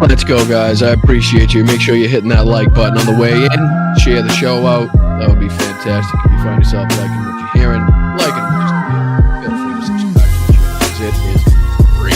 Let's go, guys. I appreciate you. Make sure you're hitting that like button on the way in. Share the show out. That would be fantastic. If you find yourself liking what you're hearing, liking what you're hearing, feel free to subscribe to the channel because it is free.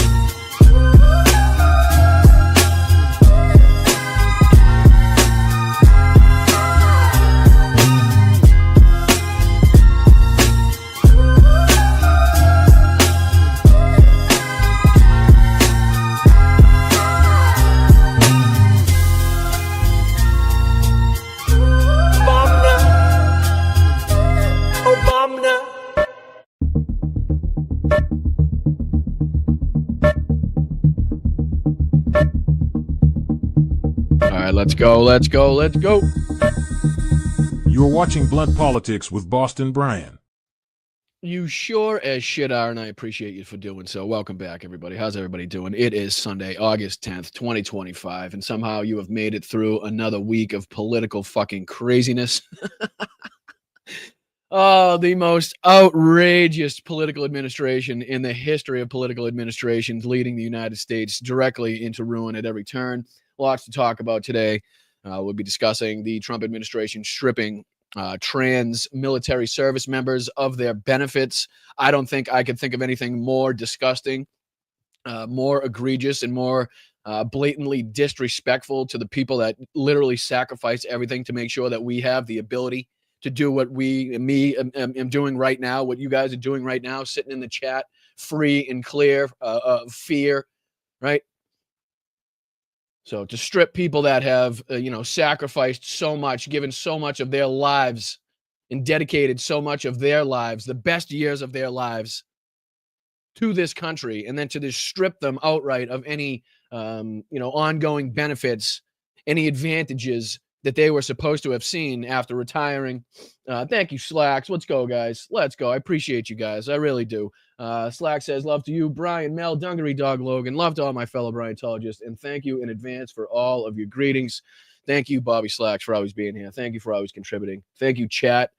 Let's go, let's go, let's go. You're watching Blunt Politics with Boston Brian. You sure as shit are, and I appreciate you for doing so. Welcome back, everybody. How's everybody doing? It is Sunday, August 10th, 2025, and somehow you have made it through another week of political fucking craziness. Oh, the most outrageous political administration in the history of political administrations, leading the United States directly into ruin at every turn. Lots to talk about today. We'll be discussing the Trump administration stripping trans military service members of their benefits. I don't think I could think of anything more disgusting, more egregious, and more blatantly disrespectful to the people that literally sacrifice everything to make sure that we have the ability to do what am doing right now, what you guys are doing right now, sitting in the chat, free and clear of fear, right? So to strip people that have, sacrificed so much, given so much of their lives and dedicated so much of their lives, the best years of their lives to this country, and then to just strip them outright of any, ongoing benefits, any advantages that they were supposed to have seen after retiring. Thank you, Slacks. Let's go, guys. Let's go. I appreciate you guys. I really do. Slack says, love to you, Brian, Mel, Dungaree, Dog, Logan. Love to all my fellow Bryantologists. And thank you in advance for all of your greetings. Thank you, Bobby Slacks, for always being here. Thank you for always contributing. Thank you, chat,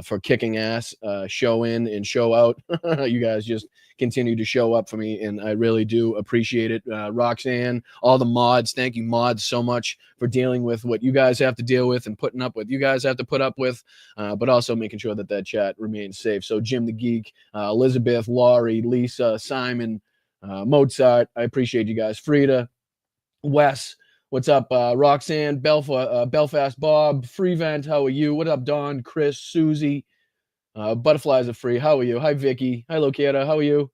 for kicking ass, show in and show out. You guys just continue to show up for me, and I really do appreciate it. Roxanne, all the mods, thank you, mods, so much for dealing with what you guys have to deal with and putting up with you guys have to put up with, but also making sure that chat remains safe. So Jim the Geek, Elizabeth, Laurie, Lisa, Simon, Mozart, I appreciate you guys. Frida, Wes, what's up? Roxanne, Belfast Bob, Free Vent, how are you? What up, Don, Chris, Susie? Butterflies are free. How are you? Hi, Vicky. Hi, Lokieta. How are you?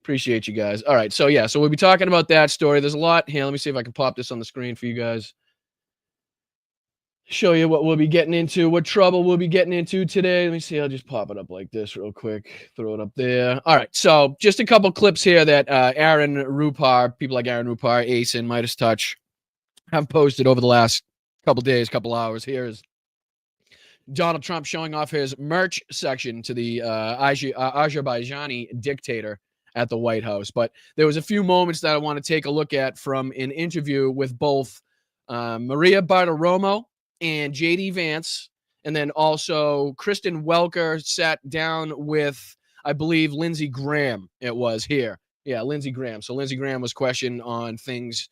Appreciate you guys. All right. So, so we'll be talking about that story. There's a lot here. Let me see if I can pop this on the screen for you guys. Show you what we'll be getting into, what trouble we'll be getting into today. Let me see. I'll just pop it up like this real quick. Throw it up there. All right. So just a couple clips here that Aaron Rupar, people like Aaron Rupar, Ace, and Midas Touch have posted over the last couple days, couple hours. Here's Donald Trump showing off his merch section to the Azerbaijani dictator at the White House. But there was a few moments that I want to take a look at from an interview with both Maria Bartiromo and J.D. Vance And then also Kristen Welker sat down with, I believe, Lindsey Graham. It was here. Yeah, Lindsey Graham. So Lindsey Graham was questioned on things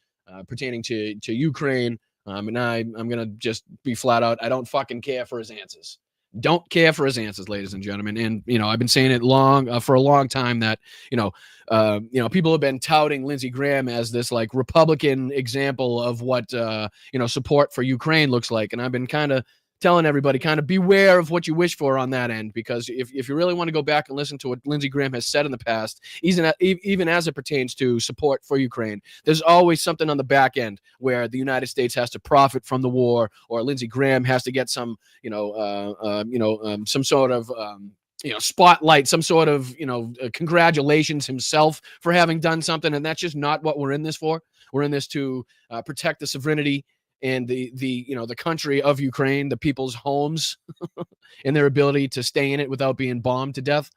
pertaining to Ukraine. And I'm going to just be flat out. I don't fucking care for his answers. Don't care for his answers, ladies and gentlemen. And, I've been saying it for a long time that, people have been touting Lindsey Graham as this like Republican example of what, support for Ukraine looks like. And I've been kind of telling everybody kind of beware of what you wish for on that end, because if you really want to go back and listen to what Lindsey Graham has said in the past, even as it pertains to support for Ukraine, there's always something on the back end where the United States has to profit from the war, or Lindsey Graham has to get some, some sort of spotlight, some sort of, congratulations himself for having done something. And that's just not what we're in this for. We're in this to protect the sovereignty and the country of Ukraine, the people's homes, and their ability to stay in it without being bombed to death.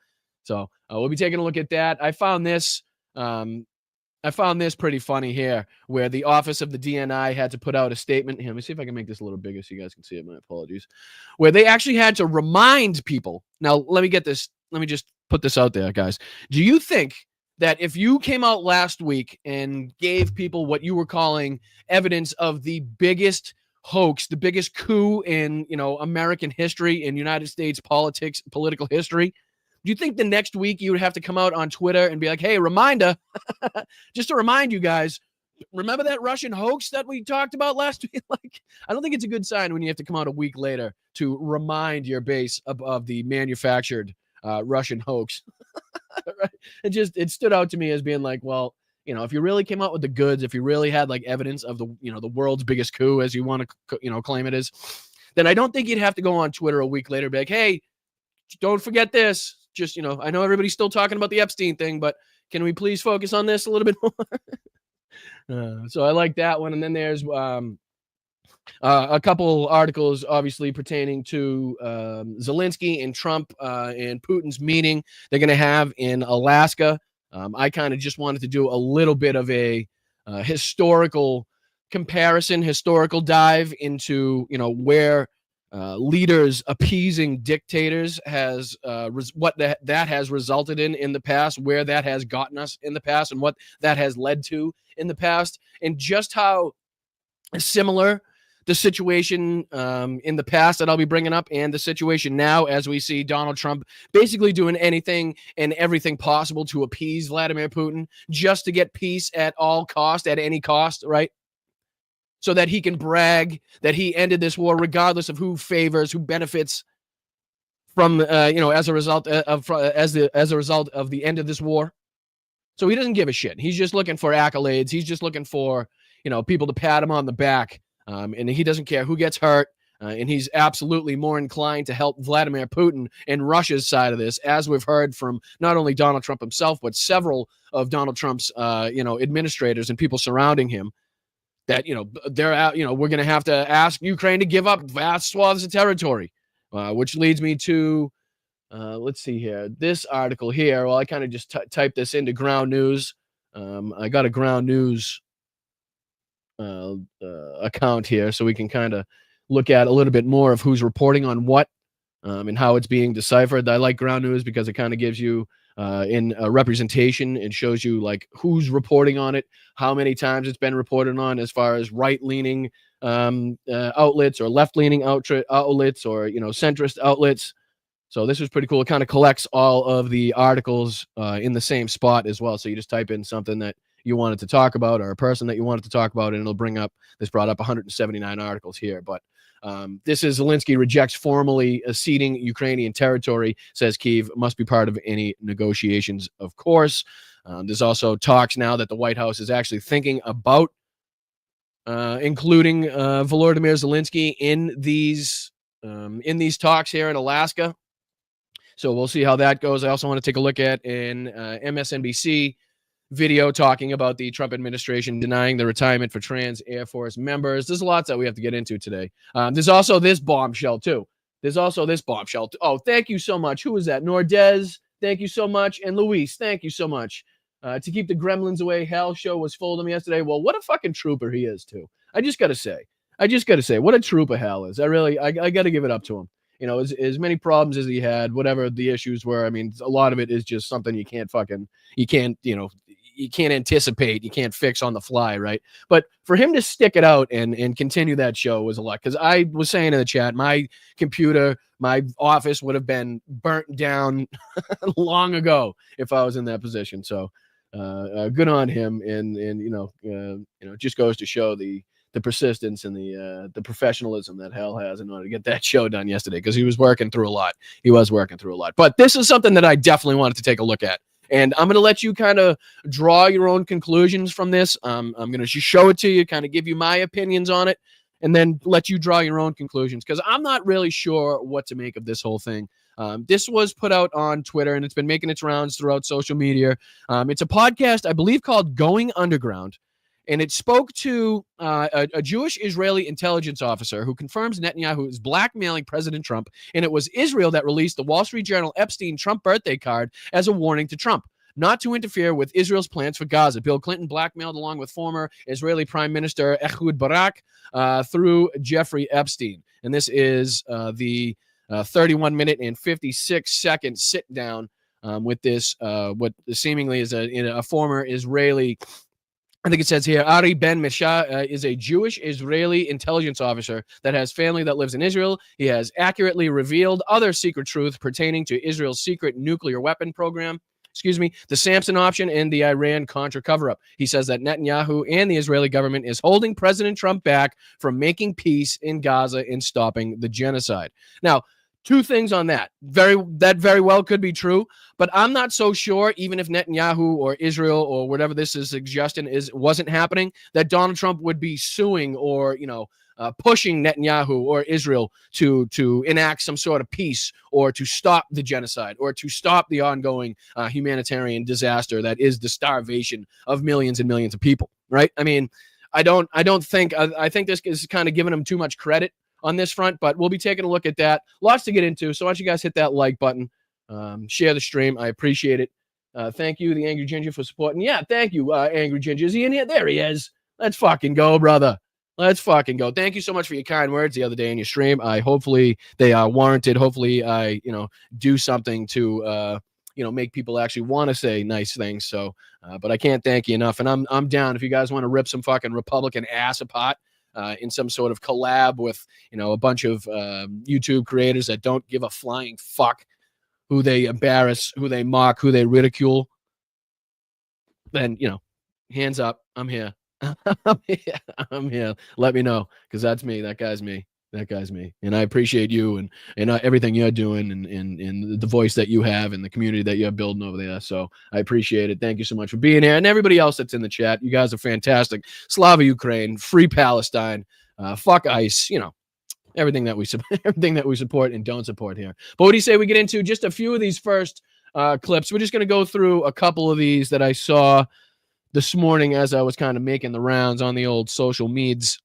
So we'll be taking a look at that. I found this pretty funny here, where the office of the DNI had to put out a statement. Here, let me see if I can make this a little bigger so you guys can see it. My apologies. Where they actually had to remind people. Now, let me just put this out there, guys. Do you think that if you came out last week and gave people what you were calling evidence of the biggest hoax, the biggest coup in, American history, in United States political history, do you think the next week you would have to come out on Twitter and be like, hey, reminder, just to remind you guys, remember that Russian hoax that we talked about last week? Like, I don't think it's a good sign when you have to come out a week later to remind your base of the manufactured Russian hoax. Right? It stood out to me as being like, well, if you really came out with the goods, if you really had like evidence of the world's biggest coup, as you want to claim it is, then I don't think you'd have to go on Twitter a week later and be like, hey, don't forget this. Just, I know everybody's still talking about the Epstein thing, but can we please focus on this a little bit more? So I like that one. And then there's a couple articles, obviously, pertaining to Zelensky and Trump and Putin's meeting they're going to have in Alaska. I kind of just wanted to do a little bit of a historical comparison, historical dive into, where leaders appeasing dictators has what that has resulted in the past, where that has gotten us in the past, and what that has led to in the past, and just how similar the situation in the past that I'll be bringing up and the situation now, as we see Donald Trump basically doing anything and everything possible to appease Vladimir Putin, just to get peace at all cost, at any cost, right? So that he can brag that he ended this war, regardless of who benefits from, as a result of the end of this war. So he doesn't give a shit. He's just looking for accolades. He's just looking for, people to pat him on the back. And he doesn't care who gets hurt. And he's absolutely more inclined to help Vladimir Putin and Russia's side of this, as we've heard from not only Donald Trump himself, but several of Donald Trump's, administrators and people surrounding him. That, they're out, we're going to have to ask Ukraine to give up vast swaths of territory, which leads me to, let's see here, this article here. Well, I kind of just typed this into Ground News. I got a Ground News account here, so we can kind of look at a little bit more of who's reporting on what and how it's being deciphered. I like Ground News because it kind of gives you in a representation and shows you like who's reporting on it, how many times it's been reported on, as far as right-leaning outlets or left-leaning outlets or centrist outlets. So this was pretty cool. It kind of collects all of the articles in the same spot as well. So you just type in something that you wanted to talk about, or a person that you wanted to talk about, and it'll bring up, this brought up 179 articles here. But this is Zelensky rejects formally ceding Ukrainian territory, says Kyiv must be part of any negotiations, of course. There's also talks now that the White House is actually thinking about including Volodymyr Zelensky in these talks here in Alaska. So we'll see how that goes. I also want to take a look at an MSNBC video talking about the Trump administration denying the retirement for trans Air Force members. There's lots that we have to get into today. There's also this bombshell, too. Oh, thank you so much. Who is that? Nordez, thank you so much. And Luis, thank you so much. To keep the gremlins away, Hal show was full of them yesterday. Well, what a fucking trooper he is, too. I just got to say, what a trooper Hal is. I got to give it up to him. as many problems as he had, whatever the issues were. I mean, a lot of it is just something you can't anticipate, you can't fix on the fly, right? But for him to stick it out and continue that show was a lot. Because I was saying in the chat, my computer, my office would have been burnt down long ago if I was in that position. So good on him, and it just goes to show the persistence and the professionalism that Hal has in order to get that show done yesterday, because he was working through a lot. But this is something that I definitely wanted to take a look at. And I'm going to let you kind of draw your own conclusions from this. I'm going to show it to you, kind of give you my opinions on it, and then let you draw your own conclusions, because I'm not really sure what to make of this whole thing. This was put out on Twitter, and it's been making its rounds throughout social media. It's a podcast, I believe, called Going Underground. And it spoke to a Jewish Israeli intelligence officer who confirms Netanyahu is blackmailing President Trump. And it was Israel that released the Wall Street Journal Epstein Trump birthday card as a warning to Trump not to interfere with Israel's plans for Gaza. Bill Clinton blackmailed along with former Israeli Prime Minister Ehud Barak through Jeffrey Epstein. And this is the 31-minute and 56-second sit-down with this, what seemingly is a former Israeli, I think it says here, Ari Ben Misha is a Jewish Israeli intelligence officer that has family that lives in Israel. He has accurately revealed other secret truths pertaining to Israel's secret nuclear weapon program, the Samson option, and the Iran-Contra cover-up. He says that Netanyahu and the Israeli government is holding President Trump back from making peace in Gaza and stopping the genocide. Now, two things on that. That very well could be true, but I'm not so sure, even if Netanyahu or Israel or whatever this is suggesting wasn't happening, that Donald Trump would be suing or, pushing Netanyahu or Israel to enact some sort of peace or to stop the genocide or to stop the ongoing humanitarian disaster that is the starvation of millions and millions of people, right? I mean, I think this is kind of giving him too much credit on this front, but we'll be taking a look at that. Lots to get into, so why don't you guys hit that like button, share the stream. I appreciate it. Thank you, the Angry Ginger, for supporting. Yeah, thank you, Angry Ginger. Is he in here? There he is. Let's fucking go, brother. Let's fucking go. Thank you so much for your kind words the other day in your stream. Hopefully they are warranted. Hopefully I, do something to, make people actually want to say nice things. So, but I can't thank you enough. And I'm down if you guys want to rip some fucking Republican ass apart. In some sort of collab with, a bunch of YouTube creators that don't give a flying fuck who they embarrass, who they mock, who they ridicule, then, hands up. I'm here. I'm here. Let me know, because that's me. That guy's me. And I appreciate you and everything you're doing and the voice that you have and the community that you're building over there. So I appreciate it. Thank you so much for being here. And everybody else that's in the chat, you guys are fantastic. Slava Ukraine, free Palestine, fuck ICE, everything that we support and don't support here. But what do you say we get into just a few of these first clips? We're just going to go through a couple of these that I saw this morning as I was kind of making the rounds on the old social meds.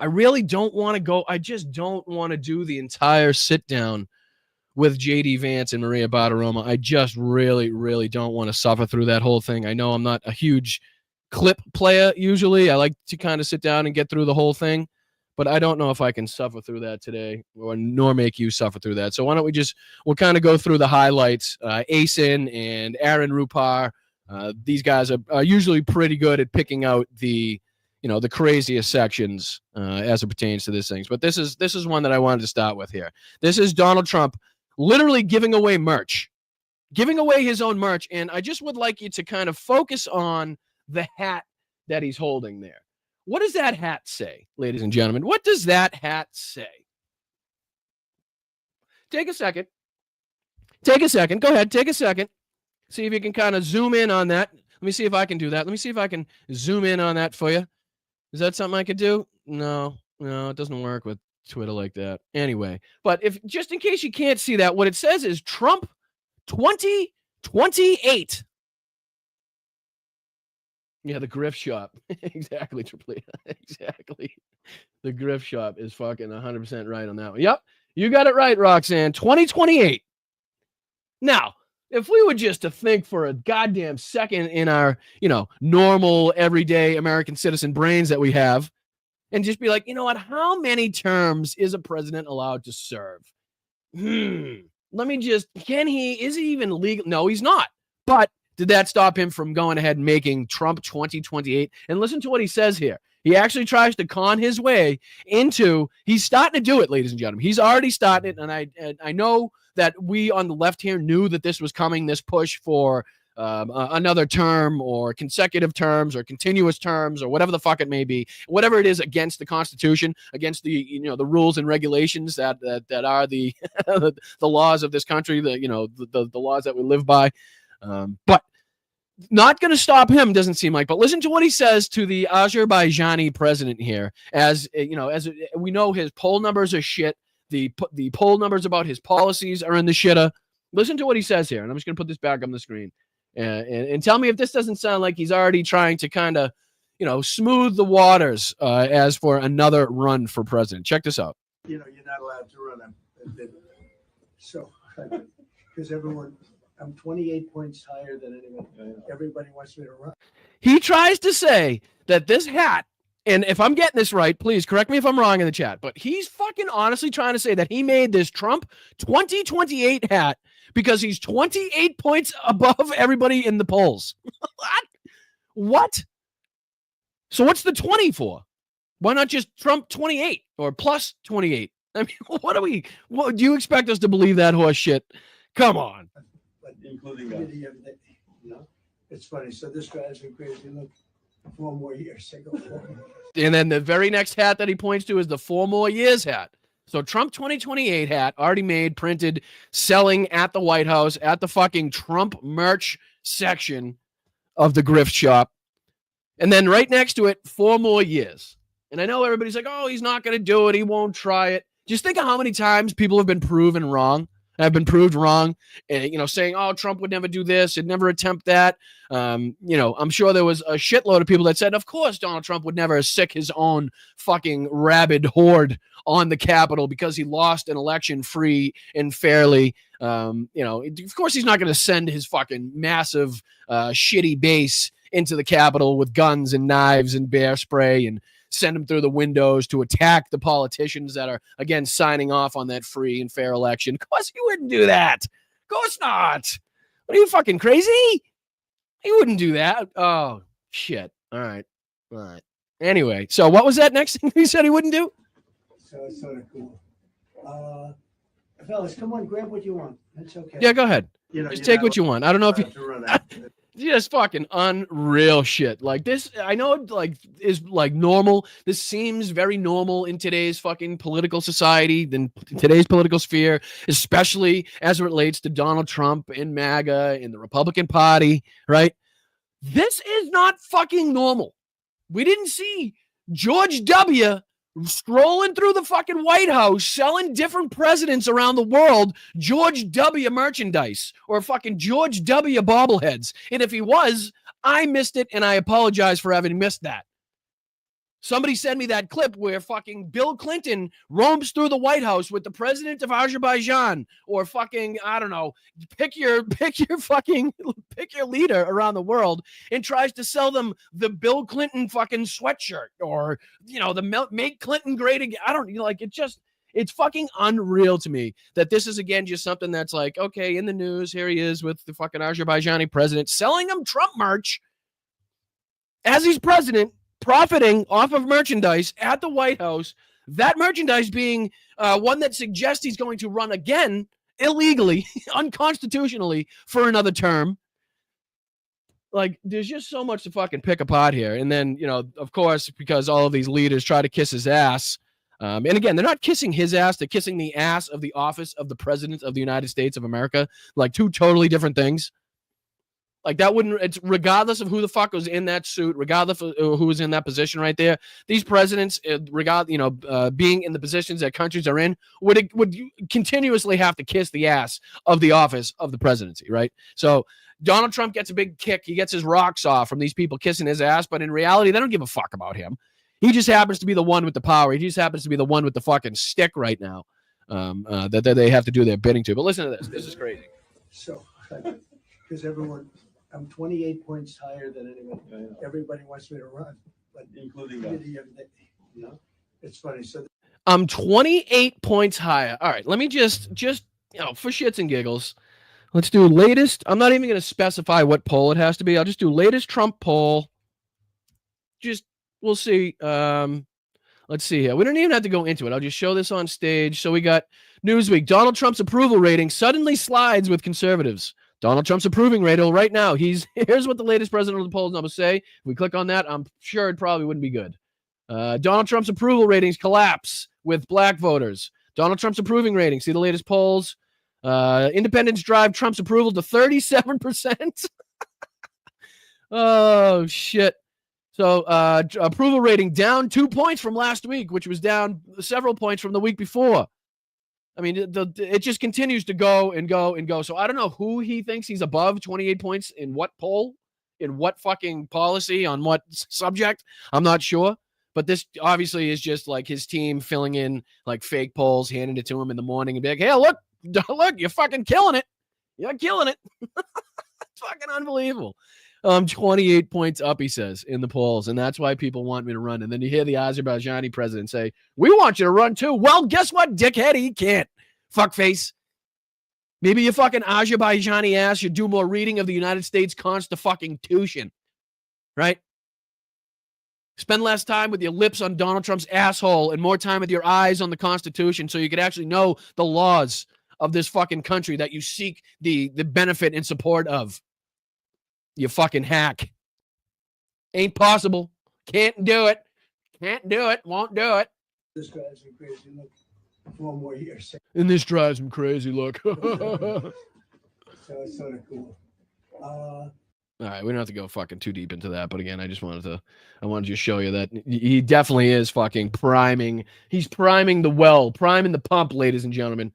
I really don't want to go. I just don't want to do the entire sit down with JD Vance and Maria Bartiromo. I just really, really don't want to suffer through that whole thing. I know I'm not a huge clip player usually. I like to kind of sit down and get through the whole thing, but I don't know if I can suffer through that today, nor make you suffer through that. So why don't we'll kind of go through the highlights. Asen and Aaron Rupar. These guys are usually pretty good at picking out the craziest sections as it pertains to these things. But this is one that I wanted to start with here. This is Donald Trump literally giving away merch, giving away his own merch. And I just would like you to kind of focus on the hat that he's holding there. What does that hat say, ladies and gentlemen? What does that hat say? Take a second. Go ahead. Take a second. See if you can kind of zoom in on that. Let me see if I can do that. Let me see if I can zoom in on that for you. Is that something I could do? No, it doesn't work with Twitter like that. Anyway, but if just in case you can't see that, what it says is Trump 2028. Yeah, the Griff Shop. Exactly, Triple E. Exactly. The Griff Shop is fucking 100% right on that one. Yep, you got it right, Roxanne. 2028. Now, if we were just to think for a goddamn second in our, normal, everyday American citizen brains that we have, and just be like, you know what? How many terms is a president allowed to serve? Let me just, is he even legal? No, he's not. But did that stop him from going ahead and making Trump 2028? And listen to what he says here. He actually tries to con his way into, he's starting to do it, ladies and gentlemen. He's already started it. And I know that we on the left here knew that this was coming, this push for another term or consecutive terms or continuous terms or whatever the fuck it may be, whatever it is against the Constitution, against the the rules and regulations that are the the laws of this country, the laws that we live by. But not going to stop him, doesn't seem like. But listen to what he says to the Azerbaijani president here. As we know, his poll numbers are shit. The poll numbers about his policies are in the shitter. Listen to what he says here, and I'm just going to put this back on the screen. And tell me if this doesn't sound like he's already trying to kind of, smooth the waters as for another run for president. Check this out. You're not allowed to run. So, because I'm 28 points higher than anyone. Everybody wants me to run. He tries to say that this hat, and if I'm getting this right, please correct me if I'm wrong in the chat, but he's fucking honestly trying to say that he made this Trump 2028 hat because he's 28 points above everybody in the polls. What? So what's the 20 for? Why not just Trump 28 or plus 28? I mean, what do you expect us to believe that horse shit? Come on. But including it's funny. So this drives me crazy. Look, 4 more years. And then the very next hat that he points to is the 4 more years hat. So Trump 2028 hat already made, printed, selling at the White House at the fucking Trump merch section of the grift shop. And then right next to it, 4 more years. And I know everybody's like, oh, he's not going to do it. He won't try it. Just think of how many times people have been proven wrong. Have been proved wrong, and saying, "Oh, Trump would never do this, he'd never attempt that." I'm sure there was a shitload of people that said, "Of course, Donald Trump would never sick his own fucking rabid horde on the Capitol because he lost an election free and fairly." Of course, he's not going to send his fucking massive, shitty base into the Capitol with guns and knives and bear spray and send them through the windows to attack the politicians that are, again, signing off on that free and fair election. Of course he wouldn't do that. Of course not. What are you, fucking crazy? He wouldn't do that. Oh, shit. All right. Anyway, so what was that next thing he said he wouldn't do? So it's sort of cool. Fellas, come on, grab what you want. That's okay. Yeah, go ahead. Just take what you want. I don't know if you... Just fucking unreal shit. Like this, I know it is normal. This seems very normal in today's fucking political society, in today's political sphere, especially as it relates to Donald Trump and MAGA and the Republican Party, right? This is not fucking normal. We didn't see George W. strolling through the fucking White House selling different presidents around the world George W. merchandise or fucking George W. bobbleheads. And if he was, I missed it, and I apologize for having missed that. Somebody sent me that clip where fucking Bill Clinton roams through the White House with the president of Azerbaijan, or fucking, I don't know, pick your leader around the world and tries to sell them the Bill Clinton fucking sweatshirt or, the Make Clinton Great Again. I don't it's fucking unreal to me that this is, again, just something that's like, okay, in the news, here he is with the fucking Azerbaijani president selling them Trump merch as he's president, profiting off of merchandise at the White House, that merchandise being one that suggests he's going to run again illegally, unconstitutionally for another term. Like, there's just so much to fucking pick apart here. And then, of course, because all of these leaders try to kiss his ass. And again, they're not kissing his ass. They're kissing the ass of the office of the president of the United States of America. Like, 2 totally different things. Like, that wouldn't, it's regardless of who the fuck was in that suit, regardless of who was in that position right there. These presidents, being in the positions that countries are in, would continuously have to kiss the ass of the office of the presidency, right? So Donald Trump gets a big kick. He gets his rocks off from these people kissing his ass, but in reality, they don't give a fuck about him. He just happens to be the one with the power. He just happens to be the one with the fucking stick right now that they have to do their bidding to. But listen to this. This is crazy. So, because I'm 28 points higher than anyone. Everybody wants me to run, but including No, it's funny. So I'm 28 points higher. All right, let me just for shits and giggles, let's do latest. I'm not even going to specify what poll it has to be. I'll just do latest Trump poll. We'll see. Let's see here. We don't even have to go into it. I'll just show this on stage. So we got Newsweek. Donald Trump's approval rating suddenly slides with conservatives. Donald Trump's approving rating right now. Here's what the latest president of the polls numbers say. If we click on that, I'm sure it probably wouldn't be good. Donald Trump's approval ratings collapse with black voters. Donald Trump's approving rating. See the latest polls. Independents drive Trump's approval to 37%. Oh, shit. So approval rating down 2 points from last week, which was down several points from the week before. I mean, it just continues to go and go and go. So I don't know who he thinks he's above 28 points in what poll, in what fucking policy, on what subject. I'm not sure. But this obviously is just like his team filling in like fake polls, handing it to him in the morning and be like, hey, look, you're fucking killing it. You're killing it. It's fucking unbelievable. 28 points up, he says, in the polls. And that's why people want me to run. And then you hear the Azerbaijani president say, we want you to run too. Well, guess what, dickhead? He can't. Fuckface. Maybe you fucking Azerbaijani ass should do more reading of the United States Constitution. Right? Spend less time with your lips on Donald Trump's asshole and more time with your eyes on the Constitution so you could actually know the laws of this fucking country that you seek the benefit and support of. You fucking hack. Ain't possible. Can't do it. Can't do it. Won't do it. this drives me crazy. Look, 4 more years. And this drives him crazy. Look. So it's sort of cool. All right, we don't have to go fucking too deep into that, but again, I wanted to show you that he definitely is fucking priming. He's priming the well, priming the pump, ladies and gentlemen,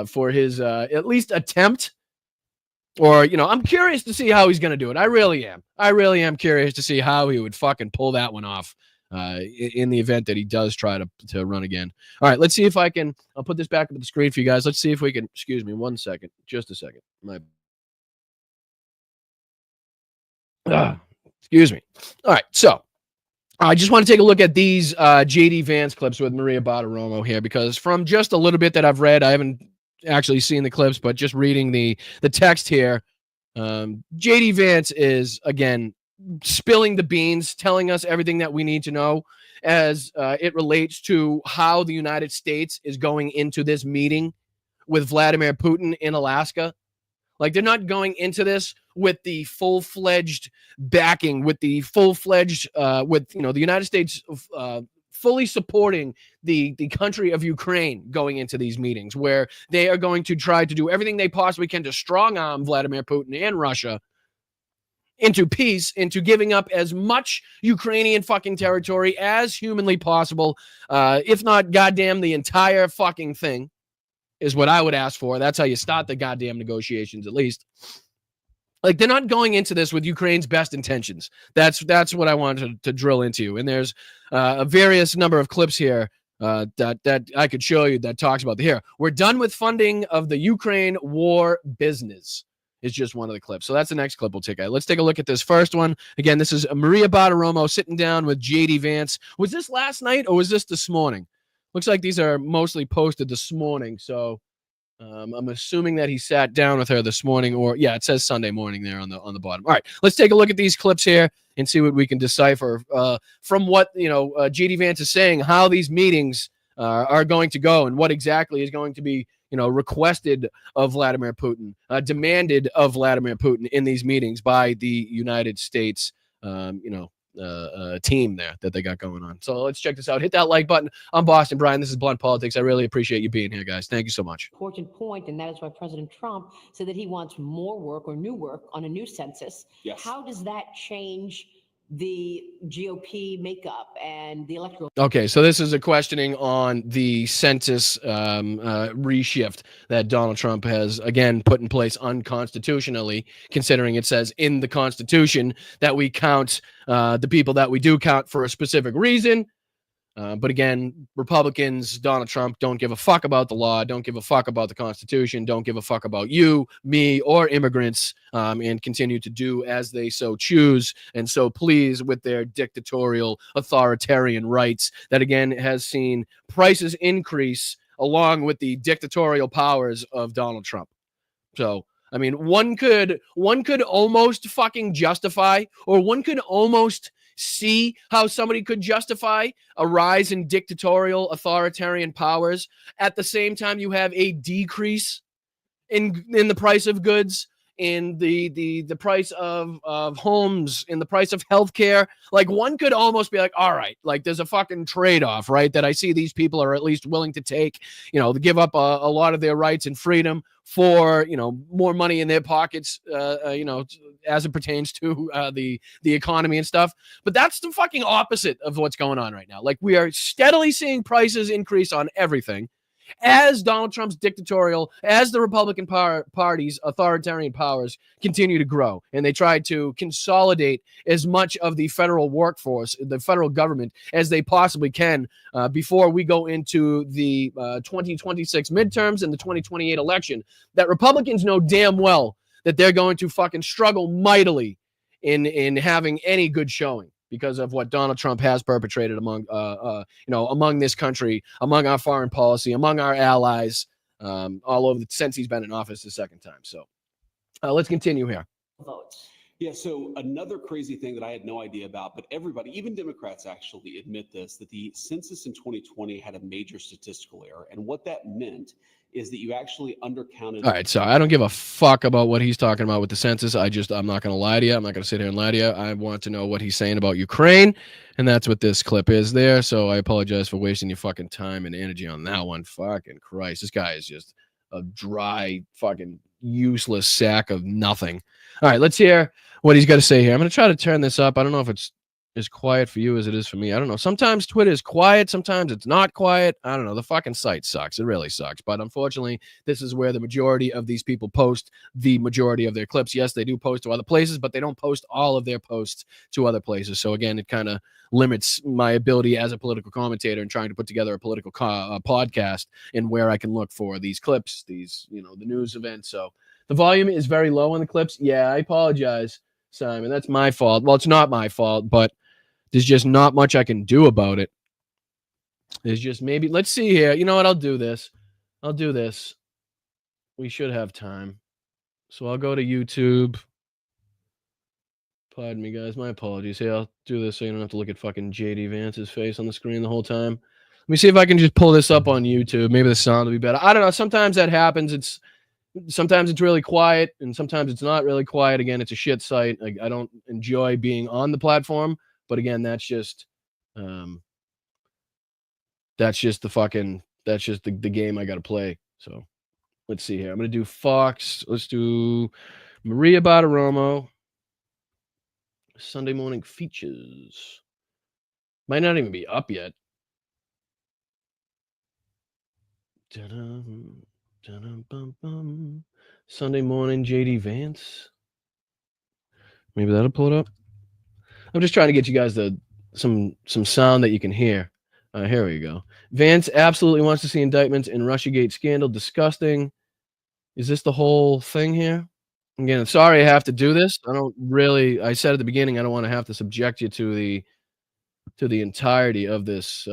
for his at least attempt. Or, I'm curious to see how he's going to do it. I really am. I really am curious to see how he would fucking pull that one off in the event that he does try to run again. All right, let's see if I can. I'll put this back up on the screen for you guys. Let's see if we can. Excuse me 1 second. Just a second. Excuse me. All right, so I just want to take a look at these JD Vance clips with Maria Bartiromo here, because from just a little bit that I've read, I haven't actually seen the clips, but just reading the text here, JD Vance is, again, spilling the beans, telling us everything that we need to know as it relates to how the United States is going into this meeting with Vladimir Putin in Alaska. Like, they're not going into this with the full-fledged backing, with the full-fledged, with, the United States fully supporting the country of Ukraine going into these meetings, where they are going to try to do everything they possibly can to strong-arm Vladimir Putin and Russia into peace, into giving up as much Ukrainian fucking territory as humanly possible, if not goddamn the entire fucking thing, is what I would ask for. That's how you start the goddamn negotiations, at least. Like, they're not going into this with Ukraine's best intentions. That's what I wanted to drill into. And there's a various number of clips here that I could show you that talks about here. We're done with funding of the Ukraine war business. It's just one of the clips. So that's the next clip we'll take out. Let's take a look at this first one. Again, this is Maria Bartiromo sitting down with JD Vance. Was this last night or was this morning? Looks like these are mostly posted this morning. So I'm assuming that he sat down with her this morning, or it says Sunday morning there on the bottom. All right, let's take a look at these clips here and see what we can decipher from what JD Vance is saying, how these meetings are going to go and what exactly is going to be requested of Vladimir Putin, demanded of Vladimir Putin in these meetings by the United States team there that they got going on. So let's check this out. Hit that like button. I'm Boston Brian. This is Blunt Politics. I really appreciate you being here, guys. Thank you so much. Important point, and that is why President Trump said that he wants more work or new work on a new census. Yes. How does that change the GOP makeup and the electoral? Okay, so this is a questioning on the census reshift that Donald Trump has, again, put in place unconstitutionally, considering it says in the Constitution that we count the people that we do count for a specific reason. But again, Republicans, Donald Trump, don't give a fuck about the law, don't give a fuck about the Constitution, don't give a fuck about you, me, or immigrants, and continue to do as they so choose and so please with their dictatorial, authoritarian rights that, again, has seen prices increase along with the dictatorial powers of Donald Trump. So, I mean, one could almost fucking justify, or one could almost see how somebody could justify a rise in dictatorial authoritarian powers. At the same time, you have a decrease in the price of goods, in the price of homes, in the price of healthcare. Like, one could almost be like, all right, like there's a fucking trade-off, right? That I see these people are at least willing to take, to give up a lot of their rights and freedom for, more money in their pockets, as it pertains to the economy and stuff. But that's the fucking opposite of what's going on right now. Like, we are steadily seeing prices increase on everything as Donald Trump's dictatorial, as the Republican Party's authoritarian powers continue to grow, and they try to consolidate as much of the federal workforce, the federal government, as they possibly can before we go into the 2026 midterms and the 2028 election. That Republicans know damn well that they're going to fucking struggle mightily in having any good showing, because of what Donald Trump has perpetrated among this country, among our foreign policy, among our allies, all over since he's been in office the second time. So let's continue here. Votes. Yeah, so another crazy thing that I had no idea about, but everybody, even Democrats, actually admit this, that the census in 2020 had a major statistical error. And what that meant is that you actually undercounted. All right, so I don't give a fuck about what he's talking about with the census. I'm not going to lie to you. I'm not going to sit here and lie to you. I want to know what he's saying about Ukraine, and that's what this clip is there. So I apologize for wasting your fucking time and energy on that one. Fucking Christ, this guy is just a dry, fucking useless sack of nothing. All right, let's hear what he's got to say here. I'm going to try to turn this up. I don't know if it's as quiet for you as it is for me. I don't know. Sometimes Twitter is quiet. Sometimes it's not quiet. I don't know. The fucking site sucks. It really sucks. But unfortunately, this is where the majority of these people post the majority of their clips. Yes, they do post to other places, but they don't post all of their posts to other places. So again, it kind of limits my ability as a political commentator and trying to put together a political podcast and where I can look for these clips, these, the news events. So the volume is very low on the clips. Yeah, I apologize, Simon. That's my fault. Well, it's not my fault, but there's just not much I can do about it. There's just maybe, let's see here. You know what? I'll do this. We should have time. So I'll go to YouTube. Pardon me, guys. My apologies. Here, I'll do this so you don't have to look at fucking JD Vance's face on the screen the whole time. Let me see if I can just pull this up on YouTube. Maybe the sound will be better. I don't know. Sometimes that happens. Sometimes it's really quiet, and sometimes it's not really quiet. Again, it's a shit site. I don't enjoy being on the platform. But again, that's just the game I got to play. So let's see here. I'm going to do Fox. Let's do Maria Bartiromo. Sunday morning features. Might not even be up yet. Sunday morning JD Vance. Maybe that'll pull it up. I'm just trying to get you guys some sound that you can hear. Here we go. Vance absolutely wants to see indictments in Russiagate scandal. Disgusting. Is this the whole thing here? Again, sorry I have to do this. I said at the beginning I don't want to have to subject you to the entirety of this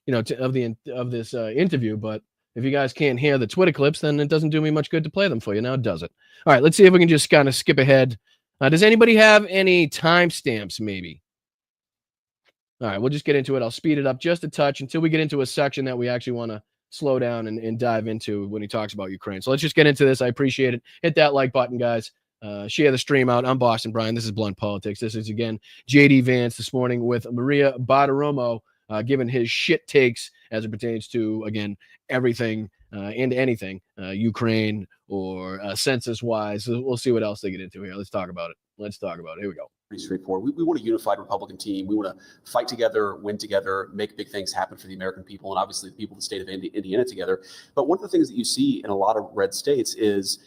interview, but if you guys can't hear the Twitter clips, then it doesn't do me much good to play them for you. Now it does it. All right, let's see if we can just kind of skip ahead. Does anybody have any timestamps, maybe? All right, we'll just get into it. I'll speed it up just a touch until we get into a section that we actually want to slow down and dive into when he talks about Ukraine. So let's just get into this. I appreciate it. Hit that like button, guys. Share the stream out. I'm Boston Brian. This is Blunt Politics. This is, again, JD Vance this morning with Maria Bartiromo, giving his shit takes as it pertains to, again, everything and anything, Ukraine or census-wise. We'll see what else they get into here. Let's talk about it. Here we go. Pretty straightforward. We want a unified Republican team. We want to fight together, win together, make big things happen for the American people, and obviously the people of the state of Indiana together. But one of the things that you see in a lot of red states is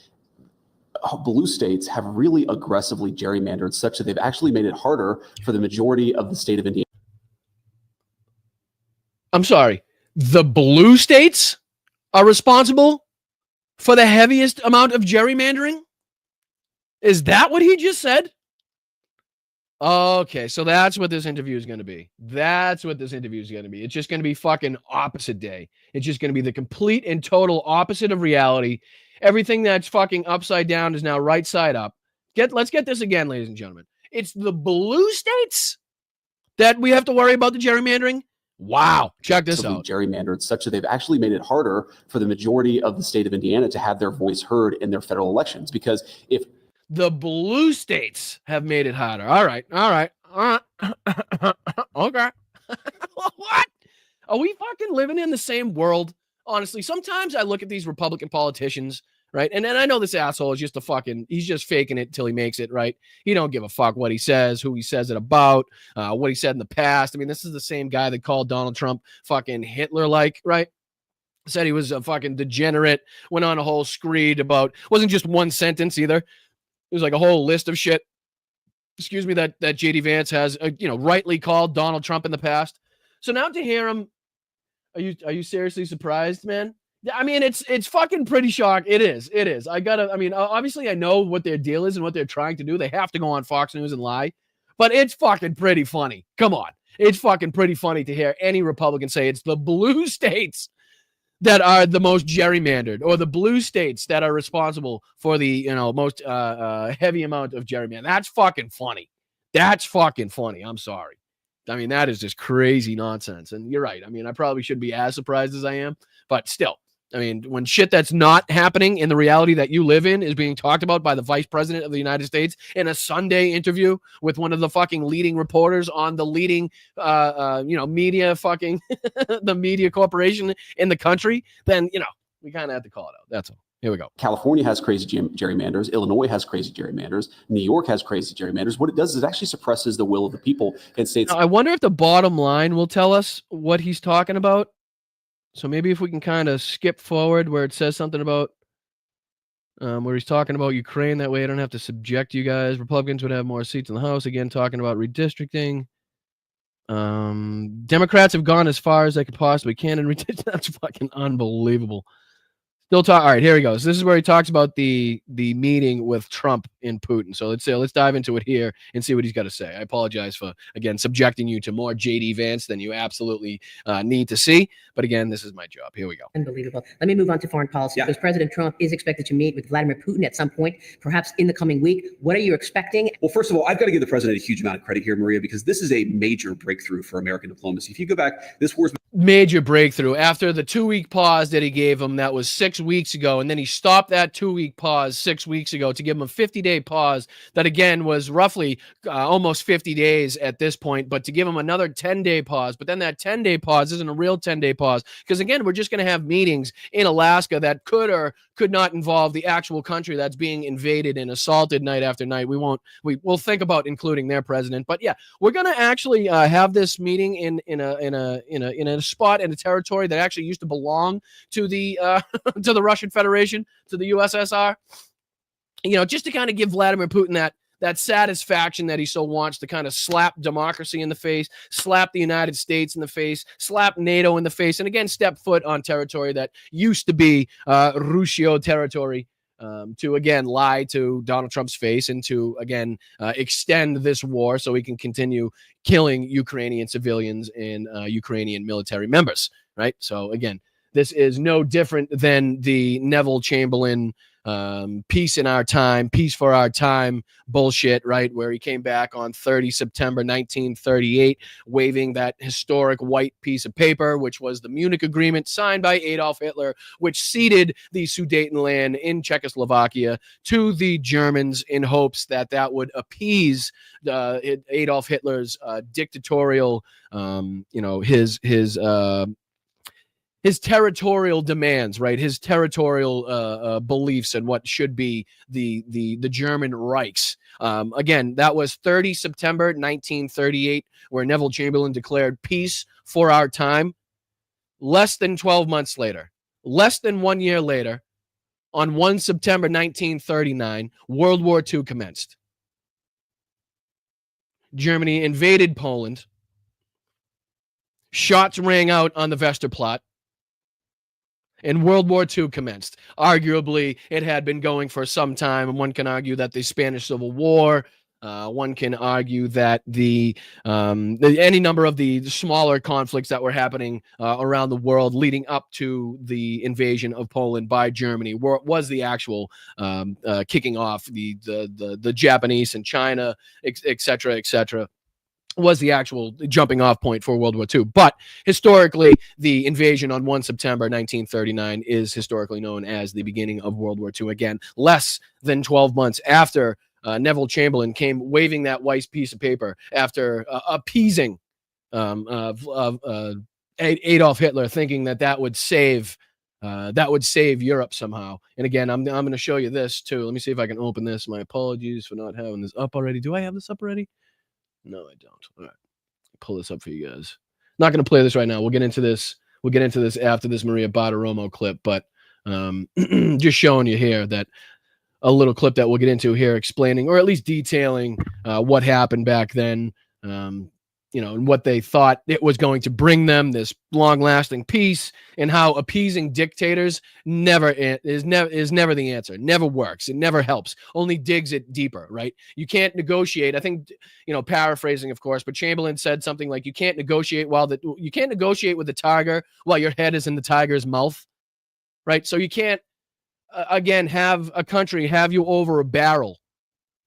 blue states have really aggressively gerrymandered such that they've actually made it harder for the majority of the state of Indiana. I'm sorry, the blue states are responsible for the heaviest amount of gerrymandering? Is that what he just said? Okay, so that's what this interview is going to be. That's what this interview is going to be. It's just going to be fucking opposite day. It's just going to be the complete and total opposite of reality. Everything that's fucking upside down is now right side up. Let's get this again, ladies and gentlemen. It's the blue states that we have to worry about the gerrymandering. Wow, check this out. Gerrymandered such that they've actually made it harder for the majority of the state of Indiana to have their voice heard in their federal elections. Because if the blue states have made it harder. All right. Okay. What? Are we fucking living in the same world? Honestly, sometimes I look at these Republican politicians, right? And then I know this asshole is just he's just faking it till he makes it, right? He don't give a fuck what he says, who he says it about, what he said in the past. I mean, this is the same guy that called Donald Trump fucking Hitler-like, right? Said he was a fucking degenerate, went on a whole screed about, wasn't just one sentence either. It was like a whole list of shit, excuse me, that JD Vance has, rightly called Donald Trump in the past. So now to hear him, are you seriously surprised, man? I mean, it's fucking pretty shocking. It is. Obviously I know what their deal is and what they're trying to do. They have to go on Fox News and lie, but it's fucking pretty funny. Come on. It's fucking pretty funny to hear any Republican say it's the blue states that are the most gerrymandered, or the blue states that are responsible for the most heavy amount of gerrymandering. That's fucking funny. That's fucking funny. I'm sorry. I mean, that is just crazy nonsense. And you're right. I mean, I probably shouldn't be as surprised as I am, but still. I mean, when shit that's not happening in the reality that you live in is being talked about by the vice president of the United States in a Sunday interview with one of the fucking leading reporters on the leading, media fucking, the media corporation in the country, then, we kind of have to call it out. That's all. Here we go. California has crazy gerrymanders. Illinois has crazy gerrymanders. New York has crazy gerrymanders. What it does is it actually suppresses the will of the people in states. Now, I wonder if the bottom line will tell us what he's talking about. So maybe if we can kind of skip forward where it says something about where he's talking about Ukraine. That way I don't have to subject you guys. Republicans would have more seats in the House. Again, talking about redistricting. Democrats have gone as far as they could possibly can in redistricting. That's fucking unbelievable. Still talk. All right, here he goes. This is where he talks about the meeting with Trump and Putin. So let's dive into it here and see what he's got to say. I apologize for, again, subjecting you to more JD Vance than you absolutely need to see. But again, this is my job. Here we go. Unbelievable. Let me move on to foreign policy, because President Trump is expected to meet with Vladimir Putin at some point, perhaps in the coming week. What are you expecting? Well, first of all, I've got to give the president a huge amount of credit here, Maria, because this is a major breakthrough for American diplomacy. If you go back, this war's major breakthrough after the 2-week pause that he gave him. That was 6 weeks ago. And then he stopped that 2-week pause 6 weeks ago to give him a 50-day pause. That again was roughly almost 50 days at this point, but to give him another 10-day pause. But then that 10-day pause isn't a real 10-day pause, because again, we're just going to have meetings in Alaska that could or could not involve the actual country that's being invaded and assaulted night after night. We'll think about including their president, but yeah, we're going to actually have this meeting in a spot in a territory that actually used to belong to the to the Russian Federation, to the USSR. Just to kind of give Vladimir Putin that satisfaction that he so wants, to kind of slap democracy in the face, slap the United States in the face, slap NATO in the face, and again, step foot on territory that used to be Russo territory, to again lie to Donald Trump's face and to again extend this war so he can continue killing Ukrainian civilians and Ukrainian military members, right? So again, this is no different than the Neville Chamberlain peace in our time, peace for our time bullshit, right? Where he came back on 30 September 1938, waving that historic white piece of paper, which was the Munich Agreement signed by Adolf Hitler, which ceded the Sudetenland in Czechoslovakia to the Germans in hopes that would appease Adolf Hitler's dictatorial, his territorial demands, right? His territorial beliefs and what should be the German Reichs. Again, that was 30 September 1938, where Neville Chamberlain declared peace for our time. Less than 12 months later, less than 1 year later, on 1 September 1939, World War II commenced. Germany invaded Poland. shots rang out on the Westerplatte, and World War II commenced. Arguably, it had been going for some time, and one can argue that the Spanish Civil War, one can argue that any number of the smaller conflicts that were happening around the world leading up to the invasion of Poland by Germany was the actual kicking off the Japanese and China, et cetera, was the actual jumping off point for World War II. But historically, the invasion on 1 September 1939 is historically known as the beginning of World War II. Again, less than 12 months after Neville Chamberlain came waving that white piece of paper after appeasing Adolf Hitler, thinking that would save Europe somehow. And again, I'm going to show you this too. Let me see if I can open this. My apologies for not having this up already. Do I have this up already? No, I don't. All right. Pull this up for you guys. Not going to play this right now. We'll get into this. We'll get into this after this Maria Bartiromo clip, but just showing you here that a little clip that we'll get into here explaining, or at least detailing what happened back then, and what they thought it was going to bring them, this long-lasting peace, and how appeasing dictators is never the answer. Never works. It never helps. Only digs it deeper, right? You can't negotiate. I think, paraphrasing, of course, but Chamberlain said something like, you can't negotiate with the tiger while your head is in the tiger's mouth, right? So you can't, again, have a country have you over a barrel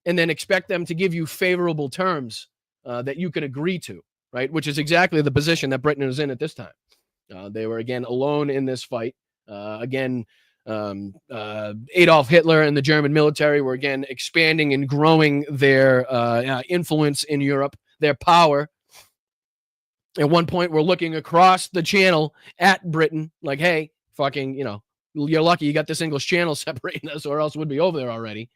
and then expect them to give you favorable terms that you can agree to, right? Which is exactly the position that Britain was in at this time. They were, again, alone in this fight. Adolf Hitler and the German military were, again, expanding and growing their influence in Europe, their power. At one point, we're looking across the channel at Britain like, hey, fucking, you're lucky you got this English channel separating us, or else we'd be over there already.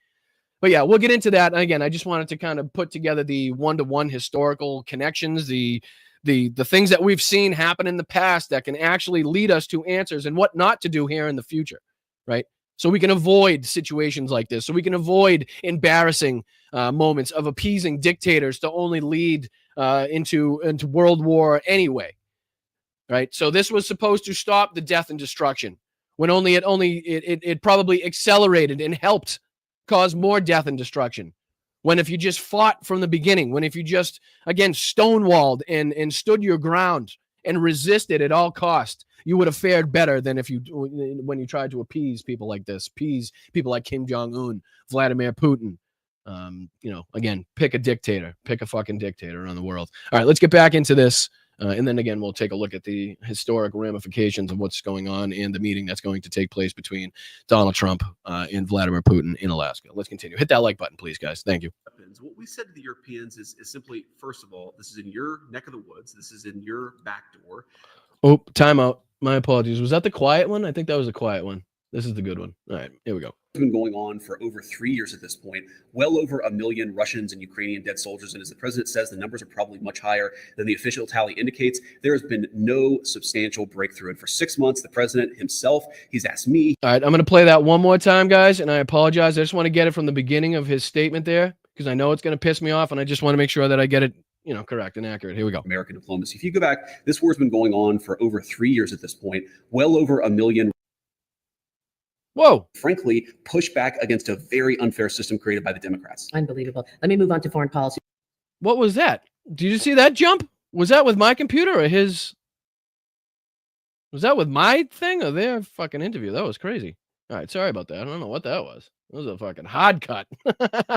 But yeah, we'll get into that. And again, I just wanted to kind of put together the one-to-one historical connections, the things that we've seen happen in the past that can actually lead us to answers and what not to do here in the future, right? So we can avoid situations like this. So we can avoid embarrassing moments of appeasing dictators to only lead into world war anyway, right? So this was supposed to stop the death and destruction, when it probably accelerated and helped cause more death and destruction. When if you just fought from the beginning, when if you just, again, stonewalled and stood your ground and resisted at all cost, you would have fared better than when you tried to appease people like this, appease people like Kim Jong-un, Vladimir Putin. Again, pick a fucking dictator around the world. All right, let's get back into this. And then again, we'll take a look at the historic ramifications of what's going on and the meeting that's going to take place between Donald Trump and Vladimir Putin in Alaska. Let's continue. Hit that like button, please, guys. Thank you. What we said to the Europeans is simply, first of all, this is in your neck of the woods. This is in your back door. Oh, timeout. My apologies. Was that the quiet one? I think that was the quiet one. This is the good one. All right, here we go. It's been going on for over 3 years at this point, well over 1 million Russians and Ukrainian dead soldiers. And as the president says, the numbers are probably much higher than the official tally indicates. There has been no substantial breakthrough. And for 6 months, the president himself, he's asked me. All right, I'm going to play that one more time, guys. And I apologize. I just want to get it from the beginning of his statement there, because I know it's going to piss me off. And I just want to make sure that I get it, correct and accurate. Here we go. American diplomacy. If you go back, this war's been going on for over 3 years at this point, well over 1 million. Whoa. Frankly, push back against a very unfair system created by the Democrats. Unbelievable. Let me move on to foreign policy. What was that? Did you see that jump? Was that with my computer or his? Was that with my thing or their fucking interview? That was crazy. All right, sorry about that. I don't know what that was. It was a fucking hard cut.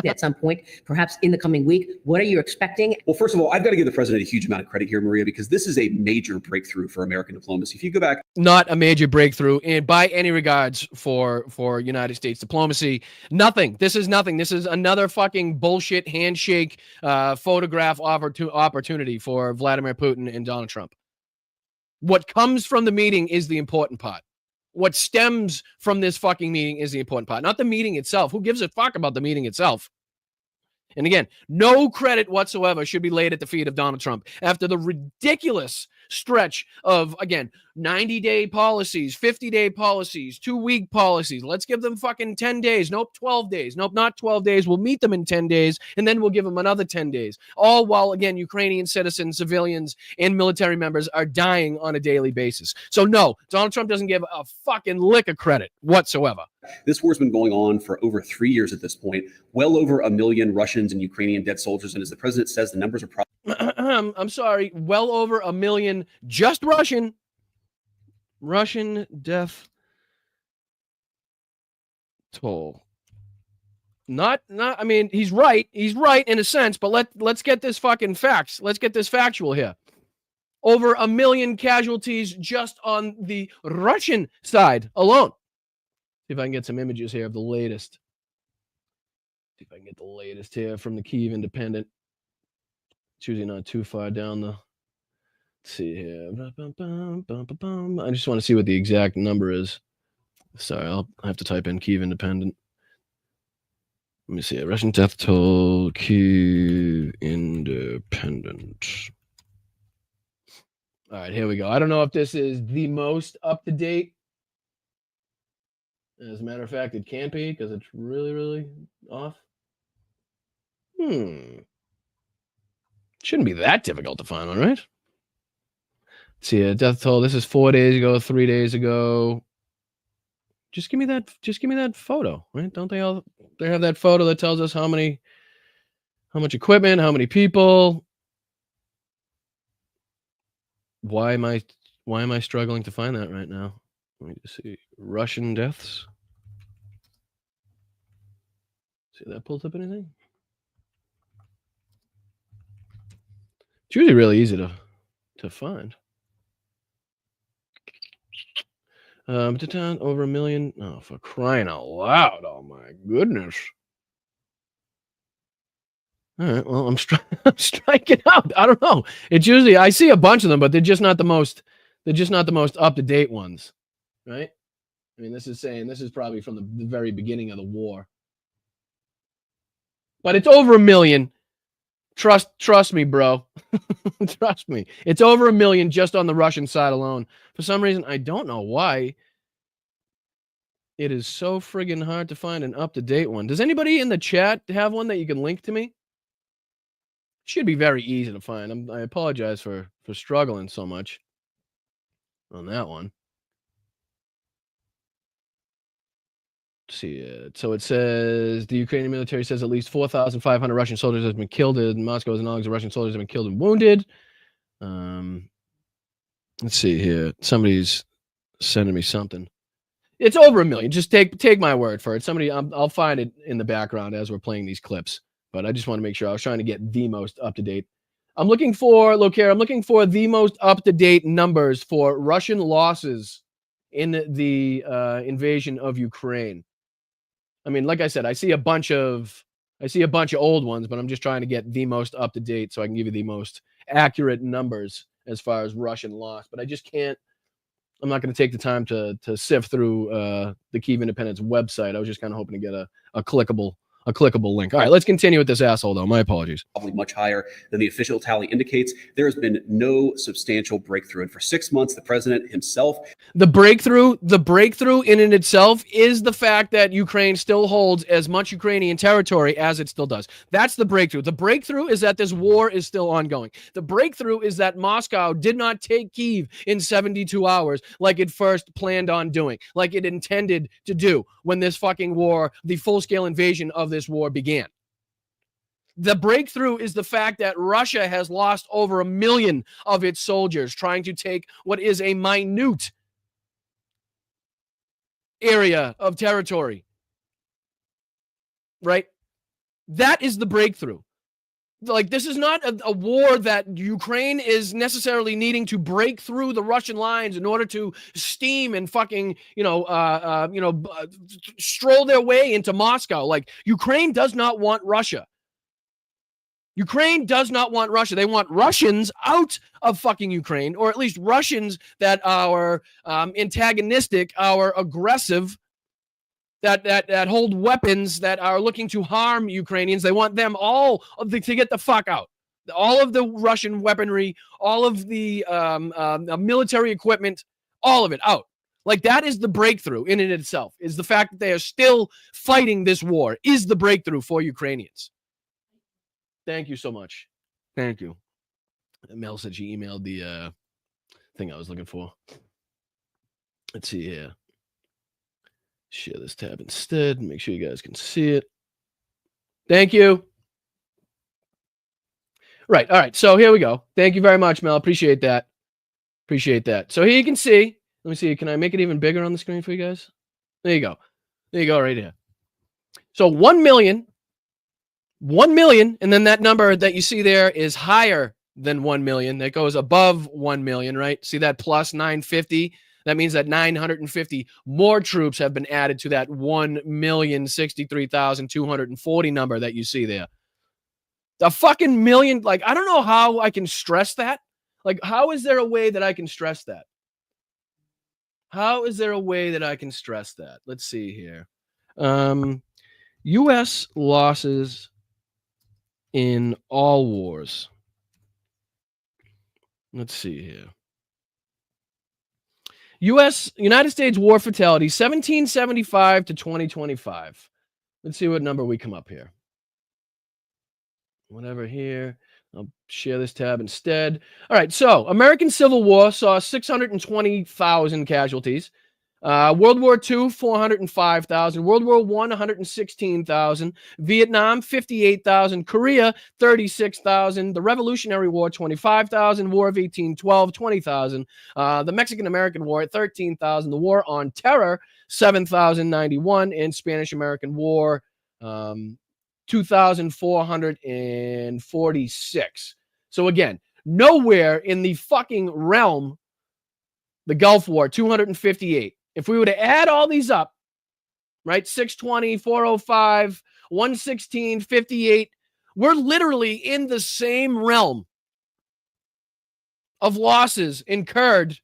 At some point, perhaps in the coming week. What are you expecting? Well, first of all, I've got to give the president a huge amount of credit here, Maria, because this is a major breakthrough for American diplomacy. If you go back, not a major breakthrough in by any regards for United States diplomacy. Nothing. This is nothing. This is another fucking bullshit handshake photograph opportunity for Vladimir Putin and Donald Trump. What comes from the meeting is the important part. What stems from this fucking meeting is the important part, not the meeting itself. Who gives a fuck about the meeting itself? And again, no credit whatsoever should be laid at the feet of Donald Trump after the ridiculous stretch of, again, 90-day policies, 50-day policies, 2-week policies. Let's give them fucking 10 days. Nope, 12 days. Nope, not 12 days. We'll meet them in 10 days, and then we'll give them another 10 days. All while, again, Ukrainian citizens, civilians, and military members are dying on a daily basis. So no, Donald Trump doesn't give a fucking lick of credit whatsoever. This war's been going on for over 3 years at this point. Well over 1 million Russians and Ukrainian dead soldiers. And as the president says, the numbers are probably... I'm sorry, well over 1 million just Russian death toll. Not I mean, he's right in a sense, but let's get this fucking facts. Let's get this factual here. Over 1 million casualties just on the Russian side alone. See if I can get some images here of the latest. See if I can get the latest here from the Kyiv Independent. It's usually not too far down the... Let's see here. I just want to see what the exact number is. Sorry, I'll have to type in Kyiv Independent. Let me see. Russian death toll, Kyiv Independent. All right, here we go. I don't know if this is the most up-to-date. As a matter of fact, it can't be because it's really, really off. Shouldn't be that difficult to find one, right? Let's see, death toll. This is 4 days ago, 3 days ago. Just give me that photo, right? Don't they have that photo that tells us how much equipment, how many people? Why am I struggling to find that right now? Let me just see. Russian deaths. See if that pulls up anything. It's usually really easy to find. Over 1 million. Oh, for crying out loud! Oh my goodness! All right, well, I'm striking out. I don't know. It's usually I see a bunch of them, but they're just not the most. They're just not the most up to date ones, right? I mean, this is probably from the very beginning of the war, but it's over 1 million. Trust me, bro. Trust me. It's over 1 million just on the Russian side alone. For some reason, I don't know why it is so friggin' hard to find an up-to-date one. Does anybody in the chat have one that you can link to me? Should be very easy to find. I apologize for struggling so much on that one. See, so it says the Ukrainian military says at least 4,500 Russian soldiers have been killed, and Moscow has acknowledged the Russian soldiers have been killed and wounded. Let's see here. Somebody's sending me something. It's over 1 million. Just take my word for it. I'll find it in the background as we're playing these clips. But I just want to make sure. I was trying to get the most up to date. I'm looking for the most up to date numbers for Russian losses in the invasion of Ukraine. I mean, like I said, I see a bunch of old ones, but I'm just trying to get the most up to date so I can give you the most accurate numbers as far as Russian loss. But I just can't. I'm not going to take the time to sift through the Kyiv Independent's website. I was just kind of hoping to get a clickable link. All right, let's continue with this asshole, though. My apologies. Probably much higher than the official tally indicates. There has been no substantial breakthrough. And for 6 months, the president himself... The breakthrough in and itself is the fact that Ukraine still holds as much Ukrainian territory as it still does. That's the breakthrough. The breakthrough is that this war is still ongoing. The breakthrough is that Moscow did not take Kyiv in 72 hours like it first planned on doing, like it intended to do when this fucking war, the full-scale invasion of this war began. The breakthrough is the fact that Russia has lost over 1 million of its soldiers trying to take what is a minute area of territory. Right? That is the breakthrough. Like, this is not a war that Ukraine is necessarily needing to break through the Russian lines in order to steam and fucking, stroll their way into Moscow. Like, Ukraine does not want Russia. Ukraine does not want Russia. They want Russians out of fucking Ukraine, or at least Russians that are antagonistic, are aggressive, that hold weapons, that are looking to harm Ukrainians. They want them all to get the fuck out. all of the Russian weaponry, all of the military equipment, all of it out. Like, that is the breakthrough in and itself, is the fact that they are still fighting this war is the breakthrough for Ukrainians. Thank you so much. Thank you. Mel said she emailed the thing I was looking for. Let's see here. Share this tab instead. Make sure you guys can see it. Thank you. Right. All right. So here we go. Thank you very much, Mel. Appreciate that. Appreciate that. So here you can see. Let me see. Can I make it even bigger on the screen for you guys? There you go. There you go right here. So 1 million. 1 million. And then that number that you see there is higher than 1 million. That goes above 1 million, right? See that plus 950? That means that 950 more troops have been added to that 1,063,240 number that you see there. A fucking million. Like, I don't know how I can stress that. Like, how is there a way that I can stress that? How is there a way that I can stress that? Let's see here. U.S. losses in all wars. Let's see here. United States war fatality, 1775 to 2025. Let's see what number we come up here. Whatever here. I'll share this tab instead. All right, so American Civil War saw 620,000 casualties. World War II, 405,000. World War I, 116,000. Vietnam, 58,000. Korea, 36,000. The Revolutionary War, 25,000. War of 1812, 20,000. The Mexican-American War, 13,000. The War on Terror, 7,091. And Spanish-American War, 2,446. So again, nowhere in the fucking realm, the Gulf War, 258. If we were to add all these up, right, 620, 405, 116, 58, we're literally in the same realm of losses incurred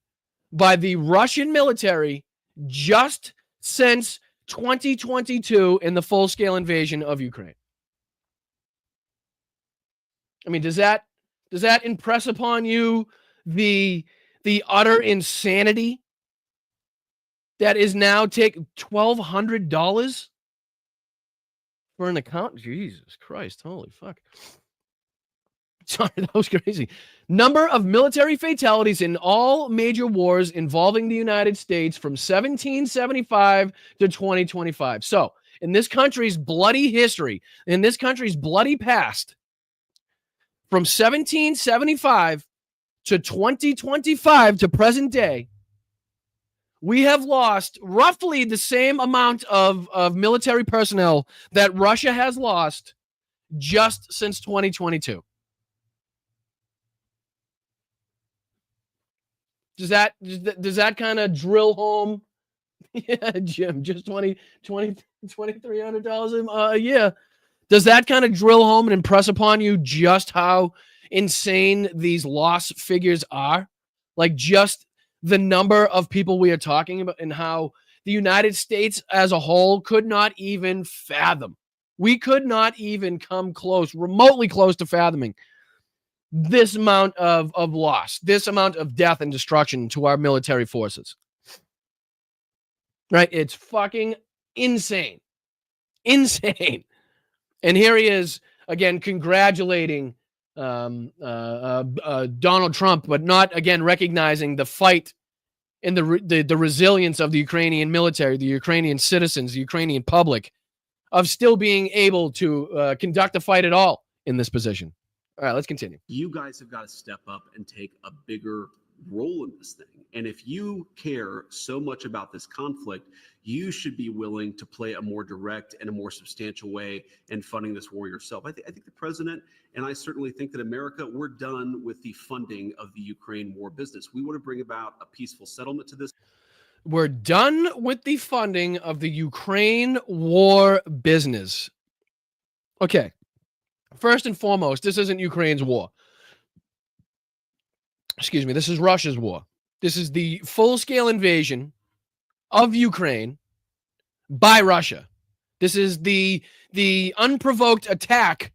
by the Russian military just since 2022 in the full-scale invasion of Ukraine. I mean, does that impress upon you the utter insanity that is now take $1,200 for an account? Jesus Christ, holy fuck. Sorry, that was crazy. Number of military fatalities in all major wars involving the United States from 1775 to 2025. So, in this country's bloody history, in this country's bloody past, from 1775 to 2025 to present day, we have lost roughly the same amount of military personnel that Russia has lost just since 2022. Does that kind of drill home? Yeah, Jim, just $2,300 a year. Does that kind of drill home and impress upon you just how insane these loss figures are? Like, just the number of people we are talking about and how the United States as a whole could not even fathom. We could not even come close, remotely close to fathoming this amount of loss, this amount of death and destruction to our military forces. Right? It's fucking insane. Insane. And here he is, again, congratulating Donald Trump, but not, again, recognizing the fight and the resilience of the Ukrainian military, the Ukrainian citizens, the Ukrainian public, of still being able to conduct a fight at all in this position. All right, let's continue. You guys have got to step up and take a bigger role in this thing. And if you care so much about this conflict, you should be willing to play a more direct and a more substantial way in funding this war yourself. I think the president, and I certainly think that America, we're done with the funding of the Ukraine war business. We want to bring about a peaceful settlement to this. We're done with the funding of the Ukraine war business. Okay. First and foremost, this isn't Ukraine's war. Excuse me. This is Russia's war. This is the full-scale invasion of Ukraine by Russia. This is the unprovoked attack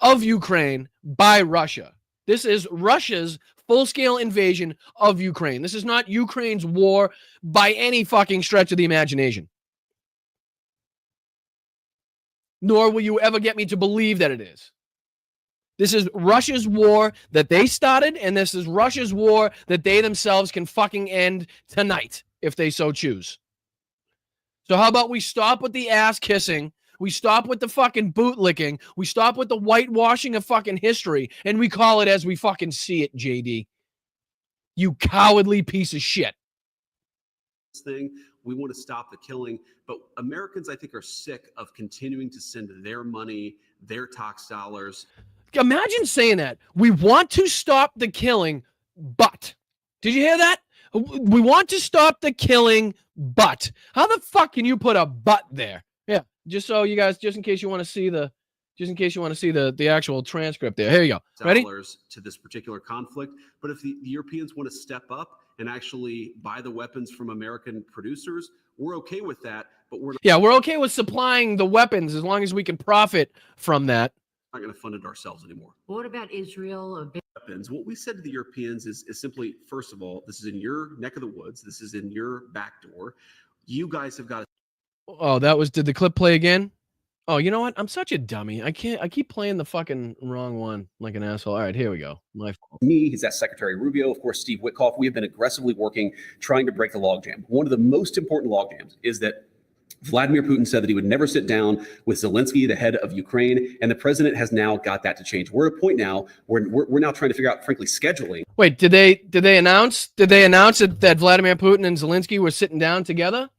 of Ukraine by Russia. This is Russia's full-scale invasion of Ukraine. This is not Ukraine's war by any fucking stretch of the imagination. Nor will you ever get me to believe that it is. This is Russia's war that they started, and this is Russia's war that they themselves can fucking end tonight, if they so choose. So how about we stop with the ass kissing, we stop with the fucking boot licking, we stop with the whitewashing of fucking history, and we call it as we fucking see it, JD. You cowardly piece of shit. Thing. We want to stop the killing, but Americans, I think, are sick of continuing to send their money, their tax dollars. Imagine saying that. We want to stop the killing, but. Did you hear that? We want to stop the killing, but. How the fuck can you put a but there? Yeah, just so you guys, just in case you want to see the actual transcript there. Here you go. Ready? To this particular conflict, but if the Europeans want to step up and actually buy the weapons from American producers, we're okay with that. But we're okay with supplying the weapons as long as we can profit from that. Not going to fund it ourselves anymore. What about Israel? Weapons. What we said to the Europeans is simply, first of all, this is in your neck of the woods. This is in your back door. You guys have got to. Oh, did the clip play again? Oh, you know what? I'm such a dummy. I keep playing the fucking wrong one like an asshole. All right, here we go. My fault. He's that Secretary Rubio, of course, Steve Witkoff. We have been aggressively working, trying to break the logjam. One of the most important logjams is that Vladimir Putin said that he would never sit down with Zelensky, the head of Ukraine, and the president has now got that to change. We're at a point now where we're now trying to figure out, frankly, scheduling. Wait, did they announce that Vladimir Putin and Zelensky were sitting down together?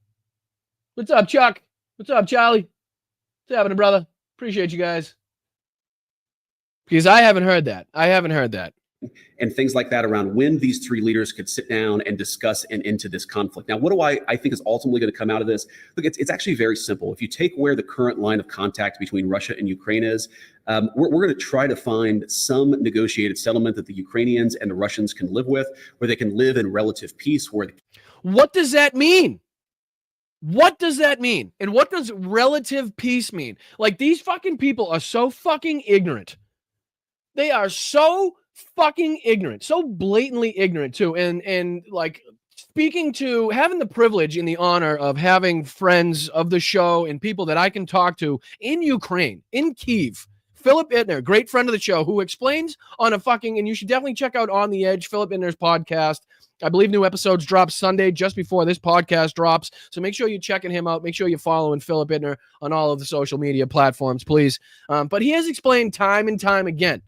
What's up, Chuck? What's up, Charlie? What's happening, brother? Appreciate you guys. Because I haven't heard that. And things like that around when these three leaders could sit down and discuss an end to this conflict. Now, what do I think is ultimately going to come out of this? Look, it's actually very simple. If you take where the current line of contact between Russia and Ukraine is, we're going to try to find some negotiated settlement that the Ukrainians and the Russians can live with, where they can live in relative peace. What does that mean? What does that mean? And what does relative peace mean? Like, these fucking people are so fucking ignorant. They are so fucking ignorant, so blatantly ignorant too. And like, speaking to having the privilege and the honor of having friends of the show and people that I can talk to in Ukraine, in Kyiv, Philip Ittner, great friend of the show, who explains on a fucking, and you should definitely check out On the Edge, Philip Ittner's podcast. I believe new episodes drop Sunday just before this podcast drops. So make sure you're checking him out. Make sure you're following Philip Ittner on all of the social media platforms, please. But he has explained time and time again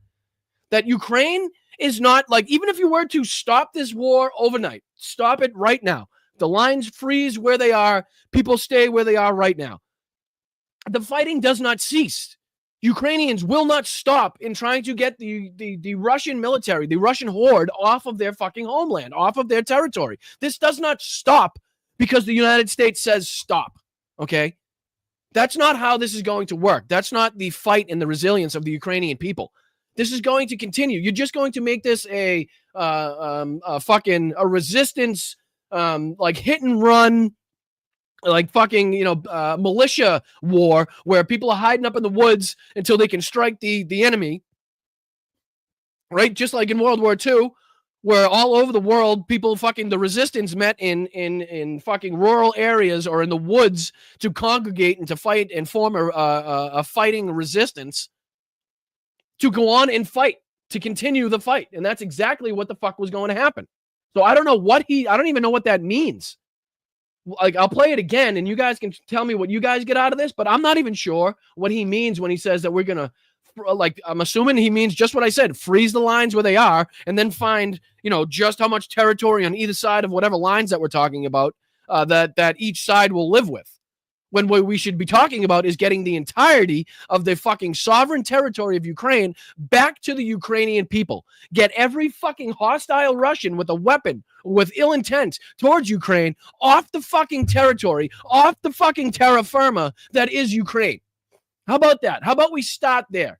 that Ukraine is not, like, even if you were to stop this war overnight, stop it right now. The lines freeze where they are. People stay where they are right now. The fighting does not cease. Ukrainians will not stop in trying to get the Russian military, the Russian horde, off of their fucking homeland, off of their territory. This does not stop because the United States says stop, okay? That's not how this is going to work. That's not the fight and the resilience of the Ukrainian people. This is going to continue. You're just going to make this a resistance, like hit and run, like fucking, militia war where people are hiding up in the woods until they can strike the enemy, right? Just like in World War II, where all over the world, people the resistance met in fucking rural areas or in the woods to congregate and to fight and form a fighting resistance to go on and fight, to continue the fight. And that's exactly what the fuck was going to happen. So I don't even know what that means. Like, I'll play it again and you guys can tell me what you guys get out of this, but I'm not even sure what he means when he says that we're going to, like, I'm assuming he means just what I said, freeze the lines where they are and then find, just how much territory on either side of whatever lines that we're talking about that each side will live with. When what we should be talking about is getting the entirety of the fucking sovereign territory of Ukraine back to the Ukrainian people. Get every fucking hostile Russian with a weapon, with ill intent towards Ukraine, off the fucking territory, off the fucking terra firma that is Ukraine. How about that? How about we start there?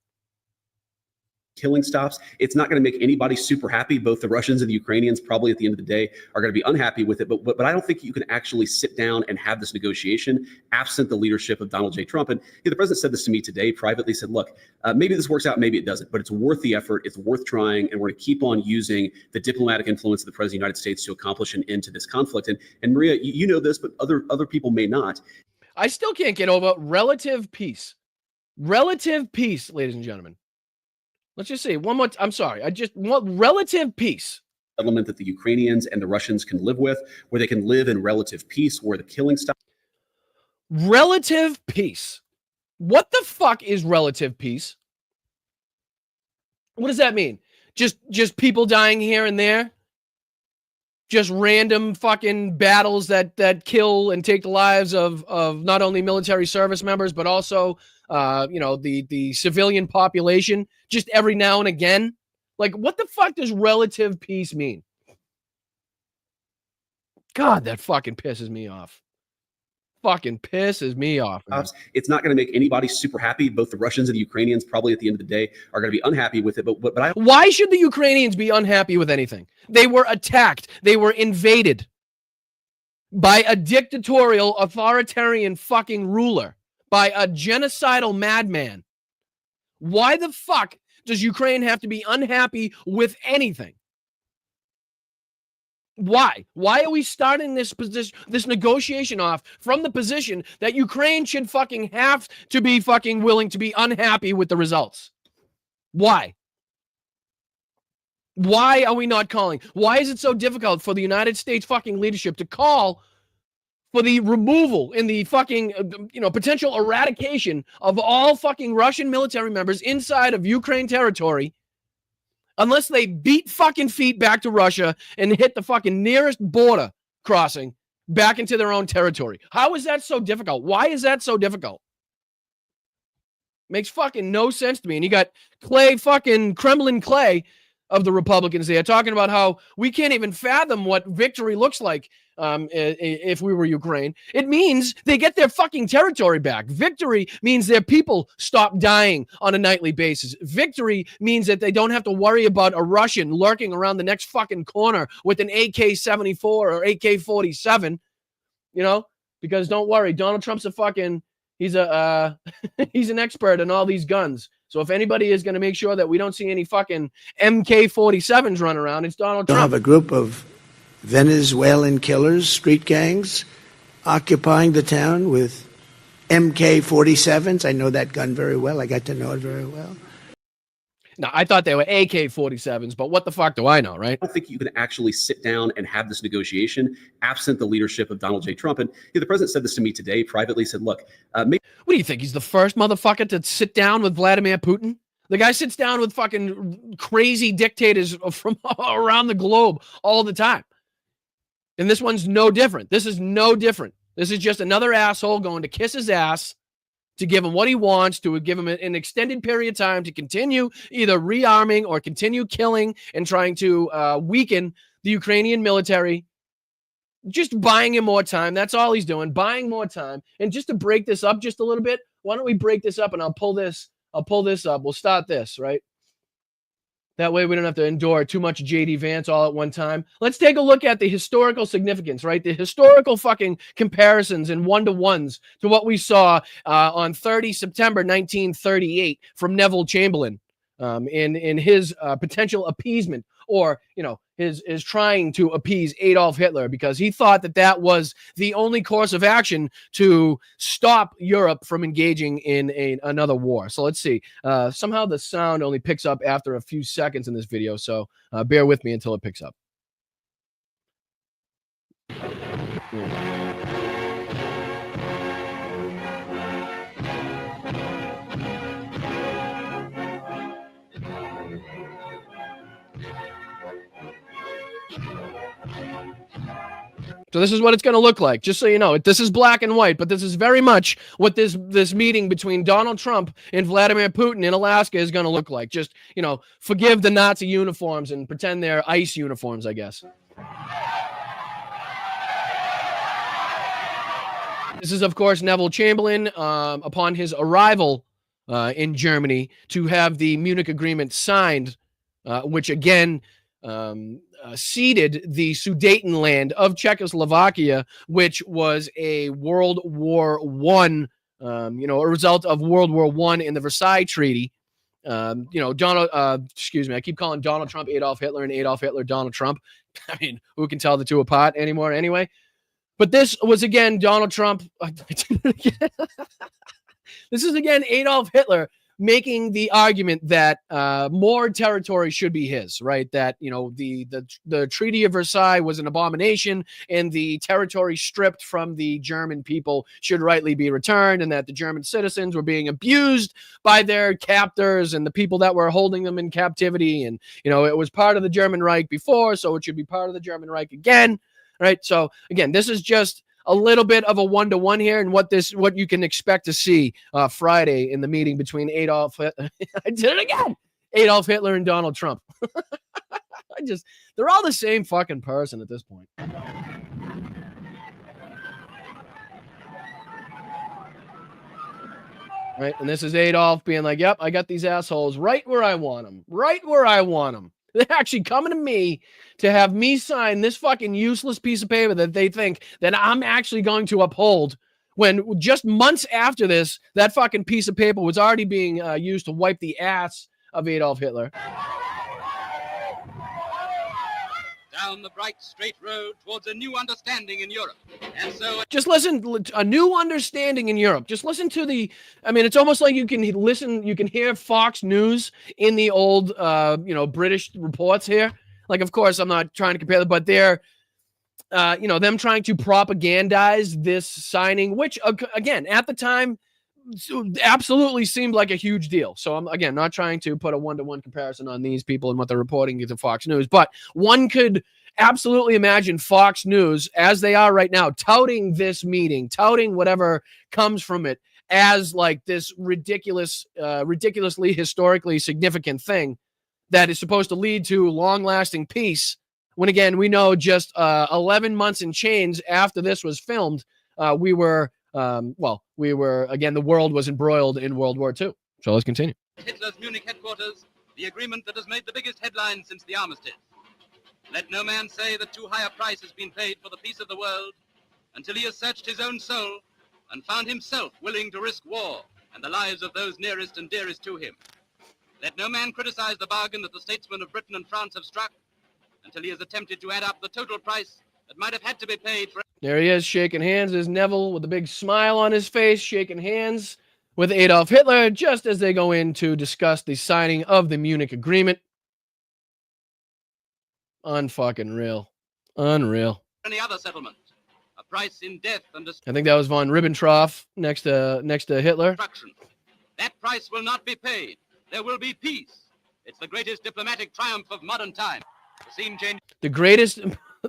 killing stops. It's not going to make anybody super happy. Both the Russians and the Ukrainians probably at the end of the day are going to be unhappy with it. But I don't think you can actually sit down and have this negotiation absent the leadership of Donald J. Trump. And the president said this to me today privately, said, look, maybe this works out, maybe it doesn't, but it's worth the effort. It's worth trying. And we're going to keep on using the diplomatic influence of the president of the United States to accomplish an end to this conflict. And Maria, you know this, but other people may not. I still can't get over relative peace. Relative peace, ladies and gentlemen. Let's just say one more. I'm sorry. I just want relative peace. Element that the Ukrainians and the Russians can live with, where they can live in relative peace, where the killing stops. Relative peace. What the fuck is relative peace? What does that mean? Just people dying here and there? Just random fucking battles that kill and take the lives of not only military service members, but also the civilian population just every now and again? Like, what the fuck does relative peace mean? God, that fucking pisses me off. Fucking pisses me off, man. It's not going to make anybody super happy. Both the Russians and the Ukrainians probably at the end of the day are going to be unhappy with it. But why should the Ukrainians be unhappy with anything? They were attacked. They were invaded by a dictatorial, authoritarian fucking ruler, by a genocidal madman. Why the fuck does Ukraine have to be unhappy with anything? Why? Why are we starting this negotiation off from the position that Ukraine should fucking have to be fucking willing to be unhappy with the results? Why? Why are we not calling? Why is it so difficult for the United States fucking leadership to call for the removal and the fucking, potential eradication of all fucking Russian military members inside of Ukraine territory, unless they beat fucking feet back to Russia and hit the fucking nearest border crossing back into their own territory? How is that so difficult? Why is that so difficult? Makes fucking no sense to me. And you got Kremlin Clay of the Republicans there talking about how we can't even fathom what victory looks like if we were Ukraine. It means they get their fucking territory back. Victory means their people stop dying on a nightly basis. Victory means that they don't have to worry about a Russian lurking around the next fucking corner with an AK-74 or AK-47, because don't worry, Donald Trump's he's an expert in all these guns. So if anybody is going to make sure that we don't see any fucking MK-47s run around, it's Donald Trump. You'll have a group of Venezuelan killers, street gangs, occupying the town with MK-47s. I know that gun very well. I got to know it very well. Now, I thought they were AK-47s, but what the fuck do I know, right? I don't think you can actually sit down and have this negotiation absent the leadership of Donald J. Trump. And the president said this to me today privately, said, look, what do you think? He's the first motherfucker to sit down with Vladimir Putin? The guy sits down with fucking crazy dictators from around the globe all the time. And this one's no different. This is no different. This is just another asshole going to kiss his ass to give him what he wants, to give him an extended period of time to continue either rearming or continue killing and trying to weaken the Ukrainian military. Just buying him more time. That's all he's doing, buying more time. And just to break this up just a little bit, why don't we break this up and I'll pull this up. We'll start this, right? That way we don't have to endure too much JD Vance all at one time. Let's take a look at the historical significance, right? The historical fucking comparisons and one-to-ones to what we saw on 30 September 1938 from Neville Chamberlain in his potential appeasement, or, his trying to appease Adolf Hitler, because he thought that was the only course of action to stop Europe from engaging in another war. So let's see. Somehow the sound only picks up after a few seconds in this video, so bear with me until it picks up. So this is what it's going to look like, just so you know. This is black and white, but this is very much what this meeting between Donald Trump and Vladimir Putin in Alaska is going to look like. Just, forgive the Nazi uniforms and pretend they're ICE uniforms, I guess. This is, of course, Neville Chamberlain upon his arrival in Germany to have the Munich Agreement signed, which again ceded the Sudetenland of Czechoslovakia, which was a World War I, a result of World War I in the Versailles Treaty. I keep calling Donald Trump Adolf Hitler and Adolf Hitler Donald Trump. I mean, who can tell the two apart anymore anyway? But this was, again, Donald Trump. This is, again, Adolf Hitler making the argument that more territory should be his, right? That, the Treaty of Versailles was an abomination and the territory stripped from the German people should rightly be returned, and that the German citizens were being abused by their captors and the people that were holding them in captivity. And, it was part of the German Reich before, so it should be part of the German Reich again, right? So, again, this is just a little bit of a one-to-one here, and what you can expect to see Friday in the meeting between Adolf Hitler. I did it again. Adolf Hitler and Donald Trump. They're all the same fucking person at this point. Right, and this is Adolf being like, "Yep, I got these assholes right where I want them. Right where I want them. They're actually coming to me to have me sign this fucking useless piece of paper that they think that I'm actually going to uphold, when just months after this, that fucking piece of paper was already being used to wipe the ass of Adolf Hitler." Down the bright, straight road towards a new understanding in Europe. And so, just listen, a new understanding in Europe. Just listen to it's almost like you can hear Fox News in the old, British reports here. Like, of course, I'm not trying to compare them, but they're, them trying to propagandize this signing, which, again, at the time, absolutely seemed like a huge deal. So I'm, again, not trying to put a one-to-one comparison on these people and what they're reporting to Fox News, but one could absolutely imagine Fox News, as they are right now, touting this meeting, touting whatever comes from it as like this ridiculously historically significant thing that is supposed to lead to long-lasting peace. When, again, we know just 11 months and change after this was filmed, the world was embroiled in World War II. So let's continue. Hitler's Munich headquarters, the agreement that has made the biggest headlines since the armistice. Let no man say that too high a price has been paid for the peace of the world until he has searched his own soul and found himself willing to risk war and the lives of those nearest and dearest to him. Let no man criticize the bargain that the statesmen of Britain and France have struck until he has attempted to add up the total price that might have had to be paid for. There he is, shaking hands. There's Neville with a big smile on his face, shaking hands with Adolf Hitler, just as they go in to discuss the signing of the Munich Agreement. Unfucking real. Unreal. Any other settlement, a price in death and I think that was von Ribbentrop next to Hitler. destruction. That price will not be paid. There will be peace. It's the greatest diplomatic triumph of modern times. The scene change. The greatest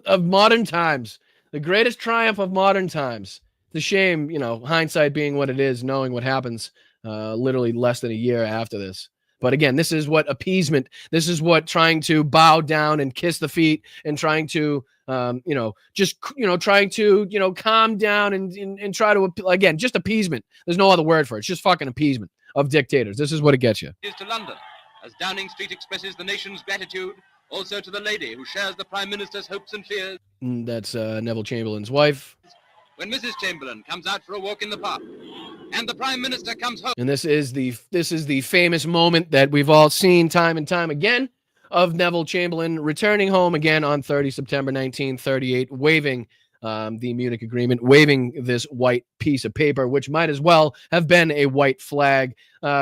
of modern times. The greatest triumph of modern times. It's a shame, hindsight being what it is, knowing what happens literally less than a year after this. But again, this is what appeasement, this is what trying to bow down and kiss the feet and trying to, trying to, calm down and try to, again, just appeasement. There's no other word for it. It's just fucking appeasement of dictators. This is what it gets you. Is to London, as Downing Street expresses the nation's gratitude, also to the lady who shares the Prime Minister's hopes and fears. That's Neville Chamberlain's wife. When Mrs. Chamberlain comes out for a walk in the park, and the Prime Minister comes home. And this is the famous moment that we've all seen time and time again of Neville Chamberlain returning home again on 30 September 1938, waving the Munich Agreement, waving this white piece of paper, which might as well have been a white flag,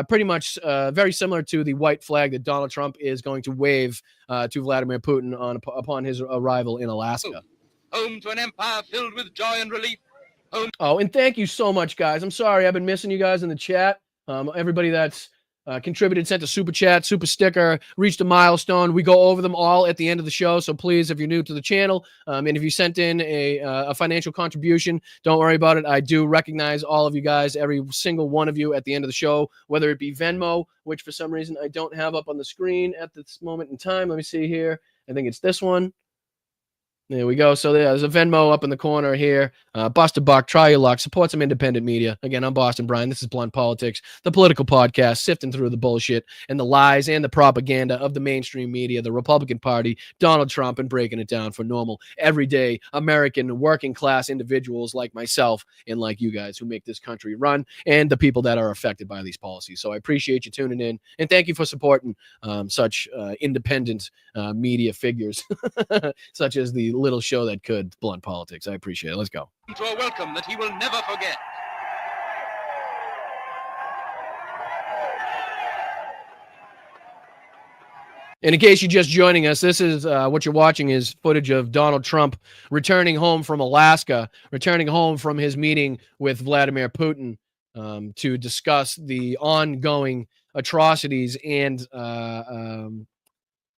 pretty much very similar to the white flag that Donald Trump is going to wave to Vladimir Putin upon his arrival in Alaska. Home to an empire filled with joy and relief. Home. Oh, and thank you so much, guys. I'm sorry I've been missing you guys in the chat. Everybody that's contributed, sent a super chat, super sticker, reached a milestone. We go over them all at the end of the show. So please, if you're new to the channel, and if you sent in a financial contribution, don't worry about it. I do recognize all of you guys, every single one of you at the end of the show, whether it be Venmo, which for some reason I don't have up on the screen at this moment in time. Let me see here. I think it's this one. There we go. So there's a Venmo up in the corner here. Bust a buck, try your luck, support some independent media. Again, I'm Boston Brian. This is Blunt Politics, the political podcast, sifting through the bullshit and the lies and the propaganda of the mainstream media, the Republican Party, Donald Trump, and breaking it down for normal, everyday American working class individuals like myself and like you guys who make this country run and the people that are affected by these policies. So I appreciate you tuning in and thank you for supporting such independent media figures such as the little show that could, Blunt Politics. I appreciate it. Let's go. To a welcome that he will never forget. And in case you're just joining us, this is what you're watching is footage of Donald Trump returning home from Alaska, returning home from his meeting with Vladimir Putin to discuss the ongoing atrocities and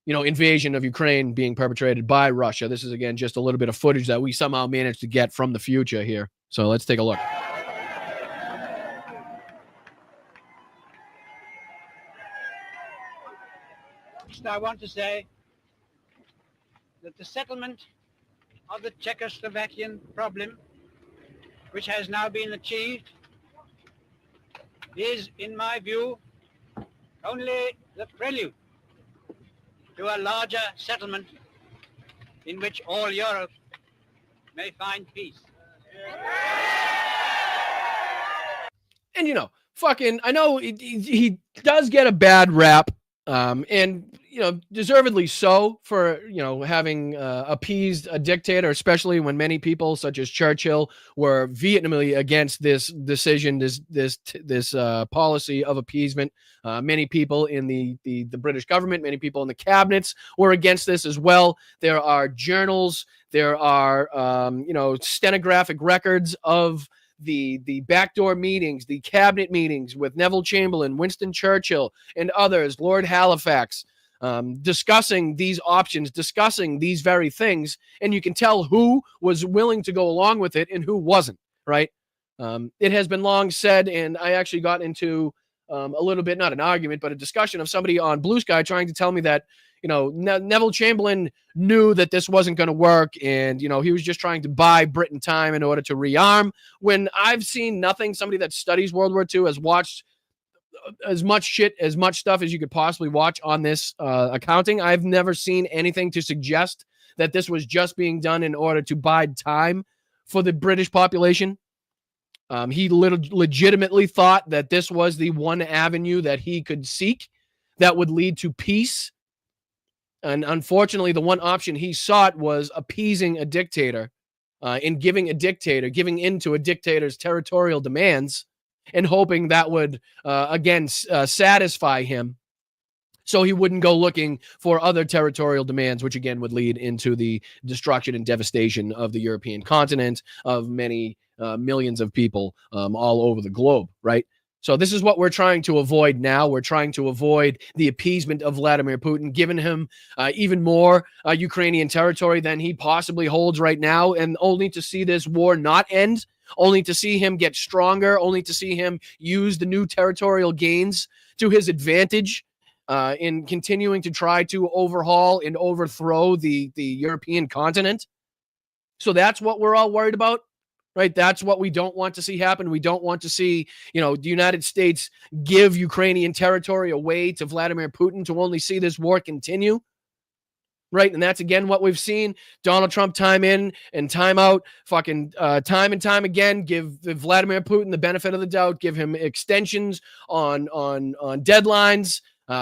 invasion of Ukraine being perpetrated by Russia. This is, again, just a little bit of footage that we somehow managed to get from the future here. So let's take a look. I want to say that the settlement of the Czechoslovakian problem, which has now been achieved, is, in my view, only the prelude to a larger settlement in which all Europe may find peace. And, I know he does get a bad rap, and, deservedly so for, having appeased a dictator, especially when many people such as Churchill were vehemently against this decision, this policy of appeasement. Many people in the British government, many people in the cabinets were against this as well. There are journals, there are, stenographic records of the backdoor meetings, the cabinet meetings with Neville Chamberlain, Winston Churchill, and others, Lord Halifax, discussing these options, discussing these very things, and you can tell who was willing to go along with it and who wasn't, right? It has been long said, and I actually got into a little bit, not an argument, but a discussion of somebody on Blue Sky trying to tell me that, Neville Chamberlain knew that this wasn't going to work, and, he was just trying to buy Britain time in order to rearm, when I've seen nothing. Somebody that studies World War II has watched as much stuff as you could possibly watch on this accounting. I've never seen anything to suggest that this was just being done in order to buy time for the British population. He legitimately thought that this was the one avenue that he could seek that would lead to peace. And unfortunately, the one option he sought was appeasing a dictator and giving in to a dictator's territorial demands, and hoping that would, satisfy him so he wouldn't go looking for other territorial demands, which, again, would lead into the destruction and devastation of the European continent, of many millions of people all over the globe, right? So this is what we're trying to avoid now. We're trying to avoid the appeasement of Vladimir Putin, giving him even more Ukrainian territory than he possibly holds right now, and only to see this war not end, only to see him get stronger, only to see him use the new territorial gains to his advantage in continuing to try to overhaul and overthrow the European continent. So that's what we're all worried about, right? That's what we don't want to see happen. We don't want to see, the United States give Ukrainian territory away to Vladimir Putin to only see this war continue. Right. And that's, again, what we've seen. Donald Trump time in and time out, time and time again, give Vladimir Putin the benefit of the doubt, give him extensions on deadlines,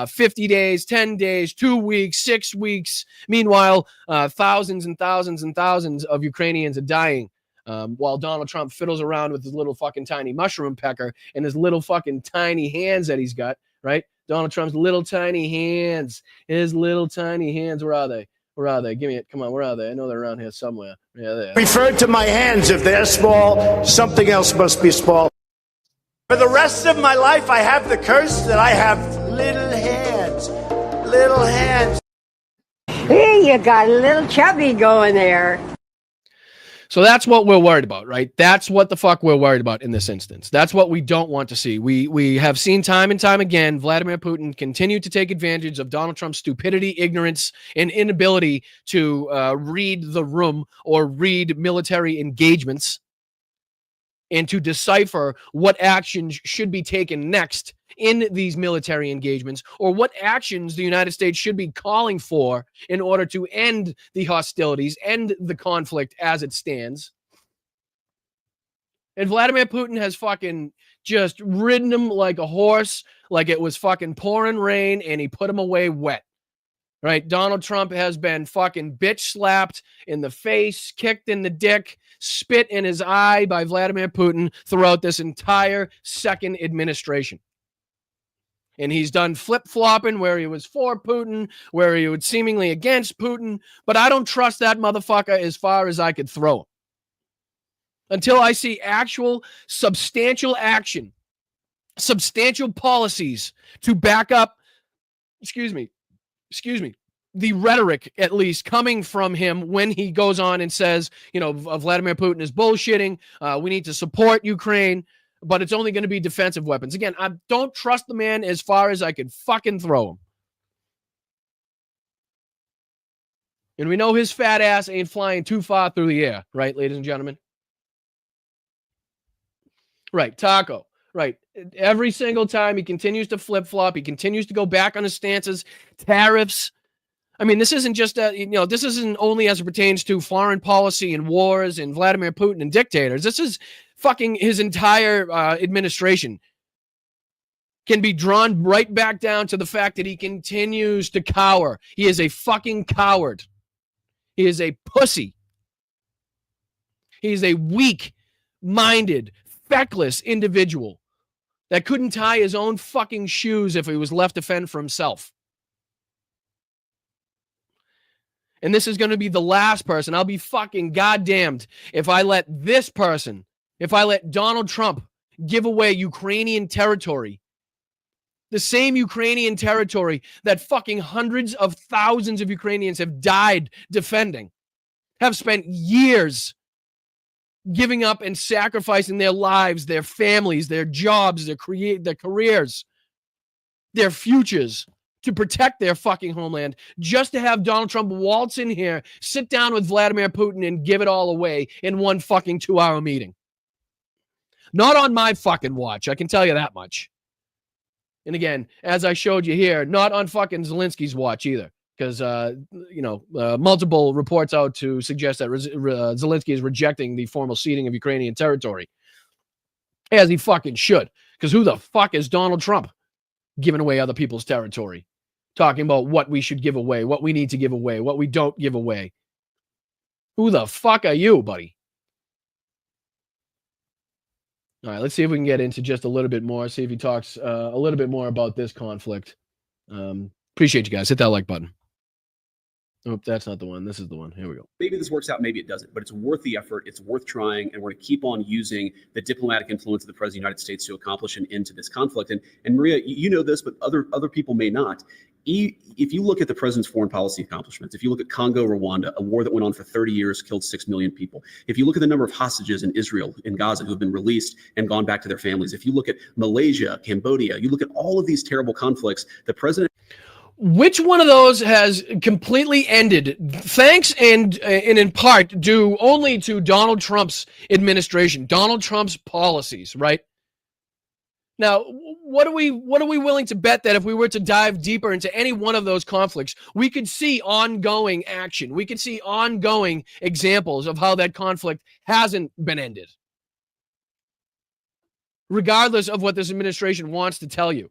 50 days, 10 days, 2 weeks, 6 weeks. Meanwhile, thousands and thousands and thousands of Ukrainians are dying while Donald Trump fiddles around with his little fucking tiny mushroom pecker and his little fucking tiny hands that he's got, right? Donald Trump's little tiny hands. His little tiny hands. Where are they? Where are they? Give me it. Come on. Where are they? I know they're around here somewhere. Yeah, there. Referred to my hands. If they're small, something else must be small. For the rest of my life, I have the curse that I have little hands. Little hands. Hey, you got a little chubby going there. So that's what we're worried about, right? That's what the fuck we're worried about in this instance. That's what we don't want to see. We have seen time and time again Vladimir Putin continue to take advantage of Donald Trump's stupidity, ignorance, and inability to read the room or read military engagements and to decipher what actions should be taken next in these military engagements, or what actions the United States should be calling for in order to end the hostilities, end the conflict as it stands. And Vladimir Putin has fucking just ridden him like a horse, like it was fucking pouring rain, and he put him away wet. Right? Donald Trump has been fucking bitch slapped in the face, kicked in the dick, spit in his eye by Vladimir Putin throughout this entire second administration. And he's done flip-flopping where he was for Putin, where he was seemingly against Putin. But I don't trust that motherfucker as far as I could throw him. Until I see actual substantial action, substantial policies to back up, excuse me, the rhetoric, at least, coming from him when he goes on and says, Vladimir Putin is bullshitting. We need to support Ukraine. But it's only going to be defensive weapons. Again, I don't trust the man as far as I could fucking throw him. And we know his fat ass ain't flying too far through the air, right, ladies and gentlemen? Right, Taco. Right. Every single time he continues to flip-flop, he continues to go back on his stances, tariffs. I mean, this isn't just, this isn't only as it pertains to foreign policy and wars and Vladimir Putin and dictators. This is fucking his entire administration can be drawn right back down to the fact that he continues to cower. He is a fucking coward. He is a pussy. He is a weak-minded, feckless individual that couldn't tie his own fucking shoes if he was left to fend for himself. And this is going to be the last person. I'll be fucking goddamned if I let this person, if I let Donald Trump give away Ukrainian territory, the same Ukrainian territory that fucking hundreds of thousands of Ukrainians have died defending, have spent years giving up and sacrificing their lives, their families, their jobs, their careers, their futures to protect their fucking homeland, just to have Donald Trump waltz in here, sit down with Vladimir Putin and give it all away in one fucking 2-hour meeting. Not on my fucking watch, I can tell you that much. And again, as I showed you here, not on fucking Zelensky's watch either, because, multiple reports out to suggest that Zelensky is rejecting the formal ceding of Ukrainian territory, as he fucking should, because who the fuck is Donald Trump giving away other people's territory, talking about what we should give away, what we need to give away, what we don't give away? Who the fuck are you, buddy? All right, let's see if we can get into just a little bit more, see if he talks a little bit more about this conflict. Appreciate you guys. Hit that like button. Oh, that's not the one. This is the one. Here we go. Maybe this works out, maybe it doesn't, but it's worth the effort. It's worth trying, and we're going to keep on using the diplomatic influence of the President of the United States to accomplish an end to this conflict. And Maria, you know this, but other people may not. If you look at the president's foreign policy accomplishments, if you look at Congo, Rwanda, a war that went on for 30 years, killed 6 million people. If you look at the number of hostages in Israel, in Gaza, who have been released and gone back to their families. If you look at Malaysia, Cambodia, you look at all of these terrible conflicts, the president... Which one of those has completely ended, thanks and in part due only to Donald Trump's administration, Donald Trump's policies, right? Now, what are we willing to bet that if we were to dive deeper into any one of those conflicts, we could see ongoing action. We could see ongoing examples of how that conflict hasn't been ended, regardless of what this administration wants to tell you.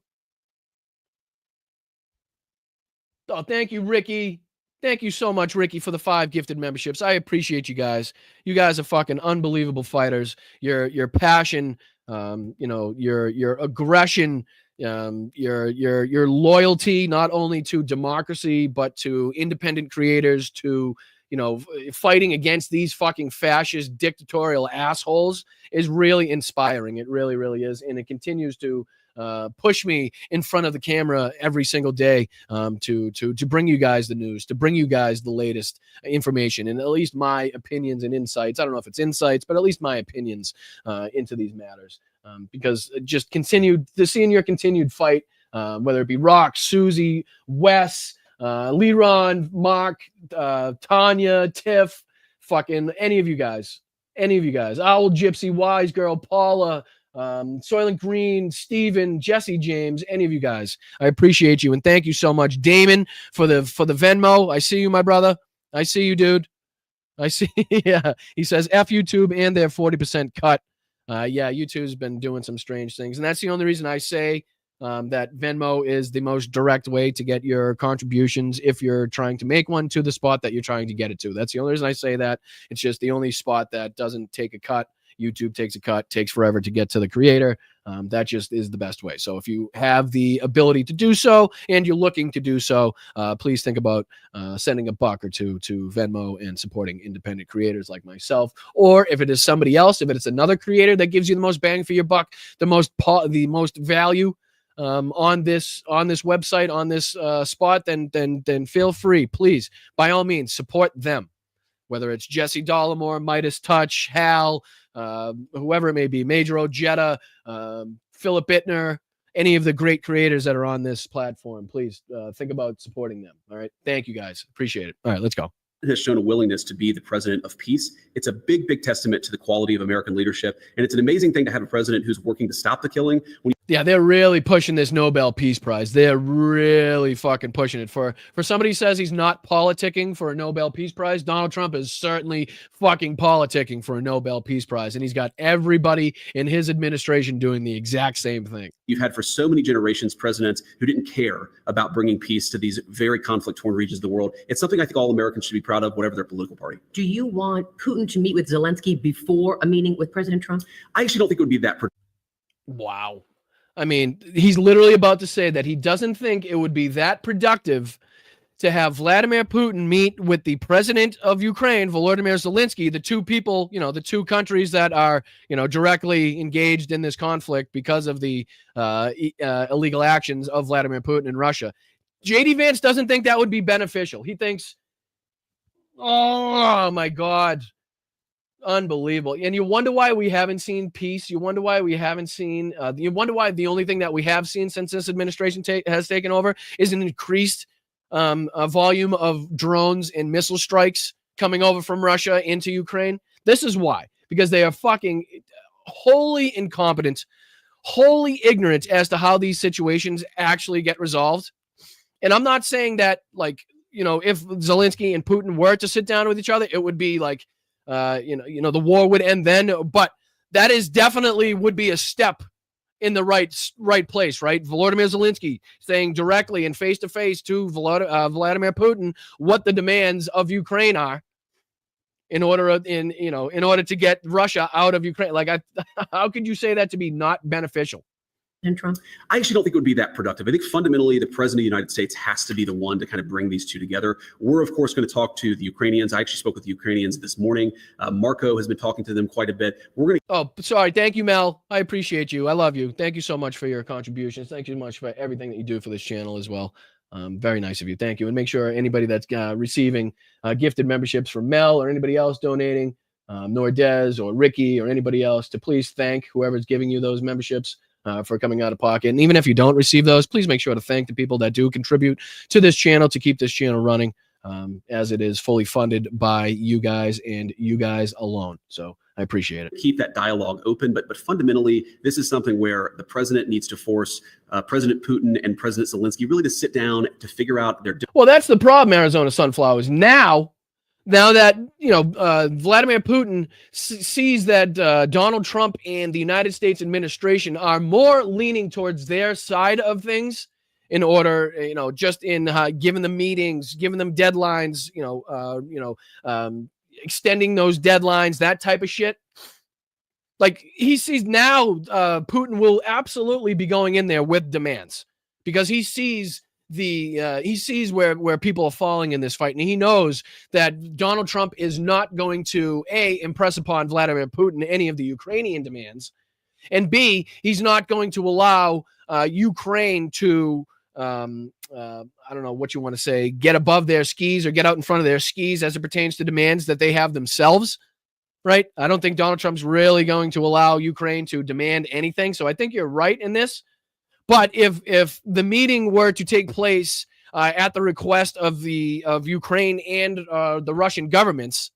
Oh, thank you, Ricky. Thank you so much, Ricky, for the 5 gifted memberships. I appreciate you guys. You guys are fucking unbelievable fighters. Your passion, your aggression, your loyalty, not only to democracy, but to independent creators, to, fighting against these fucking fascist dictatorial assholes is really inspiring. It really, really is. And it continues to push me in front of the camera every single day to bring you guys the news, to bring you guys the latest information, and at least my opinions and insights. I don't know if it's insights, but at least my opinions into these matters. Because just seeing your continued fight, whether it be Rock, Susie, Wes, Leron, Mark, Tanya, Tiff, fucking any of you guys, Owl, Gypsy, Wise Girl, Paula, Soylent Green, Steven, Jesse James, any of you guys. I appreciate you, and thank you so much. Damon for the Venmo. I see you, my brother. I see you, dude. I see. Yeah. He says F YouTube and their 40% cut. Yeah, YouTube's been doing some strange things, and that's the only reason I say that Venmo is the most direct way to get your contributions if you're trying to make one to the spot that you're trying to get it to. That's the only reason I say that. It's just the only spot that doesn't take a cut. YouTube takes a cut, takes forever to get to the creator. That just is the best way. So if you have the ability to do so and you're looking to do so, please think about sending a buck or two to Venmo and supporting independent creators like myself. Or if it is somebody else, if it's another creator that gives you the most bang for your buck, the most value on this website, on this spot, then feel free, please, by all means, support them. Whether it's Jesse Dollamore, Midas Touch, Hal, whoever it may be, Major Ojeda, Philip Bittner, any of the great creators that are on this platform, please think about supporting them. All right. Thank you, guys. Appreciate it. All right, let's go. Has shown a willingness to be the president of peace. It's a big, big testament to the quality of American leadership. And it's an amazing thing to have a president who's working to stop the killing. Yeah, they're really pushing this Nobel Peace Prize. They're really fucking pushing it. For somebody who says he's not politicking for a Nobel Peace Prize, Donald Trump is certainly fucking politicking for a Nobel Peace Prize. And he's got everybody in his administration doing the exact same thing. You've had for so many generations presidents who didn't care about bringing peace to these very conflict-torn regions of the world. It's something I think all Americans should be proud of, whatever their political party. Do you want Putin to meet with Zelensky before a meeting with President Trump? I actually don't think it would be that. Wow. I mean, he's literally about to say that he doesn't think it would be that productive to have Vladimir Putin meet with the president of Ukraine, Volodymyr Zelensky, the two people, the two countries that are, directly engaged in this conflict because of the illegal actions of Vladimir Putin in Russia. JD Vance doesn't think that would be beneficial. He thinks, oh my God, unbelievable. And you wonder why we haven't seen peace. You wonder why we haven't seen, you wonder why the only thing that we have seen since this administration has taken over is an increased a volume of drones and missile strikes coming over from Russia into Ukraine. This is why, because they are fucking wholly incompetent, wholly ignorant as to how these situations actually get resolved. And I'm not saying that, if Zelensky and Putin were to sit down with each other, it would be like, the war would end then. But that is definitely would be a step in the right place, right? Volodymyr Zelensky saying directly and face to face to Vladimir Putin what the demands of Ukraine are in order to get Russia out of Ukraine. How could you say that to be not beneficial? And Trump? I actually don't think it would be that productive. I think fundamentally the president of the United States has to be the one to kind of bring these two together. We're, of course, going to talk to the Ukrainians. I actually spoke with the Ukrainians this morning. Marco has been talking to them quite a bit. We're going to... Oh, sorry. Thank you, Mel. I appreciate you. I love you. Thank you so much for your contributions. Thank you so much for everything that you do for this channel as well. Very nice of you. Thank you. And make sure anybody that's receiving gifted memberships from Mel or anybody else donating, Nordez or Ricky or anybody else, to please thank whoever's giving you those memberships for coming out of pocket. And even if you don't receive those, please make sure to thank the people that do contribute to this channel to keep this channel running, as it is fully funded by you guys and you guys alone. So I appreciate it. Keep that dialogue open, but fundamentally, this is something where the president needs to force President Putin and President Zelensky really to sit down to figure out their... Well, that's the problem, Arizona Sunflowers. Now that, Vladimir Putin sees that Donald Trump and the United States administration are more leaning towards their side of things in order, just in giving them meetings, giving them deadlines, extending those deadlines, that type of shit. Like, he sees now Putin will absolutely be going in there with demands because he sees he sees where people are falling in this fight, and he knows that Donald Trump is not going to impress upon Vladimir Putin any of the Ukrainian demands, and B, he's not going to allow Ukraine to I don't know what you want to say, get above their skis or get out in front of their skis as it pertains to demands that they have themselves. Right? I don't think Donald Trump's really going to allow Ukraine to demand anything. So I think you're right in this. But if the meeting were to take place at the request of Ukraine and the Russian governments,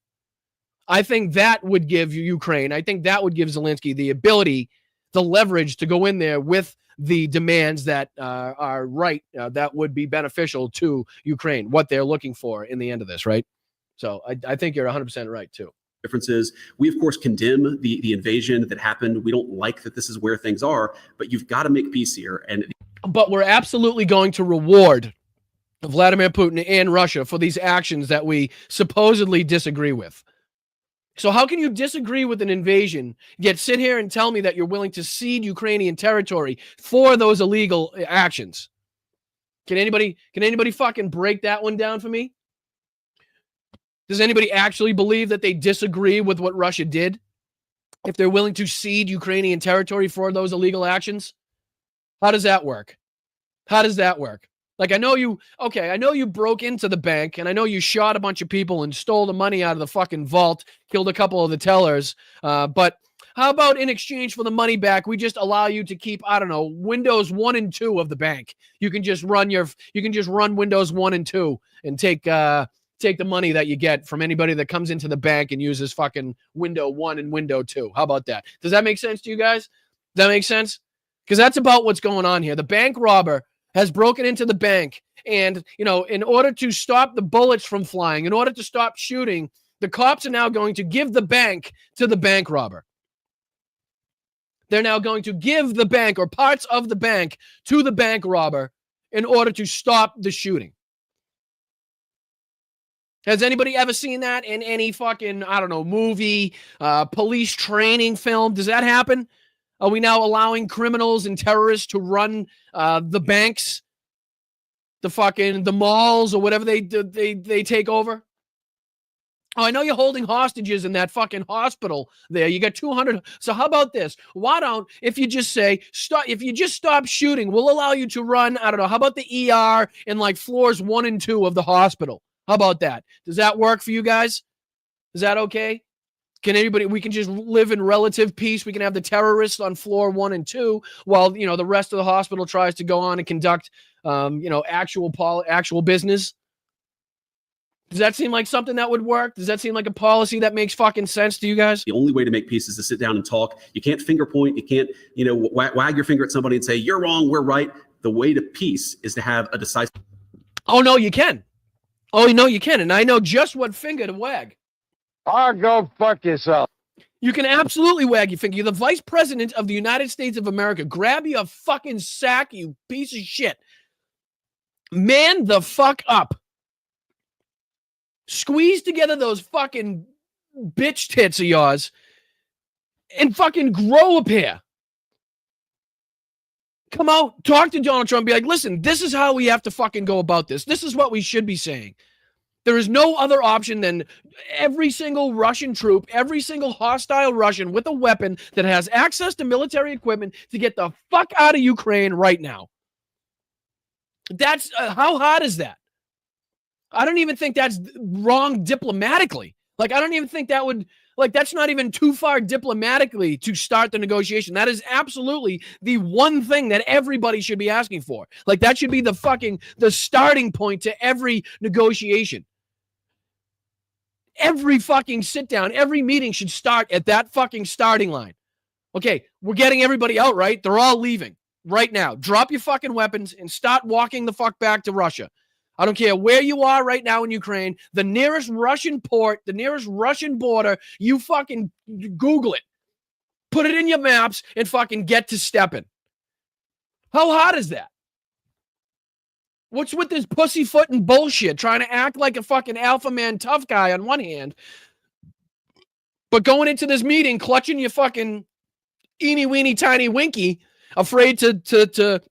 I think that would give Ukraine, I think that would give Zelensky the ability, the leverage to go in there with the demands that are right, that would be beneficial to Ukraine, what they're looking for in the end of this, right? So I think you're 100% right, too. Differences. We, of course, condemn the invasion that happened. We don't like that this is where things are, but you've got to make peace here. But we're absolutely going to reward Vladimir Putin and Russia for these actions that we supposedly disagree with. So how can you disagree with an invasion, yet sit here and tell me that you're willing to cede Ukrainian territory for those illegal actions? Can anybody fucking break that one down for me? Does anybody actually believe that they disagree with what Russia did if they're willing to cede Ukrainian territory for those illegal actions? How does that work? How does that work? Like, I know you broke into the bank, and I know you shot a bunch of people and stole the money out of the fucking vault, killed a couple of the tellers, but how about in exchange for the money back, we just allow you to keep, I don't know, Windows 1 and 2 of the bank. You can just run Windows 1 and 2 and take the money that you get from anybody that comes into the bank and uses fucking window 1 and window 2. How about that? Does that make sense to you guys? Does that make sense? Because that's about what's going on here. The bank robber has broken into the bank, and, you know, in order to stop the bullets from flying, in order to stop shooting, the cops are now going to give the bank to the bank robber. They're now going to give the bank or parts of the bank to the bank robber in order to stop the shooting. Has anybody ever seen that in any fucking, I don't know, movie, police training film? Does that happen? Are we now allowing criminals and terrorists to run the banks, the malls, or whatever they take over? Oh, I know you're holding hostages in that fucking hospital there. You got 200. So how about this? Why don't, if you just say, stop shooting, we'll allow you to run, I don't know, how about the ER in like floors 1 and 2 of the hospital? How about that? Does that work for you guys? Is that okay? We can just live in relative peace. We can have the terrorists on floor 1 and 2 while, you know, the rest of the hospital tries to go on and conduct, actual business. Does that seem like something that would work? Does that seem like a policy that makes fucking sense to you guys? The only way to make peace is to sit down and talk. You can't finger point. You can't, wag your finger at somebody and say, you're wrong, we're right. The way to peace is to have a decisive. Oh, no, you can. Oh, no, you can. And I know just what finger to wag. Oh, go fuck yourself. You can absolutely wag your finger. You're the vice president of the United States of America. Grab your fucking sack, you piece of shit. Man the fuck up. Squeeze together those fucking bitch tits of yours and fucking grow a pair. Come out, talk to Donald Trump, be like, listen, this is how we have to fucking go about this. This is what we should be saying. There is no other option than every single Russian troop, every single hostile Russian with a weapon that has access to military equipment to get the fuck out of Ukraine right now. That's how hard is that? I don't even think that's wrong diplomatically. Like, I don't even think that would, like, that's not even too far diplomatically to start the negotiation. That is absolutely the one thing that everybody should be asking for. Like, that should be the starting point to every negotiation. Every fucking sit down, every meeting should start at that fucking starting line. Okay, we're getting everybody out, right? They're all leaving right now. Drop your fucking weapons and start walking the fuck back to Russia. I don't care where you are right now in Ukraine, the nearest Russian port, the nearest Russian border, you fucking Google it. Put it in your maps and fucking get to stepping. How hard is that? What's with this pussyfooting bullshit, trying to act like a fucking alpha man tough guy on one hand, but going into this meeting, clutching your fucking eeny weeny tiny winky, afraid to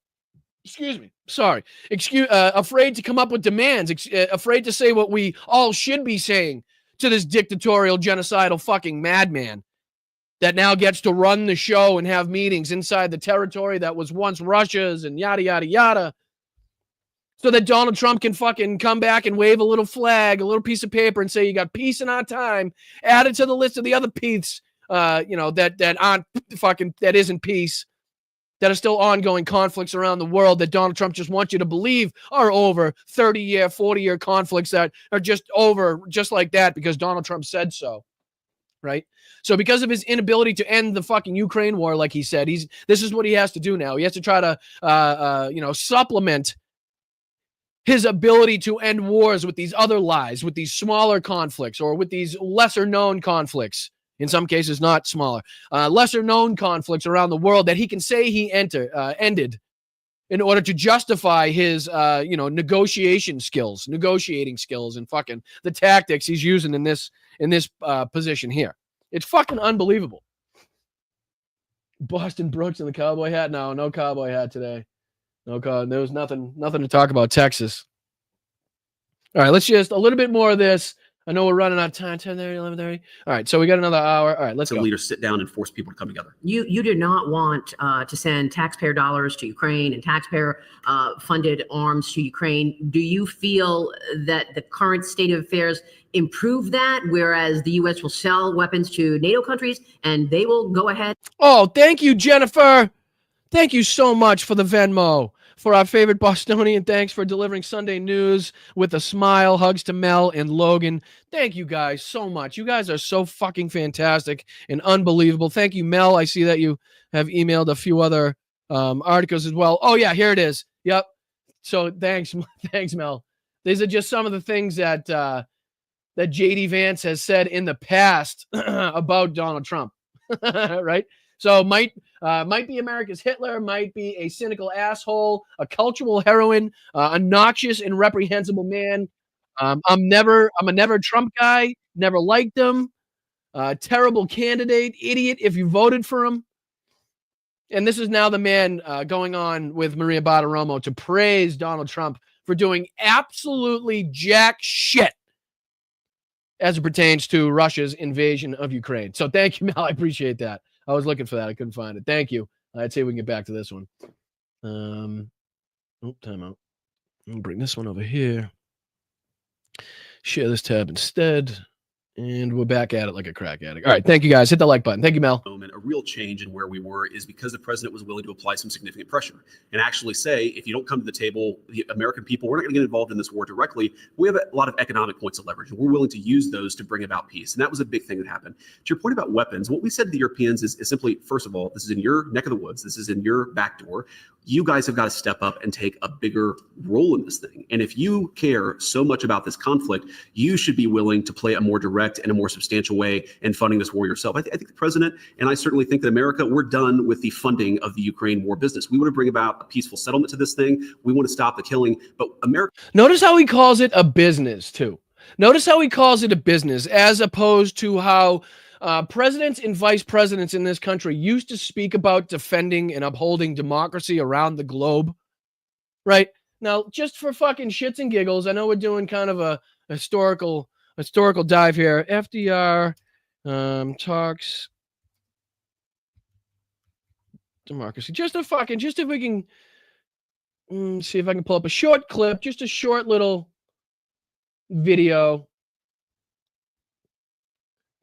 excuse me, Sorry. Afraid to come up with demands, afraid to say what we all should be saying to this dictatorial, genocidal fucking madman that now gets to run the show and have meetings inside the territory that was once Russia's and yada, yada, yada. So that Donald Trump can fucking come back and wave a little flag, a little piece of paper and say, you got peace in our time, add it to the list of the other peace, that aren't fucking, that isn't peace, that are still ongoing conflicts around the world that Donald Trump just wants you to believe are over, 30-year, 40-year conflicts that are just over just like that because Donald Trump said so, right? So because of his inability to end the fucking Ukraine war, like he said, this is what he has to do now. He has to try to, supplement his ability to end wars with these other lies, with these smaller conflicts or with these lesser-known conflicts. In some cases, not smaller, lesser-known conflicts around the world that he can say he ended in order to justify his, negotiating skills, and fucking the tactics he's using in this position here. It's fucking unbelievable. Boston Brooks in the cowboy hat. No cowboy hat today. There was nothing to talk about Texas. All right, let's just a little bit more of this. I know we're running out of time, 10:30, 11:30. All right, so we got another hour. All right, let's go. Leaders sit down and force people to come together. You do not want to send taxpayer dollars to Ukraine and taxpayer funded arms to Ukraine. Do you feel that the current state of affairs improve that, whereas the U.S. will sell weapons to NATO countries and they will go ahead? Oh, thank you, Jennifer. Thank you so much for the Venmo. For our favorite Bostonian, thanks for delivering Sunday news with a smile. Hugs to Mel and Logan. Thank you guys so much. You guys are so fucking fantastic and unbelievable. Thank you, Mel. I see that you have emailed a few other articles as well. Oh, yeah, here it is. Yep. So thanks, Mel. These are just some of the things that J.D. Vance has said in the past about Donald Trump, right? So might be America's Hitler, might be a cynical asshole, a cultural heroine, a noxious and reprehensible man. I'm a never Trump guy, never liked him, terrible candidate, idiot if you voted for him. And this is now the man going on with Maria Bartiromo to praise Donald Trump for doing absolutely jack shit as it pertains to Russia's invasion of Ukraine. So thank you, Mel. I appreciate that. I was looking for that. I couldn't find it. Thank you. I'd say we can get back to this one. Time out. I'll bring this one over here. Share this tab instead. And we're back at it like a crack addict. All right. Thank you, guys. Hit the like button. Thank you, Mel. A real change in where we were is because the president was willing to apply some significant pressure and actually say, if you don't come to the table, the American people, we're not going to get involved in this war directly. We have a lot of economic points of leverage, and we're willing to use those to bring about peace. And that was a big thing that happened. To your point about weapons, what we said to the Europeans is simply, first of all, this is in your neck of the woods. This is in your back door. You guys have got to step up and take a bigger role in this thing. And if you care so much about this conflict, you should be willing to play a more direct and a more substantial way in funding this war yourself. I think the president, and I certainly think that America, we're done with the funding of the Ukraine war business. We want to bring about a peaceful settlement to this thing. We want to stop the killing. But America. Notice how he calls it a business, too. Notice how he calls it a business, as opposed to how presidents and vice presidents in this country used to speak about defending and upholding democracy around the globe, right? Now, just for fucking shits and giggles, I know we're doing kind of a historical dive here. FDR talks democracy. Just if we can see if I can pull up a short clip, just a short little video.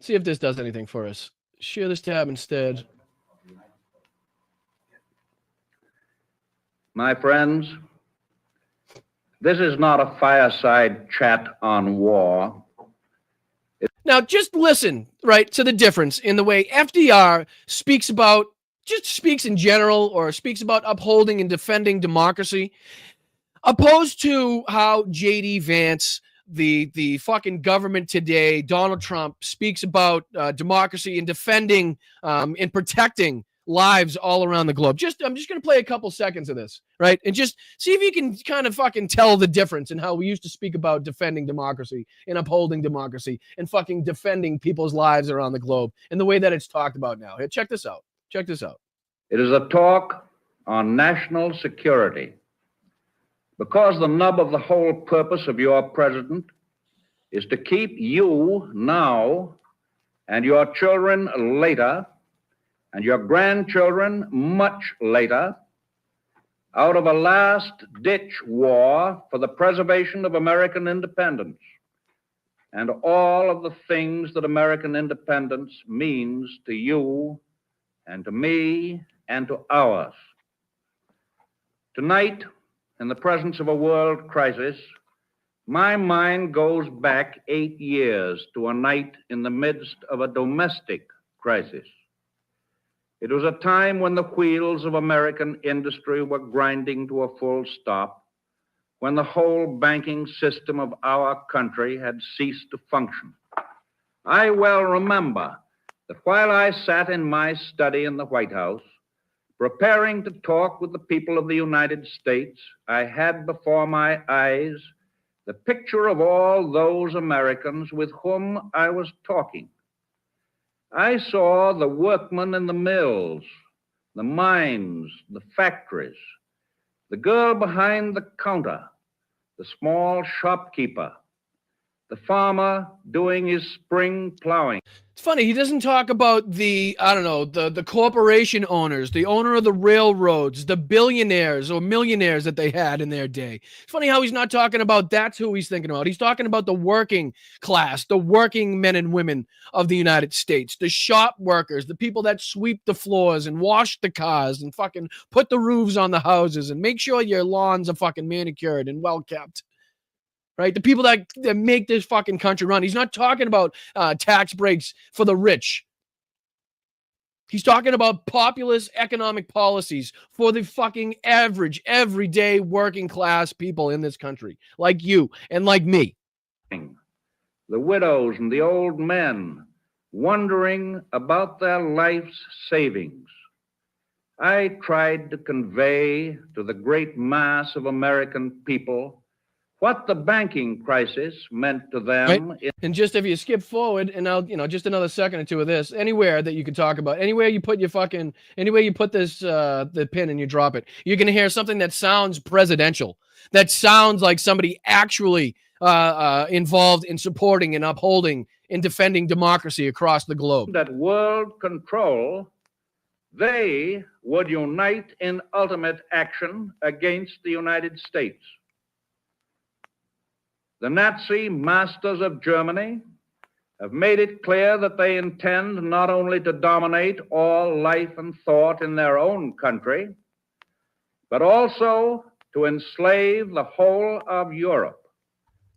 See if this does anything for us. Share this tab instead. My friends, this is not a fireside chat on war. Now, just listen, right, to the difference in the way FDR speaks about, just speaks in general, or speaks about upholding and defending democracy, opposed to how J.D. Vance, the fucking government today, Donald Trump, speaks about democracy and defending and protecting lives all around the globe. I'm just going to play a couple seconds of this, right? And just see if you can kind of fucking tell the difference in how we used to speak about defending democracy and upholding democracy and fucking defending people's lives around the globe and the way that it's talked about now. Here, check this out. Check this out. It is a talk on national security because the nub of the whole purpose of your president is to keep you now and your children later and your grandchildren much later out of a last-ditch war for the preservation of American independence and all of the things that American independence means to you and to me and to ours. Tonight, in the presence of a world crisis, my mind goes back 8 years to a night in the midst of a domestic crisis. It was a time when the wheels of American industry were grinding to a full stop, when the whole banking system of our country had ceased to function. I well remember that while I sat in my study in the White House, preparing to talk with the people of the United States, I had before my eyes the picture of all those Americans with whom I was talking. I saw the workmen in the mills, the mines, the factories, the girl behind the counter, the small shopkeeper, the farmer doing his spring plowing. It's funny, he doesn't talk about the corporation owners, the owner of the railroads, the billionaires or millionaires that they had in their day. It's funny how he's not talking about that's who he's thinking about. He's talking about the working class, the working men and women of the United States, the shop workers, the people that sweep the floors and wash the cars and fucking put the roofs on the houses and make sure your lawns are fucking manicured and well kept. Right? The people that make this fucking country run. He's not talking about tax breaks for the rich. He's talking about populist economic policies for the fucking average, everyday working class people in this country, like you and like me. The widows and the old men wondering about their life's savings. I tried to convey to the great mass of American people what the banking crisis meant to them. Right. And just if you skip forward, and I'll, just another second or two of this, anywhere that you could talk about, anywhere you put anywhere you put this, the pin and you drop it, you're going to hear something that sounds presidential, that sounds like somebody actually involved in supporting and upholding and defending democracy across the globe. That world control, they would unite in ultimate action against the United States. The Nazi masters of Germany have made it clear that they intend not only to dominate all life and thought in their own country, but also to enslave the whole of Europe.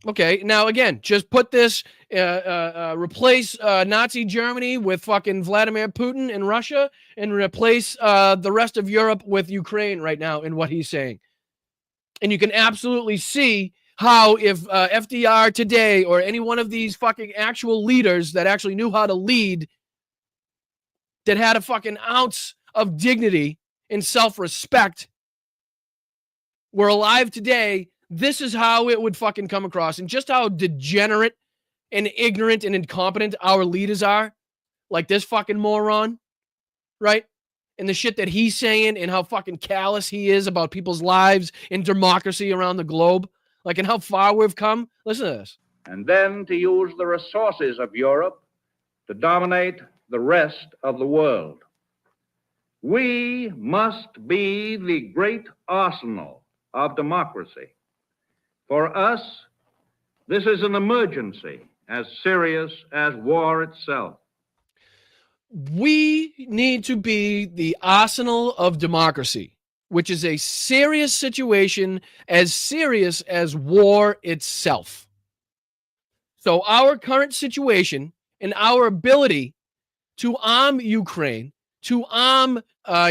Okay, now again, just put this, replace Nazi Germany with fucking Vladimir Putin in Russia and replace the rest of Europe with Ukraine right now in what he's saying. And you can absolutely see how if FDR today or any one of these fucking actual leaders that actually knew how to lead, that had a fucking ounce of dignity and self-respect, were alive today, this is how it would fucking come across. And just how degenerate and ignorant and incompetent our leaders are, like this fucking moron, right? And the shit that he's saying and how fucking callous he is about people's lives and democracy around the globe. Like, and how far we've come. Listen to this. And then to use the resources of Europe to dominate the rest of the world. We must be the great arsenal of democracy. For us, this is an emergency as serious as war itself. We need to be the arsenal of democracy, which is a serious situation, as serious as war itself. So our current situation and our ability to arm Ukraine, to arm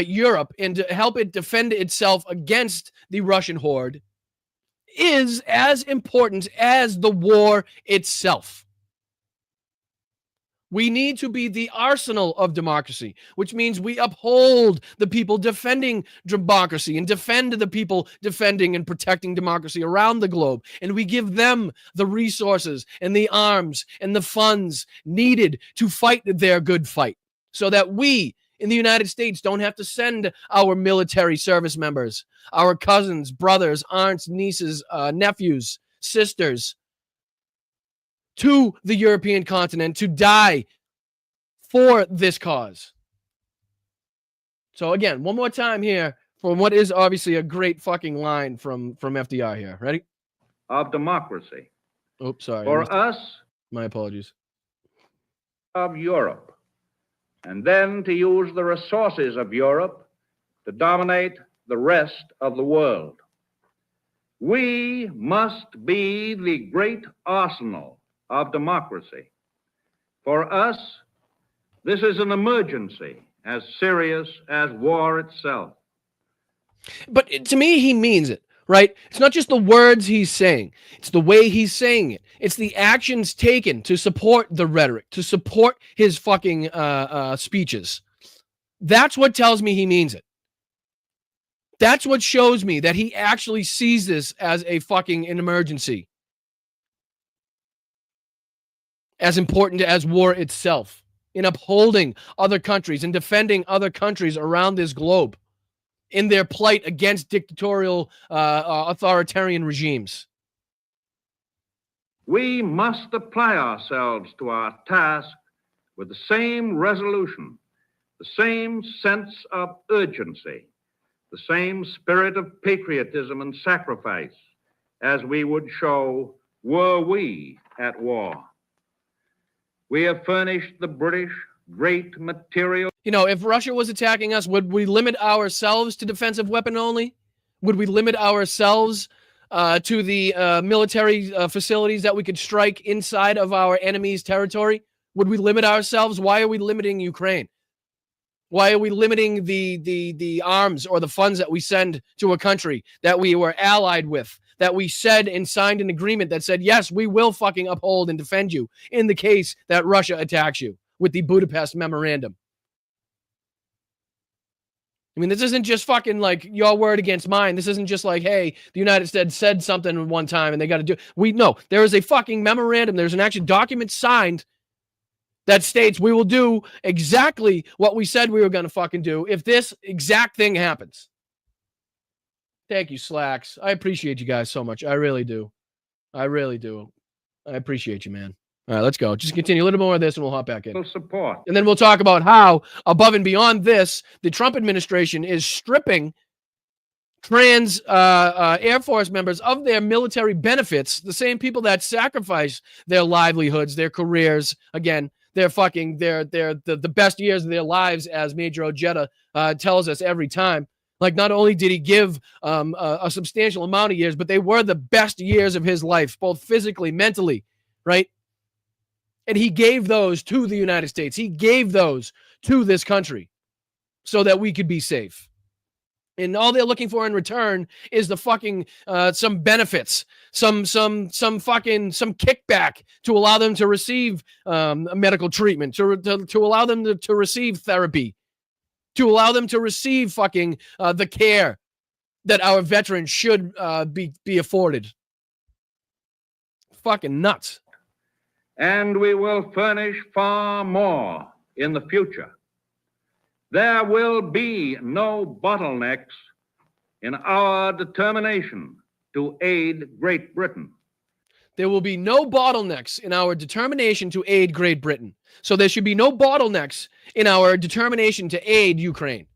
Europe, and to help it defend itself against the Russian horde is as important as the war itself. We need to be the arsenal of democracy, which means we uphold the people defending democracy and defend the people defending and protecting democracy around the globe. And we give them the resources and the arms and the funds needed to fight their good fight so that we, in the United States don't have to send our military service members, our cousins, brothers, aunts, nieces, nephews, sisters to the European continent to die for this cause. So again, one more time here for what is obviously a great fucking line from FDR here. Ready? Of democracy. Oops, sorry. For us, my apologies. Of Europe, and then to use the resources of Europe to dominate the rest of the world. We must be the great arsenal of democracy. For us, this is an emergency as serious as war itself. But to me, he means it, right? It's not just the words he's saying. It's the way he's saying it. It's the actions taken to support the rhetoric, to support his fucking speeches. That's what tells me he means it. That's what shows me that he actually sees this as a fucking an emergency. As important as war itself. In upholding other countries and defending other countries around this globe in their plight against dictatorial, authoritarian regimes. We must apply ourselves to our task with the same resolution, the same sense of urgency, the same spirit of patriotism and sacrifice as we would show were we at war. We have furnished the British great material. You know, if Russia was attacking us, would we limit ourselves to defensive weapon only? Would we limit ourselves to the military facilities that we could strike inside of our enemy's territory? Would we limit ourselves? Why are we limiting Ukraine? Why are we limiting the arms or the funds that we send to a country that we were allied with? That we said and signed an agreement that said, yes, we will fucking uphold and defend you in the case that Russia attacks you with the Budapest Memorandum. I mean, this isn't just fucking like your word against mine. This isn't just like, hey, the United States said something one time and they got to do. No, there is a fucking memorandum. There's an actual document signed that states we will do exactly what we said we were going to fucking do if this exact thing happens. Thank you, Slacks. I appreciate you guys so much. I really do. I really do. I appreciate you, man. All right, let's go. Just continue a little more of this and we'll hop back in. Support. And then we'll talk about how, above and beyond this, the Trump administration is stripping trans Air Force members of their military benefits, the same people that sacrifice their livelihoods, their careers, again, the best years of their lives, as Major Ojeda tells us every time. Like, not only did he give a substantial amount of years, but they were the best years of his life, both physically, mentally, right? And he gave those to the United States. He gave those to this country so that we could be safe. And all they're looking for in return is the fucking some benefits, some kickback to allow them to receive medical treatment, to allow them to receive therapy, to allow them to receive fucking the care that our veterans should be afforded. Fucking nuts. And we will furnish far more in the future. There will be no bottlenecks in our determination to aid Great Britain. There will be no bottlenecks in our determination to aid Great Britain. So there should be no bottlenecks in our determination to aid Ukraine.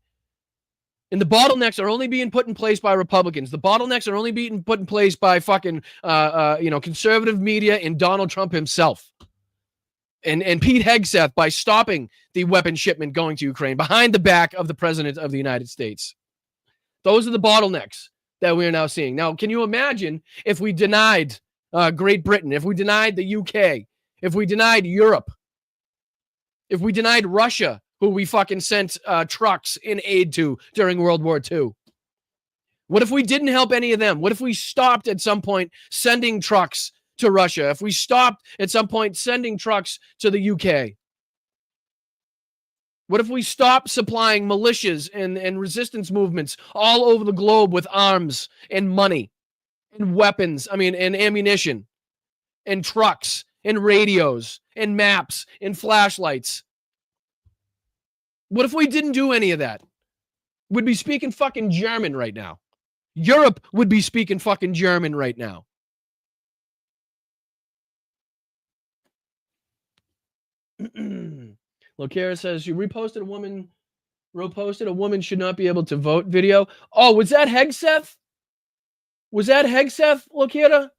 And the bottlenecks are only being put in place by Republicans. The bottlenecks are only being put in place by fucking, conservative media and Donald Trump himself. And Pete Hegseth by stopping the weapon shipment going to Ukraine behind the back of the President of the United States. Those are the bottlenecks that we're now seeing. Now, can you imagine if we denied Great Britain, if we denied the UK, if we denied Europe, if we denied Russia, who we fucking sent trucks in aid to during World War II? What if we didn't help any of them? What if we stopped at some point sending trucks to Russia? If we stopped at some point sending trucks to the UK? What if we stopped supplying militias and resistance movements all over the globe with arms and money and weapons, and ammunition and trucks and radios and maps and flashlights? What if we didn't do any of that? We'd be speaking fucking German right now. Europe would be speaking fucking German right now. Lokara says, you reposted a woman should not be able to vote video. Oh, was that Hegseth? Was that Hegseth, Lokara?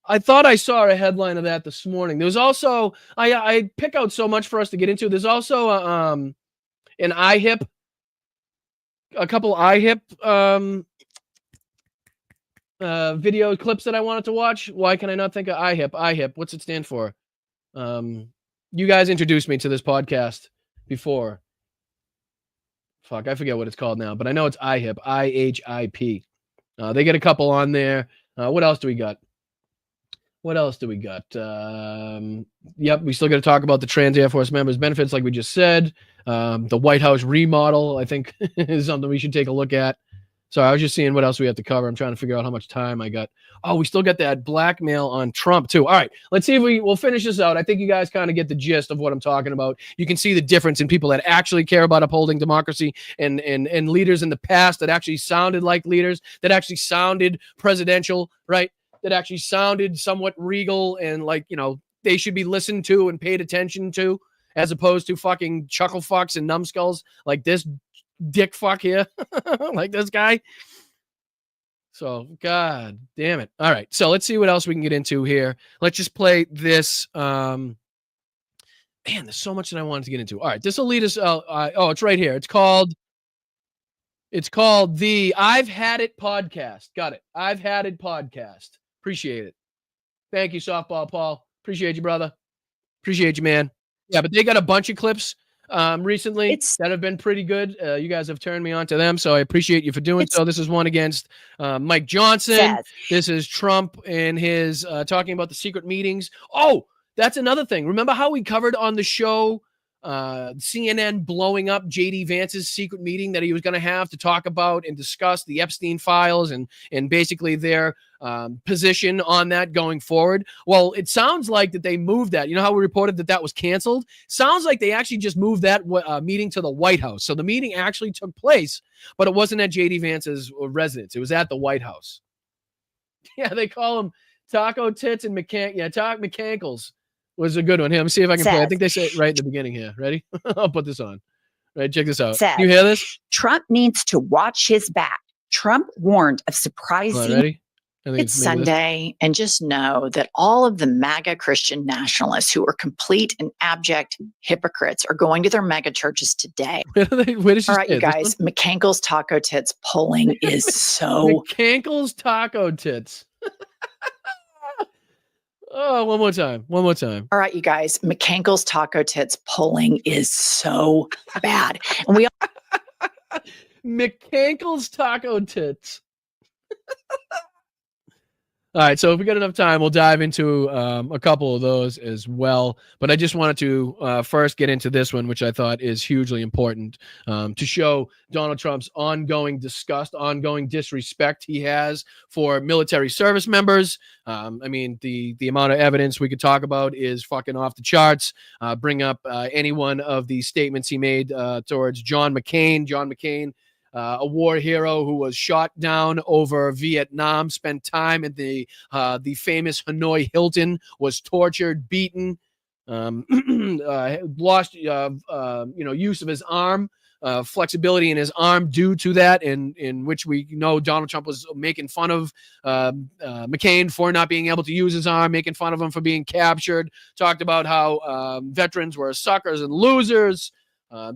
I thought I saw a headline of that this morning. There's also, I pick out so much for us to get into. There's also an IHIP, a couple IHIP video clips that I wanted to watch. Why can I not think of IHIP? IHIP, what's it stand for? You guys introduced me to this podcast before. Fuck, I forget what it's called now, but I know it's IHIP, IHIP. They get a couple on there. What else do we got? Yep, we still got to talk about the trans Air Force members' benefits, like we just said. The White House remodel, I think, is something we should take a look at. So I was just seeing what else we have to cover. I'm trying to figure out how much time I got. Oh, we still got that blackmail on Trump, too. All right, let's see if we'll finish this out. I think you guys kind of get the gist of what I'm talking about. You can see the difference in people that actually care about upholding democracy and leaders in the past that actually sounded like leaders, that actually sounded presidential, right? That actually sounded somewhat regal and like, you know, they should be listened to and paid attention to, as opposed to fucking chuckle fucks and numbskulls like this dick fuck here, like this guy. So, God damn it. All right, so let's see what else we can get into here. Let's just play this. Man, there's so much that I wanted to get into. All right, this will lead us. Oh, it's right here. It's called the I've Had It podcast. Got it. I've Had It podcast. Appreciate it. Thank you, Softball Paul. Appreciate you, brother. Appreciate you, man. Yeah, but they got a bunch of clips recently that have been pretty good. You guys have turned me on to them, so I appreciate you for doing so. This is one against Mike Johnson. This is Trump and his talking about the secret meetings. Oh, that's another thing. Remember how we covered on the show CNN blowing up J.D. Vance's secret meeting that he was going to have to talk about and discuss the Epstein files and basically their position on that going forward? Well, it sounds like that they moved that. You know how we reported that was canceled? Sounds like they actually just moved that meeting to the White House. So the meeting actually took place, but it wasn't at J.D. Vance's residence. It was at the White House. Yeah, they call him Taco Tits and McCankles. Was a good one. Here, let me see if I can play. I think they say it right in the beginning here. Ready? I'll put this on. Right, check this out. Can you hear this? Trump needs to watch his back. Trump warned of surprising. Ready? It's Sunday, and just know that all of the MAGA Christian nationalists who are complete and abject hypocrites are going to their mega churches today. Where did she all right, you guys. McCankle's Taco Tits polling is so... McCankle's Taco Tits. Oh, one more time. All right, you guys. McCankle's Taco Tits polling is so bad. And we McCankle's Taco Tits. All right, so if we got enough time, we'll dive into a couple of those as well. But I just wanted to first get into this one, which I thought is hugely important to show Donald Trump's ongoing disgust, ongoing disrespect he has for military service members. I mean, the amount of evidence we could talk about is fucking off the charts. Bring up any one of the statements he made towards John McCain. John McCain, a war hero who was shot down over Vietnam, spent time at the famous Hanoi Hilton, was tortured, beaten, lost use of his arm, flexibility in his arm due to that, in which we know Donald Trump was making fun of McCain for not being able to use his arm, making fun of him for being captured, talked about how veterans were suckers and losers.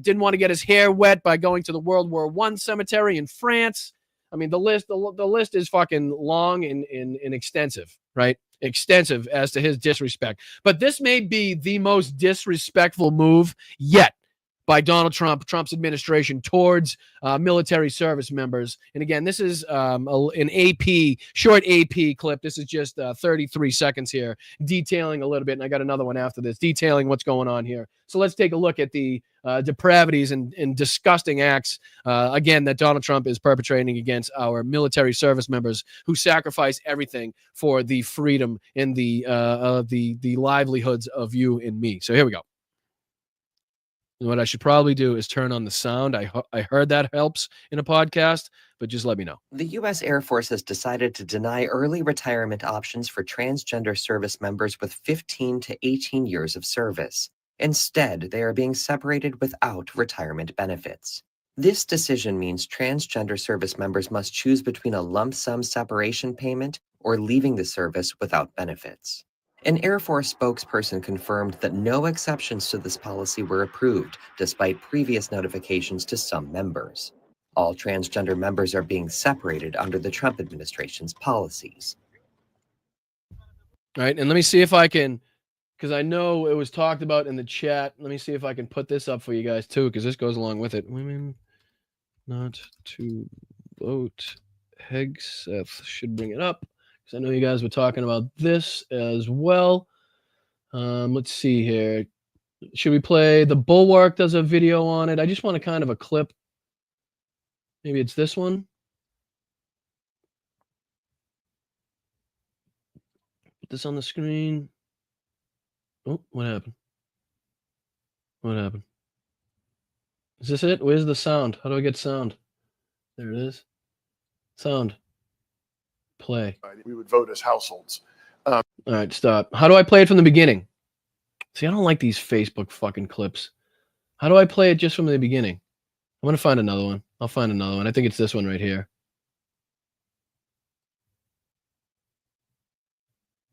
Didn't want to get his hair wet by going to the World War I cemetery in France. I mean, the list is fucking long and extensive, right? Extensive as to his disrespect. But this may be the most disrespectful move yet by Donald Trump's administration towards military service members. And again, this is an short AP clip. This is just 33 seconds here, detailing a little bit. And I got another one after this, detailing what's going on here. So let's take a look at the depravities and disgusting acts, again, that Donald Trump is perpetrating against our military service members who sacrifice everything for the freedom and the livelihoods of you and me. So here we go. And what I should probably do is turn on the sound. I heard that helps in a podcast, but just let me know. The U.S. Air Force has decided to deny early retirement options for transgender service members with 15 to 18 years of service. Instead, they are being separated without retirement benefits. This decision means transgender service members must choose between a lump sum separation payment or leaving the service without benefits. An Air Force spokesperson confirmed that no exceptions to this policy were approved, despite previous notifications to some members. All transgender members are being separated under the Trump administration's policies. All right, and let me see if I can, because I know it was talked about in the chat. Let me see if I can put this up for you guys too, because this goes along with it. Women not to vote. Hegseth should bring it up. I know you guys were talking about this as well. Let's see here. Should we play The Bulwark does a video on it? I just want a kind of a clip. Maybe it's this one. Put this on the screen. Oh, what happened? What happened? Is this it? Where's the sound? How do I get sound? There it is. Sound. Play. We would vote as households. All right, stop. How do I play it from the beginning? See, I don't like these Facebook fucking clips. How do I play it just from the beginning? I'm going to find another one. I'll find another one. I think it's this one right here.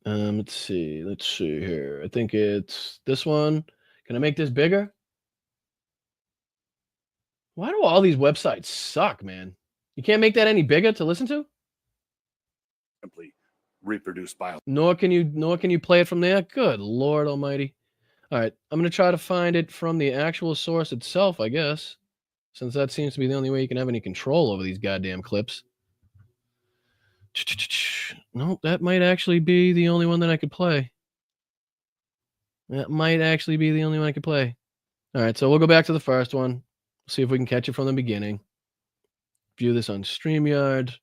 Let's see. Let's see here. I think it's this one. Can I make this bigger? Why do all these websites suck, man? You can't make that any bigger to listen to? Simply reproduced by. Nor can you play it from there? Good Lord Almighty. All right, I'm going to try to find it from the actual source itself, I guess, since that seems to be the only way you can have any control over these goddamn clips. No, that might actually be the only one that I could play. That might actually be the only one I could play. All right, so we'll go back to the first one. See if we can catch it from the beginning. View this on StreamYard,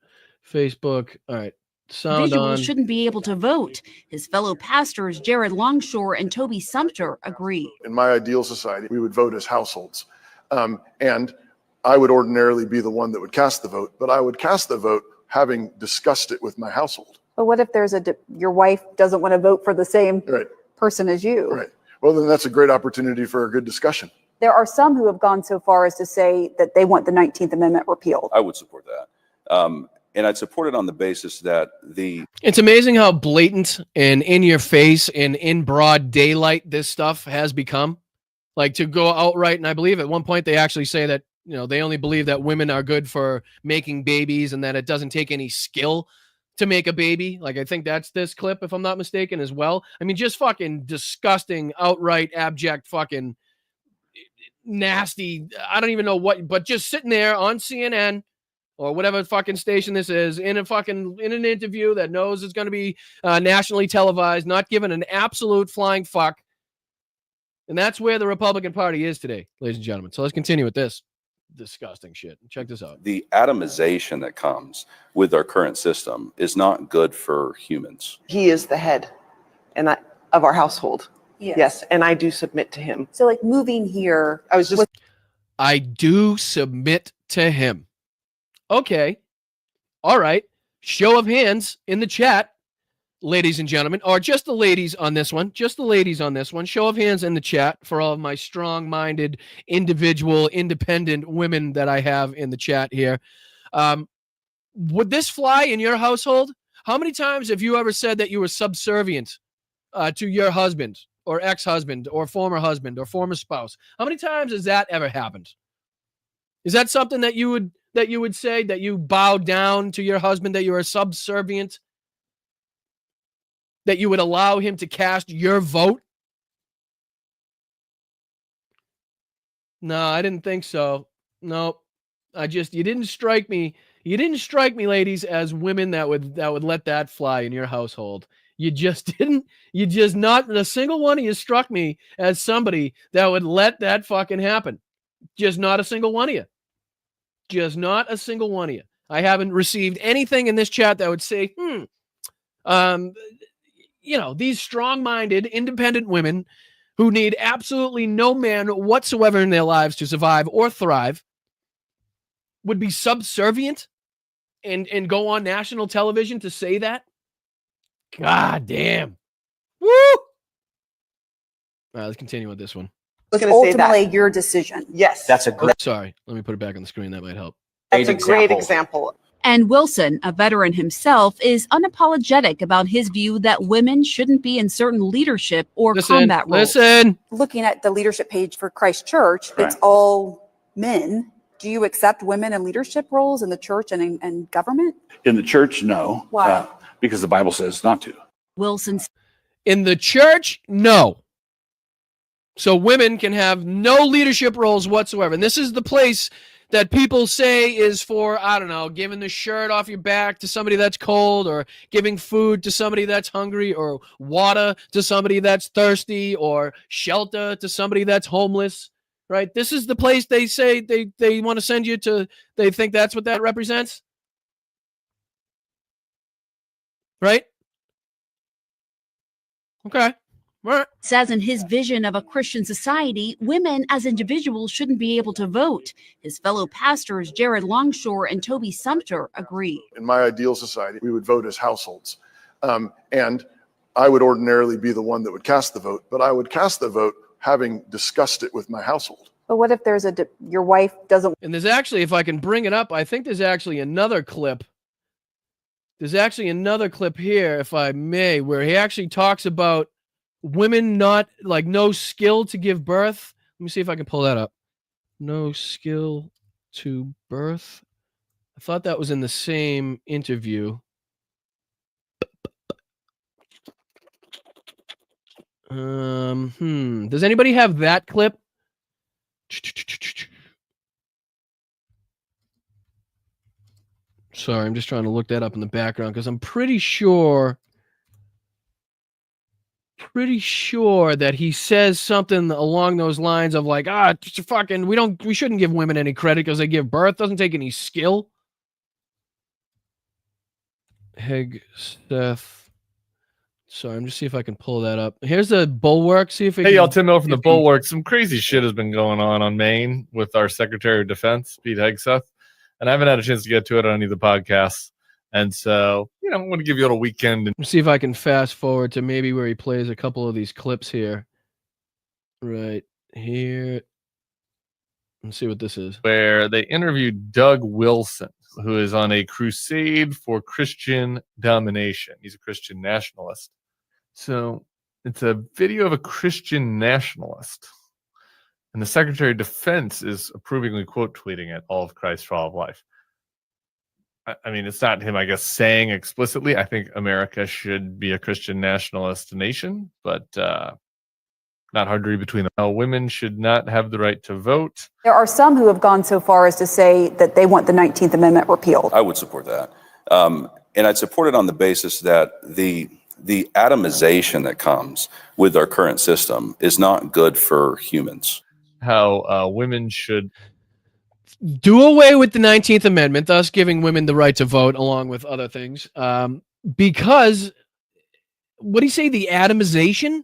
Facebook. All right. Sound Visuals on. shouldn't be able to vote. His fellow pastors, Jared Longshore and Toby Sumter, agree. In my ideal society, we would vote as households. And I would ordinarily be the one that would cast the vote, but I would cast the vote having discussed it with my household. But what if there's your wife doesn't want to vote for the same person as you? Right. Well, then that's a great opportunity for a good discussion. There are some who have gone so far as to say that they want the 19th Amendment repealed. I would support that. And I'd support it on the basis that It's amazing how blatant and in your face and in broad daylight this stuff has become. Like to go outright, and I believe at one point they actually say that, they only believe that women are good for making babies and that it doesn't take any skill to make a baby. Like, I think that's this clip, if I'm not mistaken, as well. I mean, just fucking disgusting, outright, abject, fucking nasty. I don't even know what, but just sitting there on CNN or whatever fucking station this is in an interview that knows it's going to be nationally televised, not giving an absolute flying fuck. And that's where the Republican Party is today, ladies and gentlemen. So let's continue with this disgusting shit. Check this out. the atomization that comes with our current system is not good for humans. He is the head of our household. Yes. And I do submit to him. So like moving here. I do submit to him. Okay. All right. Show of hands in the chat, ladies and gentlemen, or just the ladies on this one. Just the ladies on this one. Show of hands in the chat for all of my strong-minded, individual, independent women that I have in the chat here. Would this fly in your household? How many times have you ever said that you were subservient to your husband or ex-husband or former spouse? How many times has that ever happened? Is that something that you would say, that you bow down to your husband, that you are subservient, that you would allow him to cast your vote? No, I didn't think so. No, you didn't strike me. You didn't strike me, ladies, as women that would let that fly in your household. You just didn't. You just not a single one of you struck me as somebody that would let that fucking happen. Just not a single one of you. Just not a single one of you. I haven't received anything in this chat that would say, these strong-minded, independent women who need absolutely no man whatsoever in their lives to survive or thrive, would be subservient and go on national television to say that? God damn. Woo! All right, let's continue with this one. Ultimately, your decision. Yes. That's a great. Sorry, let me put it back on the screen. That might help. That's a great example. And Wilson, a veteran himself, is unapologetic about his view that women shouldn't be in certain leadership or combat roles. Looking at the leadership page for Christ Church, it's all men. Do you accept women in leadership roles in the church and in government? In the church, no. Why? Because the Bible says not to. Wilson's in the church, no. So women can have no leadership roles whatsoever. And this is the place that people say is for, I don't know, giving the shirt off your back to somebody that's cold, or giving food to somebody that's hungry, or water to somebody that's thirsty, or shelter to somebody that's homeless, right? This is the place they say they want to send you to. They think that's what that represents, right? Okay. Right. Says in his vision of a Christian society, women as individuals shouldn't be able to vote. His fellow pastors, Jared Longshore and Toby Sumter, agree. In my ideal society, we would vote as households. And I would ordinarily be the one that would cast the vote, but I would cast the vote having discussed it with my household. But what if there's your wife doesn't? And there's actually, if I can bring it up, I think there's actually another clip. There's actually another clip here, if I may, where he actually talks about women not, like, no skill to give birth. Let me see if I can pull that up. No skill to birth. I thought that was in the same interview. Does anybody have that clip? Sorry, I'm just trying to look that up in the background because I'm pretty sure that he says something along those lines of like, we shouldn't give women any credit because they give birth. Doesn't take any skill. Hegseth. Sorry, I'm just see if I can pull that up. Here's the Bulwark. See if y'all, Tim Miller from the Bulwark. Some crazy shit has been going on Maine with our Secretary of Defense, Pete Hegseth, and I haven't had a chance to get to it on any of the podcasts. And so, I want to give you a little weekend. Let's see if I can fast forward to maybe where he plays a couple of these clips here. Right here. Let's see what this is. Where they interviewed Doug Wilson, who is on a crusade for Christian domination. He's a Christian nationalist. So it's a video of a Christian nationalist. And the Secretary of Defense is approvingly quote tweeting it, all of Christ for all of life. I mean, it's not him, I guess, saying explicitly, I think America should be a Christian nationalist nation, but not hard to read between them. Women should not have the right to vote. There are some who have gone so far as to say that they want the 19th Amendment repealed. I would support that. And I'd support it on the basis that the atomization that comes with our current system is not good for humans. How women should do away with the 19th Amendment, thus giving women the right to vote, along with other things. Because, what do you say, the atomization?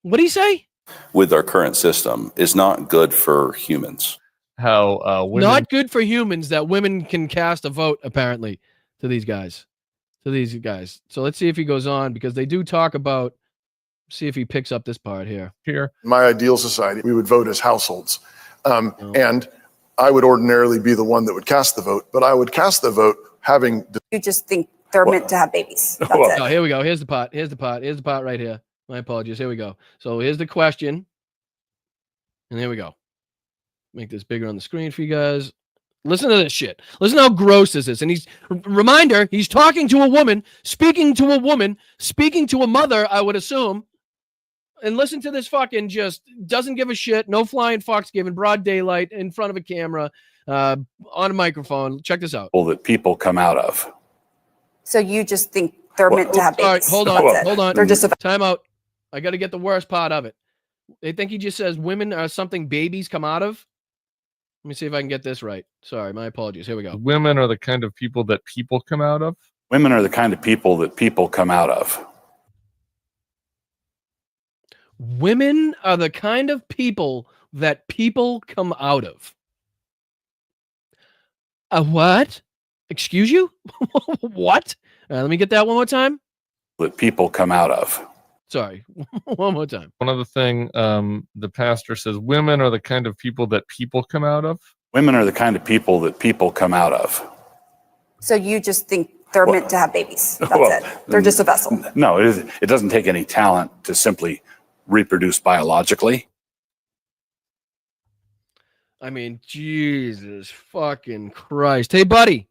What do you say? With our current system is not good for humans. How women... Not good for humans that women can cast a vote, apparently, to these guys. So let's see if he goes on, because they do talk about, see if he picks up this part here. In my ideal society, we would vote as households. And I would ordinarily be the one that would cast the vote, but I would cast the vote having... You just think they're meant to have babies. That's it. Oh, here we go. Here's the pot right here. My apologies. Here we go. So here's the question. And here we go. Make this bigger on the screen for you guys. Listen to this shit. Listen to how gross this is. And he's talking to a woman, speaking to a woman, speaking to a mother, I would assume. And listen to this fucking just doesn't give a shit. No flying fox given, broad daylight in front of a camera, on a microphone. Check this out. That people come out of. So you just think they're meant to have babies. All right, hold on. They're just time out. I got to get the worst part of it. They think he just says women are something babies come out of. Let me see if I can get this right. Sorry, my apologies. Here we go. Women are the kind of people that people come out of? Women are the kind of people that people come out of. Women are the kind of people that people come out of. A what? Excuse you? What? Let me get that one more time. That people come out of. Sorry, one more time. One other thing, the pastor says women are the kind of people that people come out of. Women are the kind of people that people come out of. So you just think they're meant to have babies. That's it. They're just a vessel. No, it doesn't take any talent to simply reproduce biologically. I mean, Jesus fucking Christ. Hey, buddy.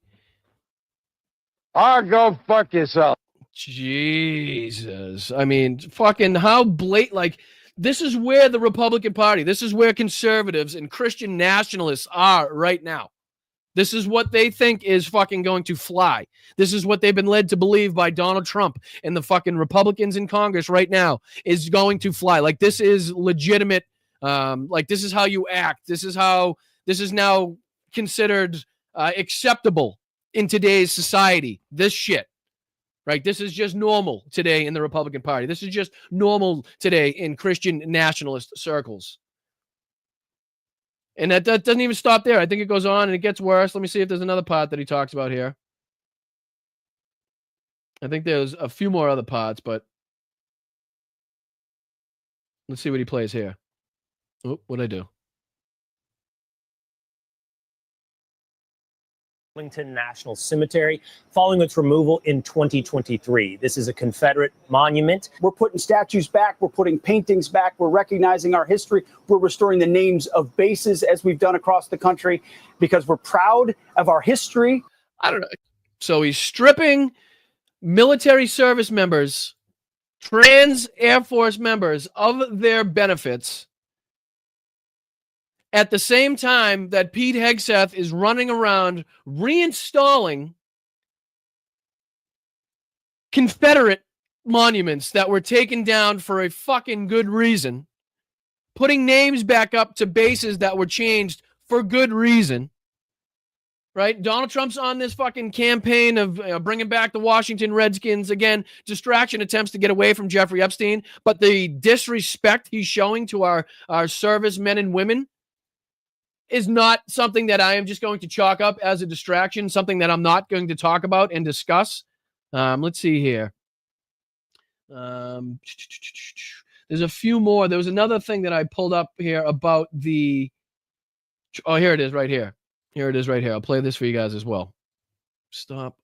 Go fuck yourself. Jesus. I mean, fucking how blatant, like, this is where the Republican Party, this is where conservatives and Christian nationalists are right now. This is what they think is fucking going to fly. This is what they've been led to believe by Donald Trump and the fucking Republicans in Congress right now is going to fly. Like, this is legitimate. Like, this is how you act. This is now considered acceptable in today's society. This shit. Right? This is just normal today in the Republican Party. This is just normal today in Christian nationalist circles. And that doesn't even stop there. I think it goes on and it gets worse. Let me see if there's another part that he talks about here. I think there's a few more other parts, but let's see what he plays here. Oh, what'd I do? Arlington National Cemetery following its removal in 2023. This is a Confederate monument. We're putting statues back. We're putting paintings back. We're recognizing our history. We're restoring the names of bases as we've done across the country because we're proud of our history. I don't know. So he's stripping military service members, trans Air Force members of their benefits at the same time that Pete Hegseth is running around reinstalling Confederate monuments that were taken down for a fucking good reason, putting names back up to bases that were changed for good reason, right? Donald Trump's on this fucking campaign of bringing back the Washington Redskins. Again, distraction attempts to get away from Jeffrey Epstein, but the disrespect he's showing to our servicemen and women is not something that I am just going to chalk up as a distraction, something that I'm not going to talk about and discuss. Let's see here. There's a few more. There was another thing that I pulled up here about the... Oh, here it is right here. Here it is right here. I'll play this for you guys as well. Stop.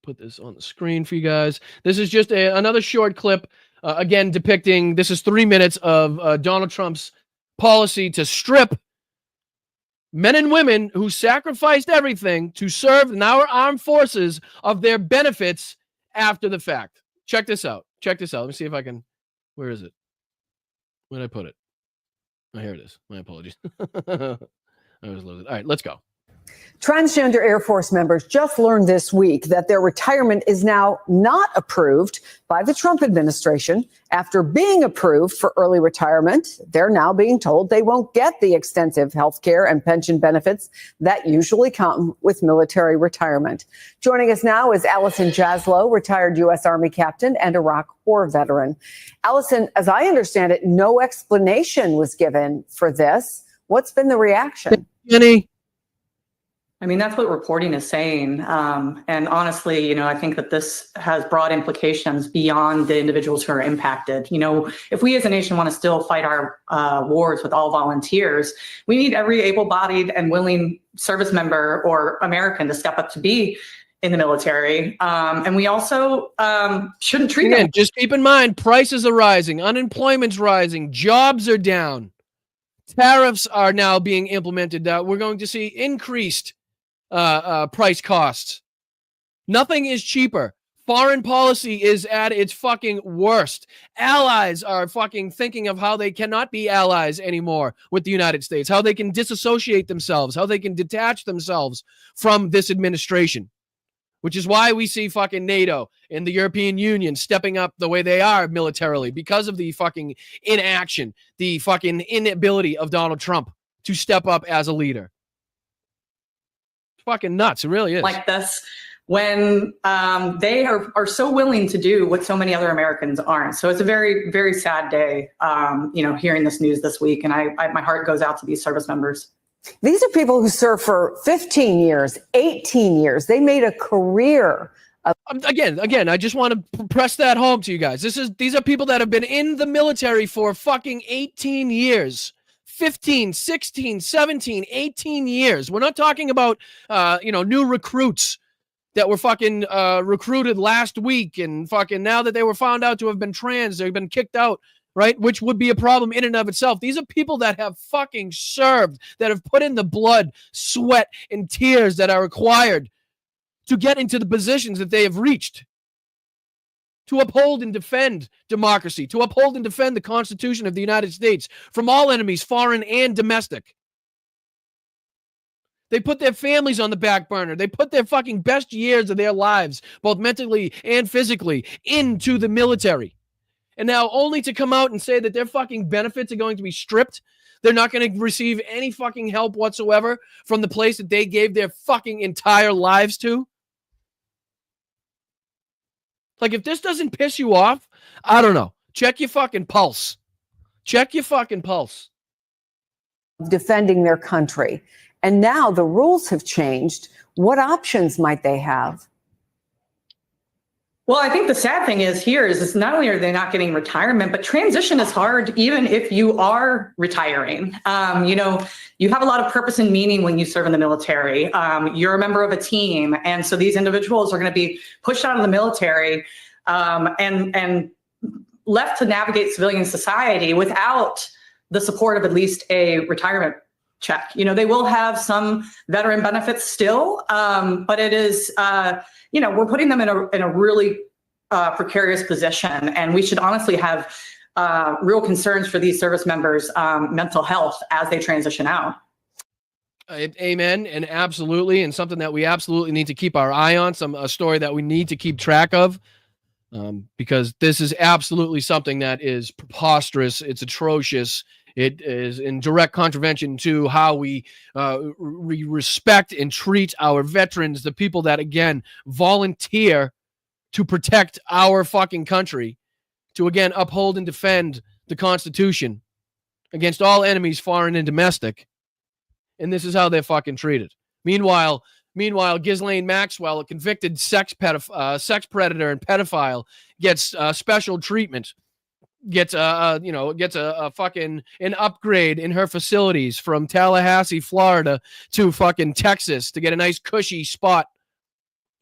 Put this on the screen for you guys. This is just another short clip, again, depicting... This is 3 minutes of Donald Trump's policy to strip men and women who sacrificed everything to serve in our armed forces of their benefits after the fact. Check this out. Check this out. Let me see if I can... Where is it? Where did I put it? Oh, here it is. My apologies. I was loaded. All right, let's go. Transgender Air Force members just learned this week that their retirement is now not approved by the Trump administration. After being approved for early retirement, they're now being told they won't get the extensive health care and pension benefits that usually come with military retirement. Joining us now is Allison Jaslow, retired U.S. Army captain and Iraq War veteran. Allison, as I understand it, no explanation was given for this. What's been the reaction? Jenny. I mean, that's what reporting is saying. And honestly, I think that this has broad implications beyond the individuals who are impacted. If we as a nation want to still fight our wars with all volunteers, we need every able-bodied and willing service member or American to step up to be in the military. And we also shouldn't treat them. Just keep in mind, prices are rising, unemployment's rising, jobs are down, tariffs are now being implemented. We're going to see increased price costs. Nothing is cheaper. Foreign policy is at its fucking worst. Allies are fucking thinking of how they cannot be allies anymore with the United States, how they can disassociate themselves, how they can detach themselves from this administration, which is why we see fucking NATO and the European Union stepping up the way they are militarily because of the fucking inaction, the fucking inability of Donald Trump to step up as a leader. Fucking nuts. It really is. Like this, when they are so willing to do what so many other Americans aren't. So it's a very, very sad day, hearing this news this week. And my heart goes out to these service members. These are people who served for 15 years, 18 years. They made a career. Again, I just want to press that home to you guys. These are people that have been in the military for fucking 18 years. 15, 16, 17, 18 years. We're not talking about, new recruits that were fucking recruited last week and fucking now that they were found out to have been trans, they've been kicked out, right? Which would be a problem in and of itself. These are people that have fucking served, that have put in the blood, sweat, and tears that are required to get into the positions that they have reached, to uphold and defend democracy, to uphold and defend the Constitution of the United States from all enemies, foreign and domestic. They put their families on the back burner. They put their fucking best years of their lives, both mentally and physically, into the military. And now only to come out and say that their fucking benefits are going to be stripped. They're not going to receive any fucking help whatsoever from the place that they gave their fucking entire lives to. Like, if this doesn't piss you off, I don't know. Check your fucking pulse. Check your fucking pulse. Defending their country. And now the rules have changed. What options might they have? Well, I think the sad thing is not only are they not getting retirement, but transition is hard even if you are retiring. You have a lot of purpose and meaning when you serve in the military. You're a member of a team. And so these individuals are going to be pushed out of the military and left to navigate civilian society without the support of at least a retirement check. They will have some veteran benefits still, but it is, we're putting them in a really precarious position, and we should honestly have real concerns for these service members' mental health as they transition out. Amen, and absolutely, and something that we absolutely need to keep our eye on, a story that we need to keep track of, because this is absolutely something that is preposterous. It's atrocious. It is in direct contravention to how we respect and treat our veterans, the people that, again, volunteer to protect our fucking country, to, again, uphold and defend the Constitution against all enemies, foreign and domestic. And this is how they're fucking treated. Meanwhile, Ghislaine Maxwell, a convicted sex predator and pedophile, gets special treatment. Gets a fucking an upgrade in her facilities from Tallahassee, Florida to fucking Texas to get a nice cushy spot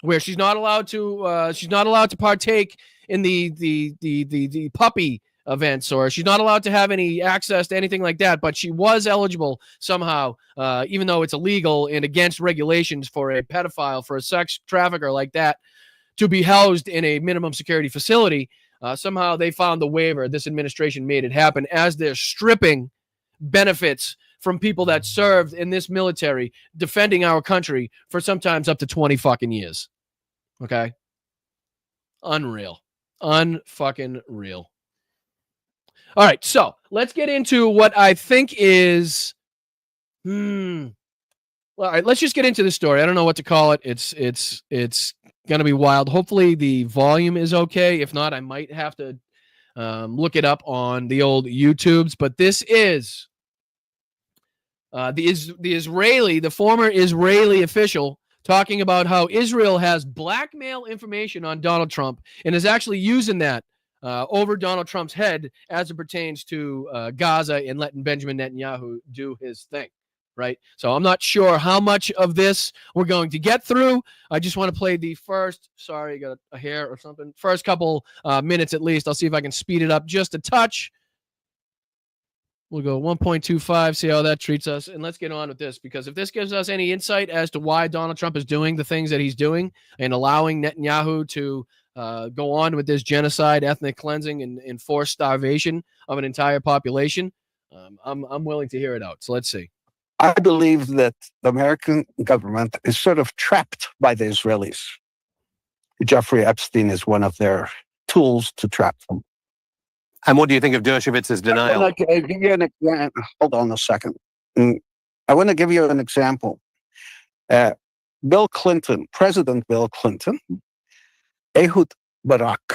where she's not allowed to partake in the puppy events, or she's not allowed to have any access to anything like that, but she was eligible somehow, even though it's illegal and against regulations for a pedophile, for a sex trafficker like that, to be housed in a minimum security facility. Somehow they found the waiver. This administration made it happen as they're stripping benefits from people that served in this military, defending our country for sometimes up to 20 fucking years. Okay? Unreal. Unfucking real. All right, so let's get into what I think is... Well, all right, let's just get into the story. I don't know what to call it. It's going to be wild. Hopefully the volume is okay. If not, I might have to look it up on the old YouTubes. But this is the former Israeli official talking about how Israel has blackmail information on Donald Trump and is actually using that over Donald Trump's head as it pertains to Gaza and letting Benjamin Netanyahu do his thing. Right. So I'm not sure how much of this we're going to get through. I just want to play the first, sorry, got a hair or something. First couple minutes at least. I'll see if I can speed it up just a touch. We'll go 1.25, see how that treats us. And let's get on with this, because if this gives us any insight as to why Donald Trump is doing the things that he's doing and allowing Netanyahu to go on with this genocide, ethnic cleansing, and forced starvation of an entire population, I'm willing to hear it out. So let's see. I believe that the American government is sort of trapped by the Israelis. Jeffrey Epstein is one of their tools to trap them. And what do you think of Dershowitz's denial? Hold on a second. I want to give you an example. Bill Clinton, President Bill Clinton, Ehud Barak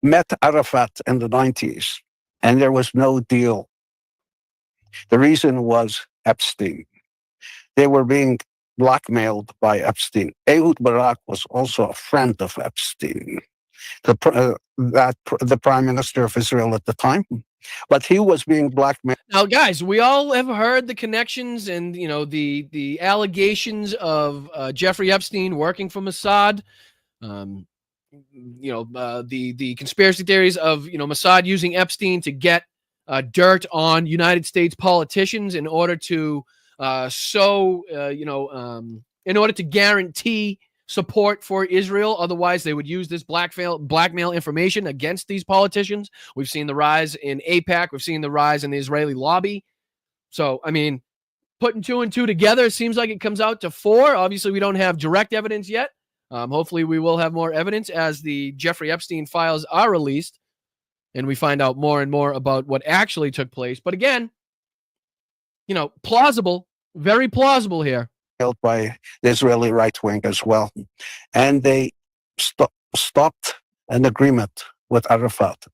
met Arafat in the 90s, and there was no deal. The reason was Epstein. They were being blackmailed by Epstein. Ehud Barak was also a friend of Epstein, the prime minister of Israel at the time, but he was being blackmailed. Now, guys, we all have heard the connections and the allegations of Jeffrey Epstein working for Mossad. The conspiracy theories of Mossad using Epstein to get dirt on United States politicians in order to in order to guarantee support for Israel. Otherwise, they would use this blackmail information against these politicians. We've seen the rise in AIPAC. We've seen the rise in the Israeli lobby. So, I mean, putting 2 and 2 together, it seems like it comes out to 4. Obviously, we don't have direct evidence yet. Hopefully, we will have more evidence as the Jeffrey Epstein files are released and we find out more and more about what actually took place. But again, plausible, very plausible here. By the Israeli right wing as well. And they stopped an agreement with Arafat.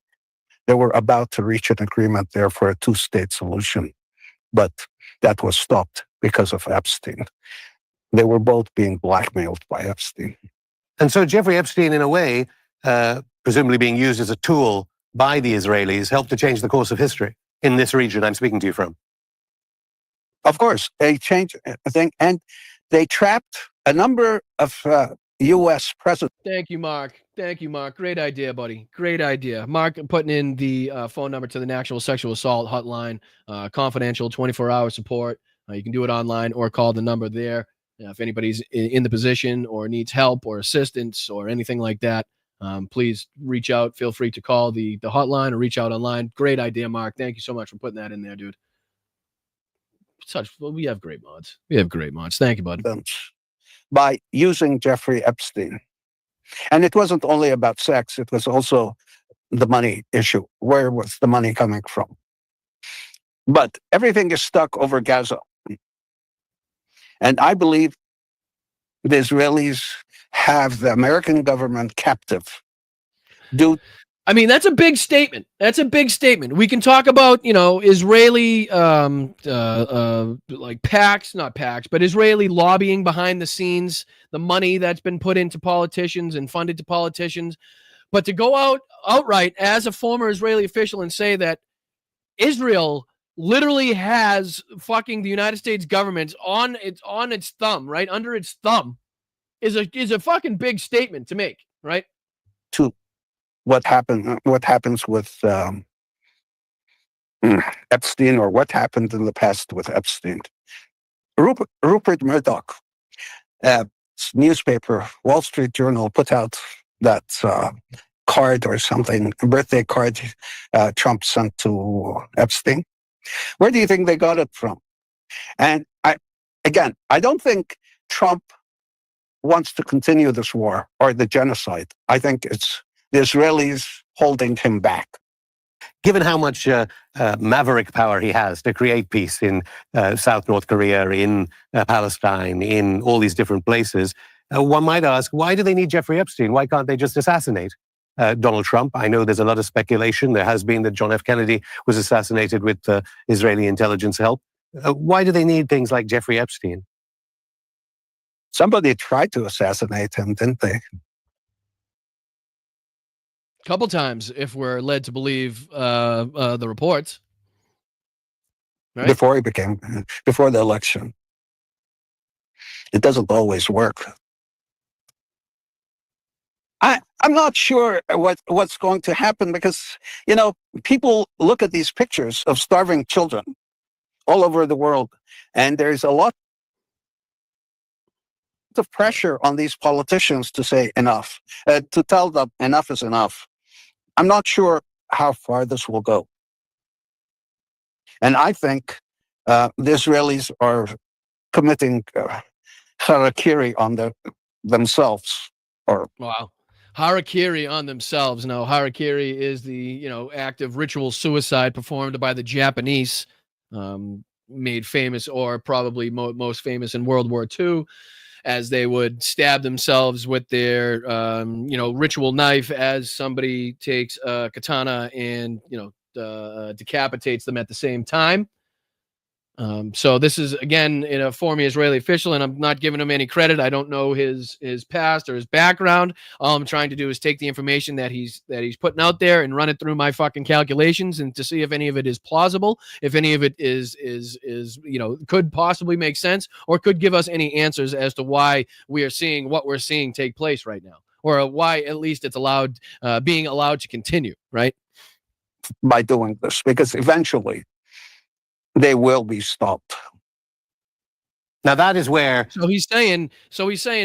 They were about to reach an agreement there for a 2-state solution, but that was stopped because of Epstein. They were both being blackmailed by Epstein. And so Jeffrey Epstein, in a way, presumably being used as a tool by the Israelis, helped to change the course of history in this region I'm speaking to you from. Of course, they changed a thing, and they trapped a number of U.S. presidents. Thank you, Mark. Great idea, buddy. Great idea. Mark putting in the phone number to the National Sexual Assault Hotline, confidential 24-hour support. You can do it online or call the number there. If anybody's in the position or needs help or assistance or anything like that, please reach out. Feel free to call the hotline or reach out online. Great idea, Mark. Thank you so much for putting that in there, dude. We have great mods. Thank you, bud. By using Jeffrey Epstein. And it wasn't only about sex, it was also the money issue. Where was the money coming from? But everything is stuck over Gaza. And I believe the Israelis have the American government captive. I mean, that's a big statement. We can talk about, Israeli, like PACs, not PACs, but Israeli lobbying behind the scenes, the money that's been put into politicians and funded to politicians. But to go outright as a former Israeli official and say that Israel literally has fucking the United States government on its thumb, right? Under its thumb is a fucking big statement to make, right? What happens with Epstein, or what happened in the past with Epstein. Rupert Murdoch, newspaper, Wall Street Journal, put out that card or something, a birthday card Trump sent to Epstein. Where do you think they got it from? And I don't think Trump wants to continue this war or the genocide. I think it's the Israelis holding him back. Given how much maverick power he has to create peace in South North Korea, in Palestine, in all these different places, one might ask, why do they need Jeffrey Epstein? Why can't they just assassinate Donald Trump? I know there's a lot of speculation. There has been that John F. Kennedy was assassinated with Israeli intelligence help. Why do they need things like Jeffrey Epstein? Somebody tried to assassinate him, didn't they? Couple times, if we're led to believe the reports. Right? Before the election. It doesn't always work. I'm not sure what's going to happen because, people look at these pictures of starving children all over the world, and there's a lot of pressure on these politicians to say enough, to tell them enough is enough. I'm not sure how far this will go. And I think the Israelis are committing harakiri on themselves. Wow. Harakiri on themselves. Now, harakiri is the, act of ritual suicide performed by the Japanese, made famous or probably most famous in World War II. as they would stab themselves with their, ritual knife as somebody takes a katana and, decapitates them at the same time. So this is, again, in a former Israeli official, and I'm not giving him any credit. I don't know his past or his background. All I'm trying to do is take the information that he's putting out there and run it through my fucking calculations and to see if any of it is plausible, if any of it is could possibly make sense, or could give us any answers as to why we are seeing what we're seeing take place right now, or why at least it's being allowed to continue, right? By doing this, because eventually they will be stopped. Now that is where. So he's saying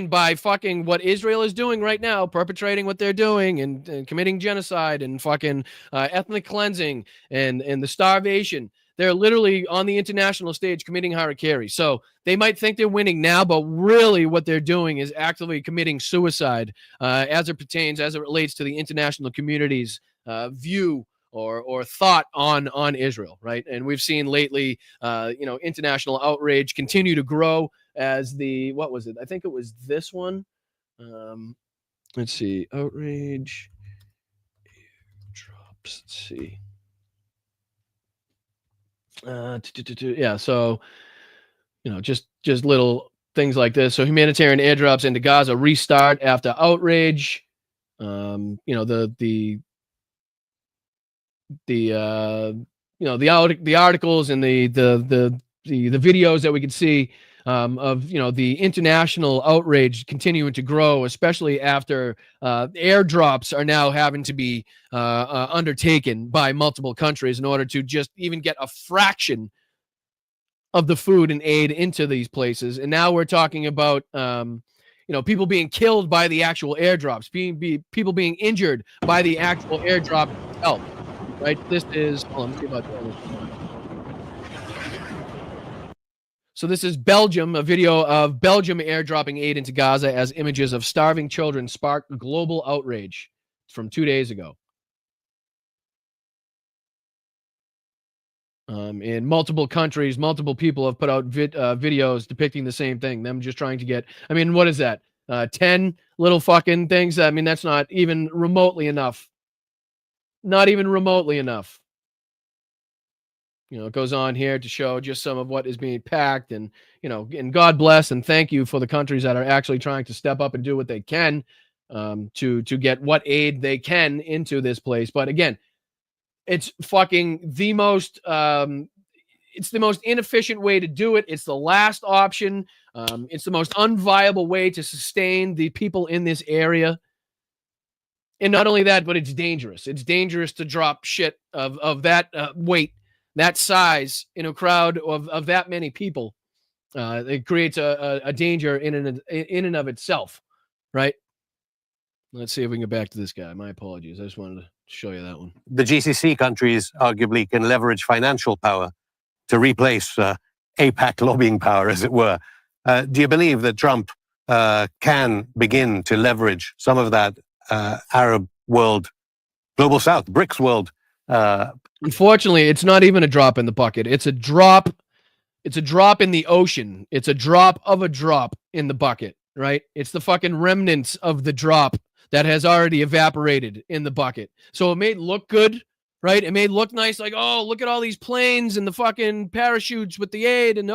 by fucking what Israel is doing right now, perpetrating what they're doing and committing genocide and fucking ethnic cleansing and the starvation, they're literally on the international stage committing harakiri. So they might think they're winning now, but really what they're doing is actively committing suicide as it relates to the international community's view or thought on Israel, right? And we've seen lately, international outrage continue to grow as what was it? I think it was this one. Let's see, outrage, airdrops. Let's see. Yeah, so just little things like this. So humanitarian airdrops into Gaza restart after outrage. The articles and the videos that we could see of the international outrage continuing to grow, especially after airdrops are now having to be undertaken by multiple countries in order to just even get a fraction of the food and aid into these places. And now we're talking about people being killed by the actual airdrops, people being injured by the actual airdrop itself. Right, this is. Let me see about that. So this is Belgium, a video of Belgium airdropping aid into Gaza as images of starving children sparked global outrage from 2 days ago. In multiple countries, multiple people have put out videos depicting the same thing. Them just trying to get. I mean, what is that? 10 little fucking things. I mean, that's not even remotely enough. Not even remotely enough. It goes on here to show just some of what is being packed, and and God bless and thank you for the countries that are actually trying to step up and do what they can to get what aid they can into this place. But again, it's fucking the most it's the most inefficient way to do it. It's the last option. It's the most unviable way to sustain the people in this area. And not only that, but it's dangerous. It's dangerous to drop shit of that weight, that size in a crowd of that many people. It creates a danger in and of itself, right? Let's see if we can get back to this guy. My apologies. I just wanted to show you that one. The GCC countries arguably can leverage financial power to replace AIPAC lobbying power, as it were. Do you believe that Trump can begin to leverage some of that Arab world, global South, BRICS world? Unfortunately, it's not even a drop in the bucket. It's a drop. It's a drop in the ocean. It's a drop of a drop in the bucket, right? It's the fucking remnants of the drop that has already evaporated in the bucket. So it may look good, right? It may look nice, like, oh, look at all these planes and the fucking parachutes with the aid, and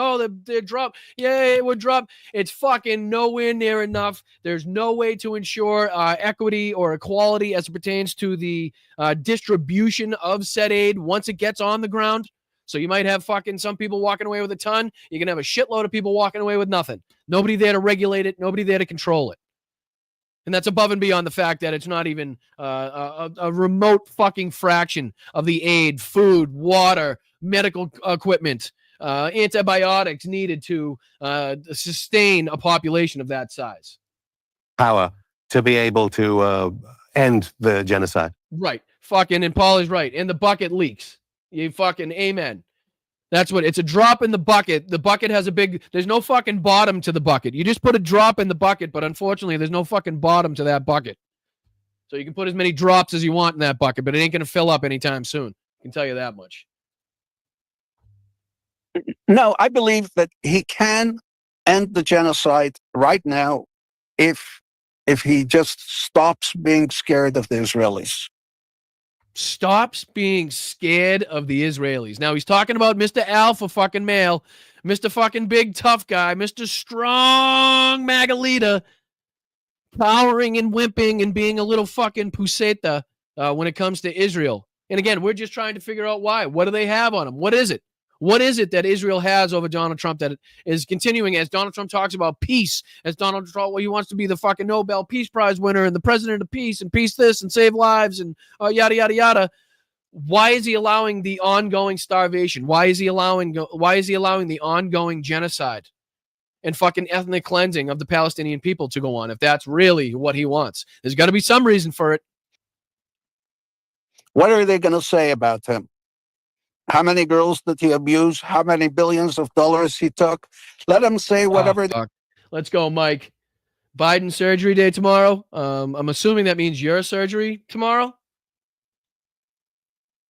they're drop. Yeah, it would drop. It's fucking nowhere near enough. There's no way to ensure equity or equality as it pertains to the distribution of said aid once it gets on the ground. So you might have fucking some people walking away with a ton. You can have a shitload of people walking away with nothing. Nobody there to regulate it. Nobody there to control it. And that's above and beyond the fact that it's not even a remote fucking fraction of the aid, food, water, medical equipment, antibiotics needed to sustain a population of that size. Power to be able to end the genocide. Right. Fucking, and Paul is right. And the bucket leaks. You fucking amen. That's what it's a drop in the bucket. The bucket has there's no fucking bottom to the bucket. You just put a drop in the bucket, but unfortunately, there's no fucking bottom to that bucket. So you can put as many drops as you want in that bucket, but it ain't going to fill up anytime soon. I can tell you that much. No, I believe that he can end the genocide right now if he just stops being scared of the Israelis. Stops being scared of the Israelis. Now he's talking about Mr. Alpha fucking male, Mr. fucking big tough guy, Mr. strong MAGA leader, powering and wimping and being a little fucking puseta when it comes to Israel. And again, we're just trying to figure out why. What do they have on him? What is it? What is it that Israel has over Donald Trump that is continuing as Donald Trump talks about peace, as Donald Trump, well, he wants to be the fucking Nobel Peace Prize winner and the president of peace and peace this and save lives and yada, yada, yada. Why is he allowing the ongoing starvation? Why is he allowing the ongoing genocide and fucking ethnic cleansing of the Palestinian people to go on if that's really what he wants? There's got to be some reason for it. What are they going to say about him? How many girls did he abuse? How many billions of dollars he took? Let them say whatever. Let's go, Mike. Biden surgery day tomorrow. I'm assuming that means your surgery tomorrow.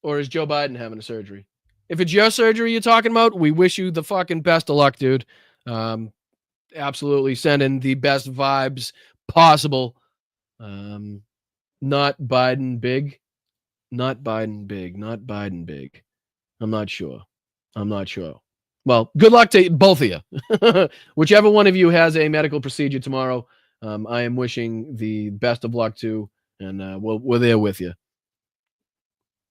Or is Joe Biden having a surgery? If it's your surgery you're talking about, we wish you the fucking best of luck, dude. Absolutely sending the best vibes possible. Not Biden big. Not Biden big. Not Biden big. I'm not sure. Well, good luck to both of you. Whichever one of you has a medical procedure tomorrow, I am wishing the best of luck to, and we're there with you.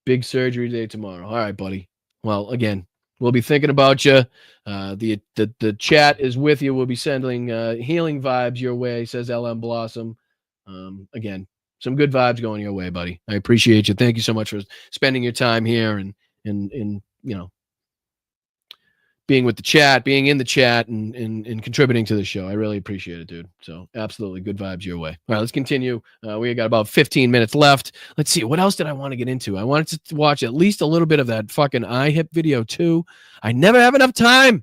Big surgery day tomorrow. All right, buddy. Well, again, we'll be thinking about you. The chat is with you. We'll be sending healing vibes your way, says LM Blossom. Again, some good vibes going your way, buddy. I appreciate you. Thank you so much for spending your time here and you know, being with the chat, being in the chat and contributing to the show. I really appreciate it, dude. So absolutely good vibes your way. All right, let's continue. We got about 15 minutes left. Let's see. What else did I want to get into? I wanted to watch at least a little bit of that fucking iHip video too. I never have enough time.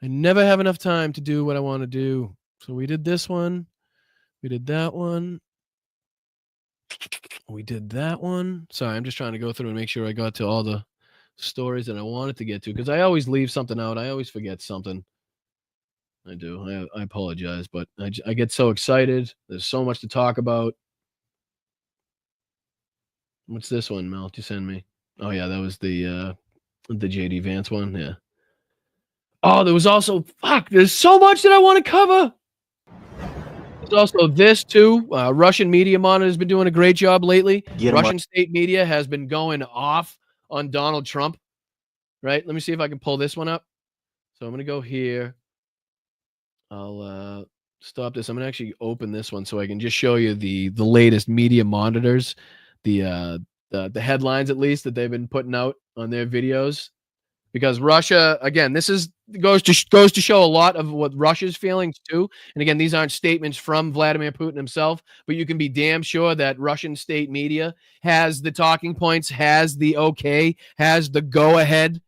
I never have enough time to do what I want to do. So we did this one. We did that one. We did that one. Sorry, I'm just trying to go through and make sure I got to all the stories that I wanted to get to because I always leave something out. I always forget something. I do. I apologize, but I get so excited. There's so much to talk about. What's this one, Mel? Did you send me? Oh yeah, that was the JD Vance one. Yeah. Oh, there was also there's so much that I want to cover. There's also this too. Russian media monitor has been doing a great job lately. Russian state media has been going off on Donald Trump. Right? Let me see if I can pull this one up. So I'm going to go here. I'll stop this. I'm going to actually open this one so I can just show you the latest media monitors, the headlines at least that they've been putting out on their videos. Because Russia, again, this goes to show a lot of what Russia's feelings too. And again, these aren't statements from Vladimir Putin himself, but you can be damn sure that Russian state media has the talking points, has the okay, has the go ahead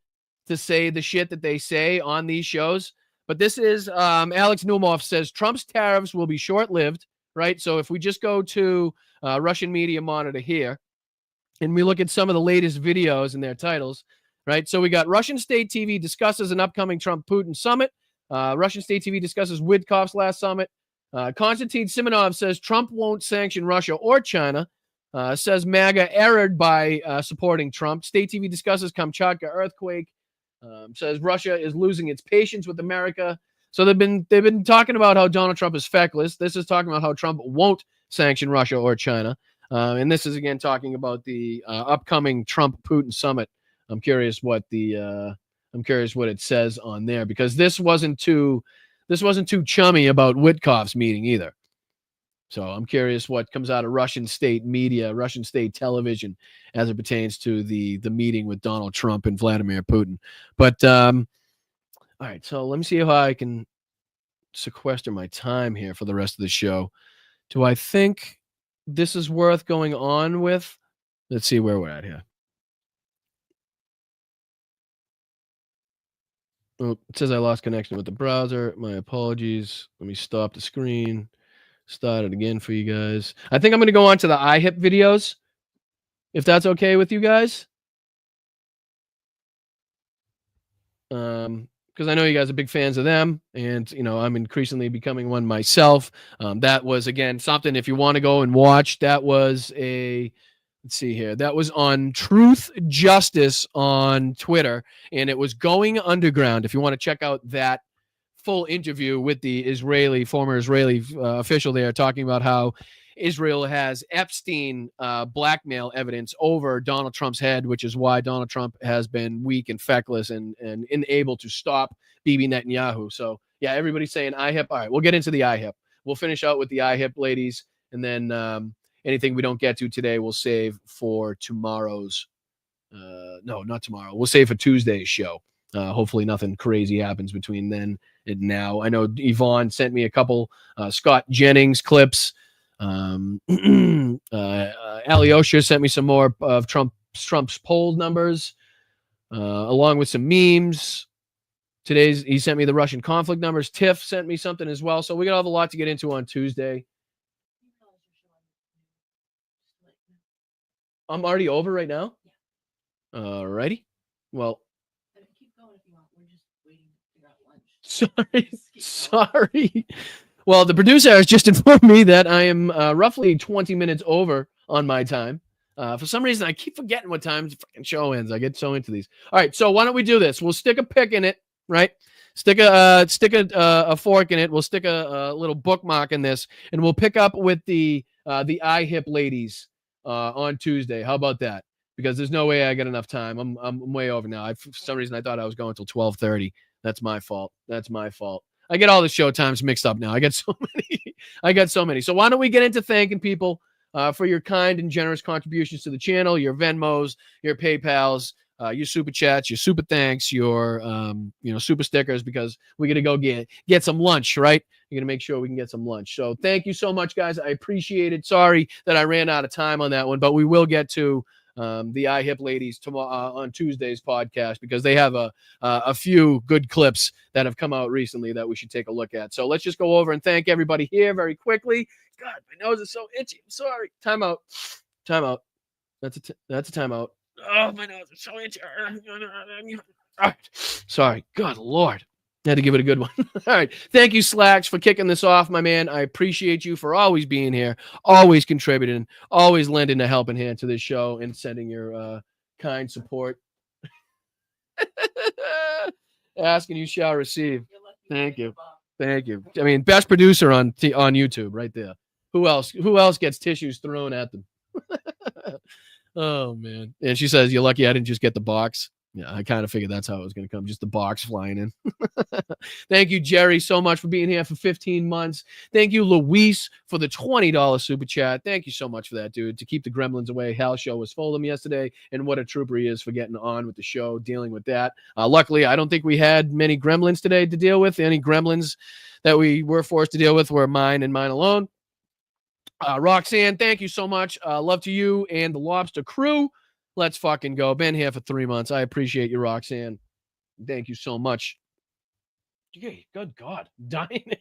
to say the shit that they say on these shows. But this is Alex Numov says Trump's tariffs will be short-lived, right? So if we just go to Russian media monitor here and we look at some of the latest videos and their titles, right? So we got Russian state TV discusses an upcoming Trump-Putin summit. Russian state TV discusses Witkoff's last summit. Konstantin Simonov says Trump won't sanction Russia or China. Says MAGA erred by supporting Trump. State TV discusses Kamchatka earthquake. Says Russia is losing its patience with America. So they've been talking about how Donald Trump is feckless. This is talking about how Trump won't sanction Russia or China. And this is again talking about the upcoming Trump-Putin summit. I'm curious what it says on there because this wasn't too chummy about Witkoff's meeting either. So I'm curious what comes out of Russian state media, Russian state television, as it pertains to the meeting with Donald Trump and Vladimir Putin. But all right, so let me see if I can sequester my time here for the rest of the show. Do I think this is worth going on with? Let's see where we're at here. Oh, it says I lost connection with the browser. My apologies. Let me stop the screen. Start it again for you guys. I think I'm going to go on to the iHip videos, if that's okay with you guys. Because because I know you guys are big fans of them, and I'm increasingly becoming one myself. That was, again, something, if you want to go and watch, that was let's see here, that was on Truth Justice on Twitter, and it was Going Underground. If you want to check out that full interview with the former Israeli official there, talking about how Israel has Epstein blackmail evidence over Donald Trump's head, which is why Donald Trump has been weak and feckless and unable to stop Bibi Netanyahu. So, yeah, everybody's saying IHIP. All right, we'll get into the IHIP. We'll finish out with the IHIP, ladies, and then anything we don't get to today, we'll save for tomorrow's. No, not tomorrow. We'll save for Tuesday's show. Hopefully nothing crazy happens between then and now. I know Yvonne sent me a couple Scott Jennings clips. Alyosha sent me some more of Trump's poll numbers, along with some memes. He sent me the Russian conflict numbers. Tiff sent me something as well. So we got a lot to get into on Tuesday. I'm already over right now. All righty. Well, sorry. Well, the producer has just informed me that I am roughly 20 minutes over on my time. For some reason, I keep forgetting what time the fucking show ends. I get so into these. All right, so why don't we do this? We'll stick a pick in it, right? Stick a fork in it. We'll stick a little bookmark in this, and we'll pick up with the IHIP ladies on Tuesday. How about that? Because there's no way I got enough time. I'm way over now. For some reason, I thought I was going till 12:30. That's my fault. I get all the show times mixed up now. I got so many. So why don't we get into thanking people for your kind and generous contributions to the channel, your Venmos, your PayPals, your super chats, your super thanks, your super stickers, because we're gonna go get some lunch, right? You're gonna make sure we can get some lunch. So thank you so much, guys. I appreciate it. Sorry that I ran out of time on that one, but we will get to the IHIP ladies tomorrow on Tuesday's podcast, because they have a few good clips that have come out recently that we should take a look at. So let's just go over and thank everybody here very quickly. God, my nose is so itchy. I'm sorry. Time out. That's a timeout. Oh, my nose is so itchy. All right. Sorry. Good Lord. I had to give it a good one. All right. Thank you, Slacks, for kicking this off, my man. I appreciate you for always being here, always contributing, always lending a helping hand to this show and sending your kind support. Ask and you shall receive. Thank you. I mean, best producer on YouTube right there. Who else gets tissues thrown at them? Oh, man. And she says, you're lucky I didn't just get the box. Yeah, I kind of figured that's how it was going to come, just the box flying in. Thank you, Jerry, so much for being here for 15 months. Thank you, Luis, for the $20 super chat. Thank you so much for that, dude. To keep the gremlins away. Hal show was full of them yesterday, and what a trooper he is for getting on with the show, dealing with that. Luckily, I don't think we had many gremlins today to deal with. Any gremlins that we were forced to deal with were mine and mine alone. Roxanne, thank you so much. Love to you and the Lobster crew. Let's fucking go. Been here for 3 months. I appreciate you, Roxanne. Thank you so much. Hey, good God. Dying.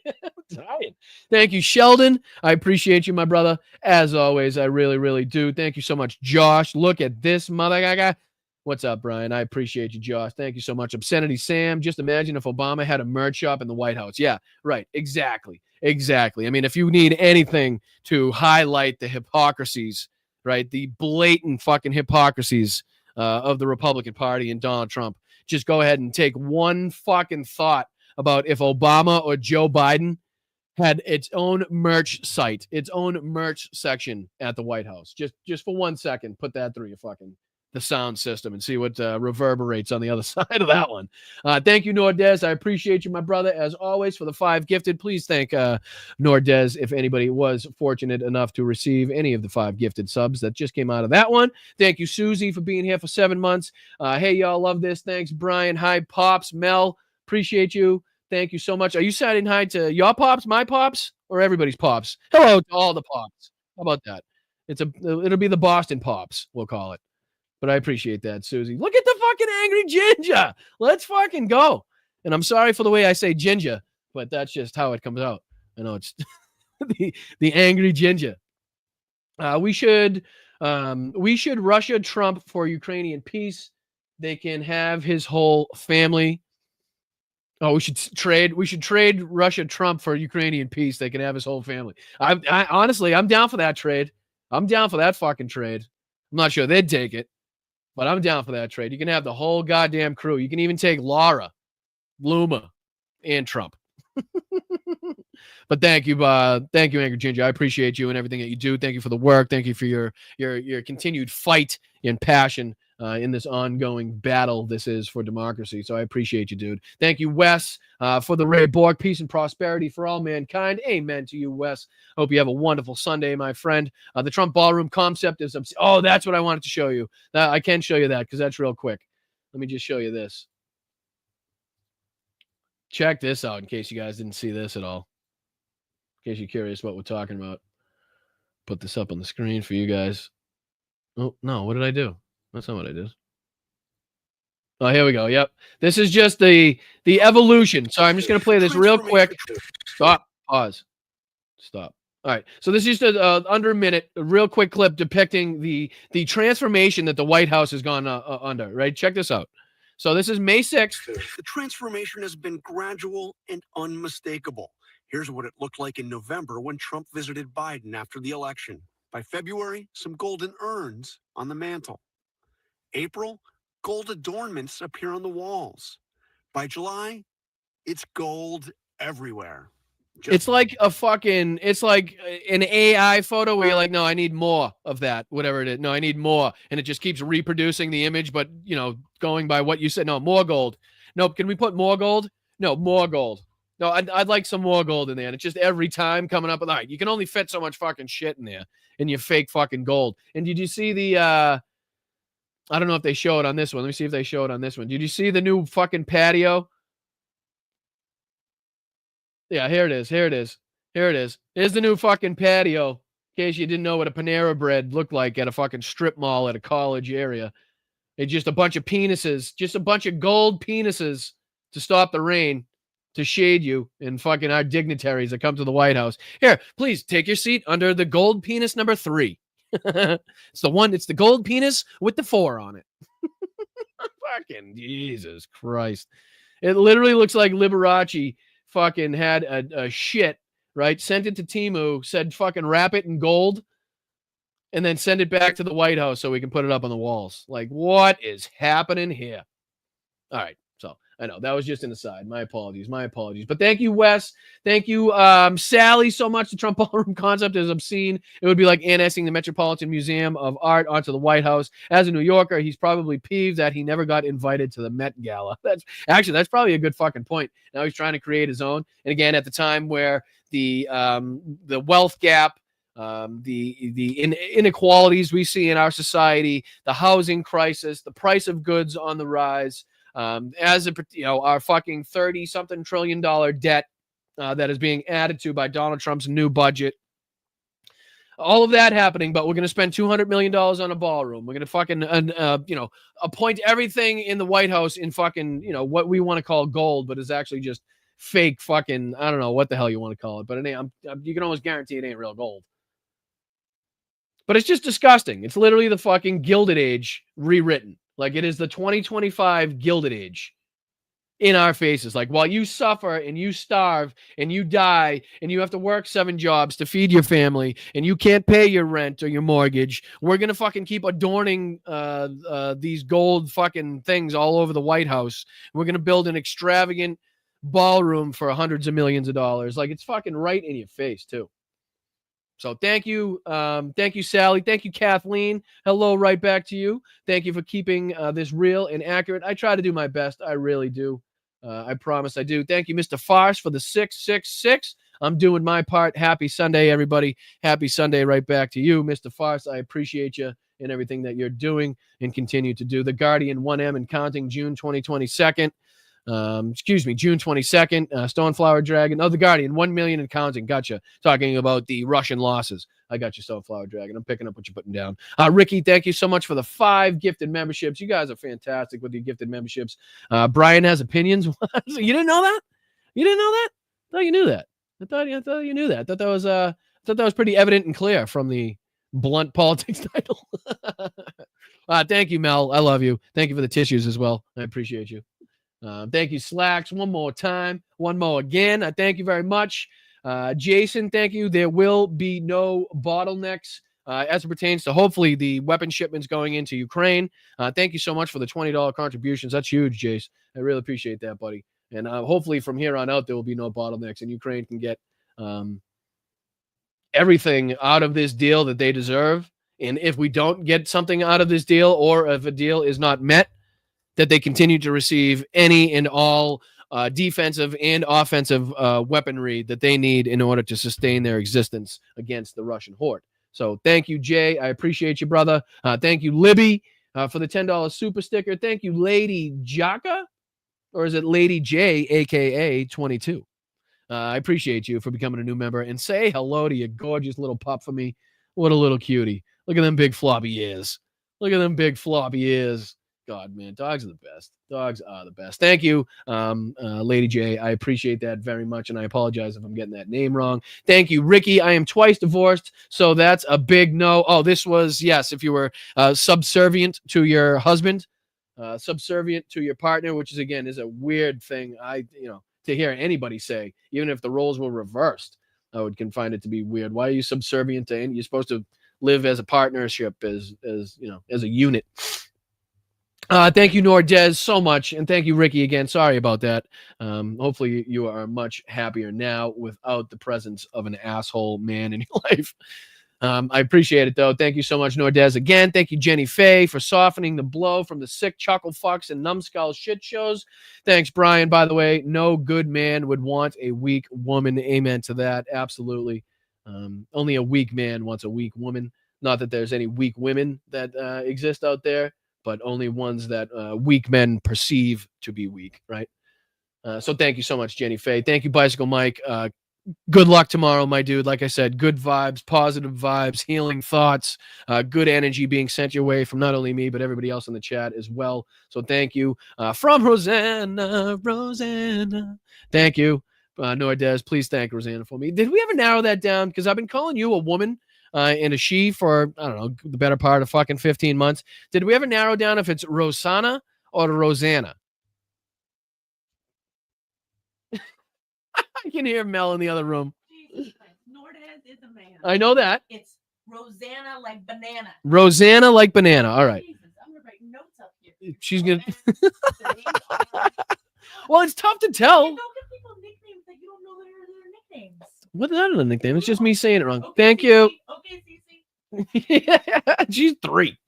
Thank you, Sheldon. I appreciate you, my brother. As always, I really, really do. Thank you so much, Josh. Look at this mother guy. What's up, Brian? I appreciate you, Josh. Thank you so much. Obscenity Sam. Just imagine if Obama had a merch shop in the White House. Yeah, right. Exactly. I mean, if you need anything to highlight the hypocrisies, right, the blatant fucking hypocrisies of the Republican Party and Donald Trump, just go ahead and take one fucking thought about if Obama or Joe Biden had its own merch site, its own merch section at the White House. Just for 1 second, put that through your fucking the sound system and see what reverberates on the other side of that one. Thank you, Nordez. I appreciate you, my brother, as always, for the 5 gifted. Please thank Nordez if anybody was fortunate enough to receive any of the 5 gifted subs that just came out of that one. Thank you, Susie, for being here for 7 months. Hey, y'all, love this. Thanks, Brian. Hi, Pops. Mel, appreciate you. Thank you so much. Are you saying hi to your pops, my pops, or everybody's pops? Hello to all the pops. How about that? It'll be the Boston Pops, we'll call it. But I appreciate that, Susie. Look at the fucking angry ginger. Let's fucking go. And I'm sorry for the way I say ginger, but that's just how it comes out. I know it's the angry ginger. We should Russia Trump for Ukrainian peace. They can have his whole family. Oh, we should trade. We should trade Russia Trump for Ukrainian peace. They can have his whole family. I honestly, I'm down for that trade. I'm down for that fucking trade. I'm not sure they'd take it, but I'm down for that trade. You can have the whole goddamn crew. You can even take Laura, Luma, and Trump. But thank you, Angry Ginger. I appreciate you and everything that you do. Thank you for the work. Thank you for your continued fight and passion in this ongoing battle this is for democracy. So I appreciate you, dude. Thank you, Wes, for the Ray Borg. Peace and prosperity for all mankind. Amen to you, Wes. Hope you have a wonderful Sunday, my friend. The Trump ballroom concept is... Oh, that's what I wanted to show you. I can show you that because that's real quick. Let me just show you this. Check this out in case you guys didn't see this at all. In case you're curious what we're talking about. Put this up on the screen for you guys. Oh, no. What did I do? That's not what I did. Oh, here we go. Yep. This is just the evolution. So I'm just going to play this real quick. Stop. Pause. Stop. All right. So this is just under a minute, a real quick clip depicting the transformation that the White House has gone under, right? Check this out. So this is May 6th. The transformation has been gradual and unmistakable. Here's what it looked like in November when Trump visited Biden after the election. By February, some golden urns on the mantle. April, gold adornments appear on the walls. By July, it's gold everywhere. It's like an AI photo where you're like, no, I need more of that, whatever it is. No, I need more. And it just keeps reproducing the image, but, going by what you said. No, more gold. Nope. Can we put more gold? No, more gold. No, I'd like some more gold in there. And it's just every time coming up with, all right, you can only fit so much fucking shit in there in your fake fucking gold. And did you see the, I don't know if they show it on this one. Let me see if they show it on this one. Did you see the new fucking patio? Yeah, here it is. Here it is. Here it is. Here's the new fucking patio. In case you didn't know what a Panera Bread looked like at a fucking strip mall at a college area. It's just a bunch of penises. Just a bunch of gold penises to stop the rain, to shade you, and fucking our dignitaries that come to the White House. Here, please take your seat under the gold penis number 3. It's the gold penis with the 4 on it. Fucking Jesus Christ. It literally looks like Liberace fucking had a shit, right? Sent it to Temu, said fucking wrap it in gold, and then send it back to the White House so we can put it up on the walls. Like, what is happening here? All right. So I know that was just an aside. My apologies. But thank you, Wes. Thank you, Sally, so much. The Trump ballroom concept is obscene. It would be like annexing the Metropolitan Museum of Art onto the White House. As a New Yorker, he's probably peeved that he never got invited to the Met Gala. That's probably a good fucking point. Now he's trying to create his own. And again, at the time where the wealth gap, the inequalities we see in our society, the housing crisis, the price of goods on the rise, our fucking $30-something trillion debt that is being added to by Donald Trump's new budget. All of that happening, but we're going to spend $200 million on a ballroom. We're going to fucking, appoint everything in the White House in fucking, what we want to call gold, but is actually just fake fucking, I don't know what the hell you want to call it, but it ain't, you can almost guarantee it ain't real gold. But it's just disgusting. It's literally the fucking Gilded Age rewritten. Like, it is the 2025 Gilded Age in our faces. Like, while you suffer and you starve and you die and you have to work 7 jobs to feed your family and you can't pay your rent or your mortgage, we're going to fucking keep adorning these gold fucking things all over the White House. We're going to build an extravagant ballroom for hundreds of millions of dollars. Like, it's fucking right in your face, too. So thank you, Sally. Thank you, Kathleen. Hello, right back to you. Thank you for keeping this real and accurate. I try to do my best. I really do. I promise I do. Thank you, Mr. Farce, for the 666. I'm doing my part. Happy Sunday, everybody. Happy Sunday right back to you, Mr. Farce. I appreciate you and everything that you're doing and continue to do. The Guardian 1M and counting, June 2022. June 22nd, Stoneflower Dragon. Oh, the Guardian, 1 million and counting. Gotcha. Talking about the Russian losses. I got you, Stoneflower Dragon. I'm picking up what you're putting down. Ricky, thank you so much for the 5 gifted memberships. You guys are fantastic with your gifted memberships. Brian has opinions. You didn't know that? You didn't know that? I thought you knew that. I thought you knew that. I thought that was pretty evident and clear from the blunt politics title. Thank you, Mel. I love you. Thank you for the tissues as well. I appreciate you. Thank you, Slacks. One more time. One more again. I thank you very much. Jason, thank you. There will be no bottlenecks as it pertains to hopefully the weapon shipments going into Ukraine. Thank you so much for the $20 contributions. That's huge, Jace. I really appreciate that, buddy. And hopefully from here on out, there will be no bottlenecks and Ukraine can get everything out of this deal that they deserve. And if we don't get something out of this deal, or if a deal is not met, that they continue to receive any and all defensive and offensive weaponry that they need in order to sustain their existence against the Russian horde. So thank you, Jay. I appreciate you, brother. Thank you, Libby, for the $10 super sticker. Thank you, Lady Jaka, or is it Lady J, a.k.a. 22? I appreciate you for becoming a new member. And say hello to your gorgeous little pup for me. What a little cutie. Look at them big floppy ears. Look at them big floppy ears. God, man, dogs are the best. Dogs are the best. Thank you, Lady J. I appreciate that very much, and I apologize if I'm getting that name wrong. Thank you, Ricky. I am twice divorced, so that's a big no. Oh, this was, yes, if you were subservient to your husband, subservient to your partner, which is, again, is a weird thing to hear anybody say, even if the roles were reversed. I would find it to be weird. Why are you subservient to any? You're supposed to live as a partnership, as a unit. Thank you, Nordez, so much. And thank you, Ricky, again. Sorry about that. Hopefully you are much happier now without the presence of an asshole man in your life. I appreciate it, though. Thank you so much, Nordez. Again, thank you, Jenny Faye, for softening the blow from the sick chuckle fucks and numbskull shit shows. Thanks, Brian, by the way. No good man would want a weak woman. Amen to that. Absolutely. Only a weak man wants a weak woman. Not that there's any weak women that exist out there, but only ones that weak men perceive to be weak, right? So thank you so much, Jenny Faye. Thank you, Bicycle Mike. Good luck tomorrow, my dude. Like I said, good vibes, positive vibes, healing thoughts, good energy being sent your way from not only me, but everybody else in the chat as well. So thank you. From Rosanna. Thank you. Nordez, please thank Rosanna for me. Did we ever narrow that down? Because I've been calling you a woman and a she for, I don't know, the better part of fucking 15 months. Did we ever narrow down if it's Rosanna or Rosanna? I can hear Mel in the other room. Nordez is a man. I know that. It's Rosanna like banana. Rosanna like banana. All right. Jesus, I'm going to write notes up here. She's going to... Well, it's tough to tell. Don't give people nicknames that you don't know their nicknames. What is that a nickname? It's just me saying it wrong. Okay, thank you. Okay, Cece. She's 3.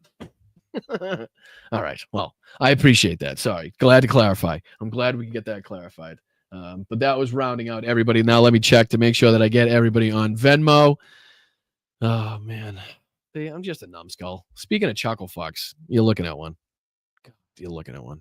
All right. Well, I appreciate that. Sorry. Glad to clarify. I'm glad we can get that clarified. But that was rounding out everybody. Now let me check to make sure that I get everybody on Venmo. Oh, man. I'm just a numbskull. Speaking of chuckle fucks, you're looking at one. God, you're looking at one.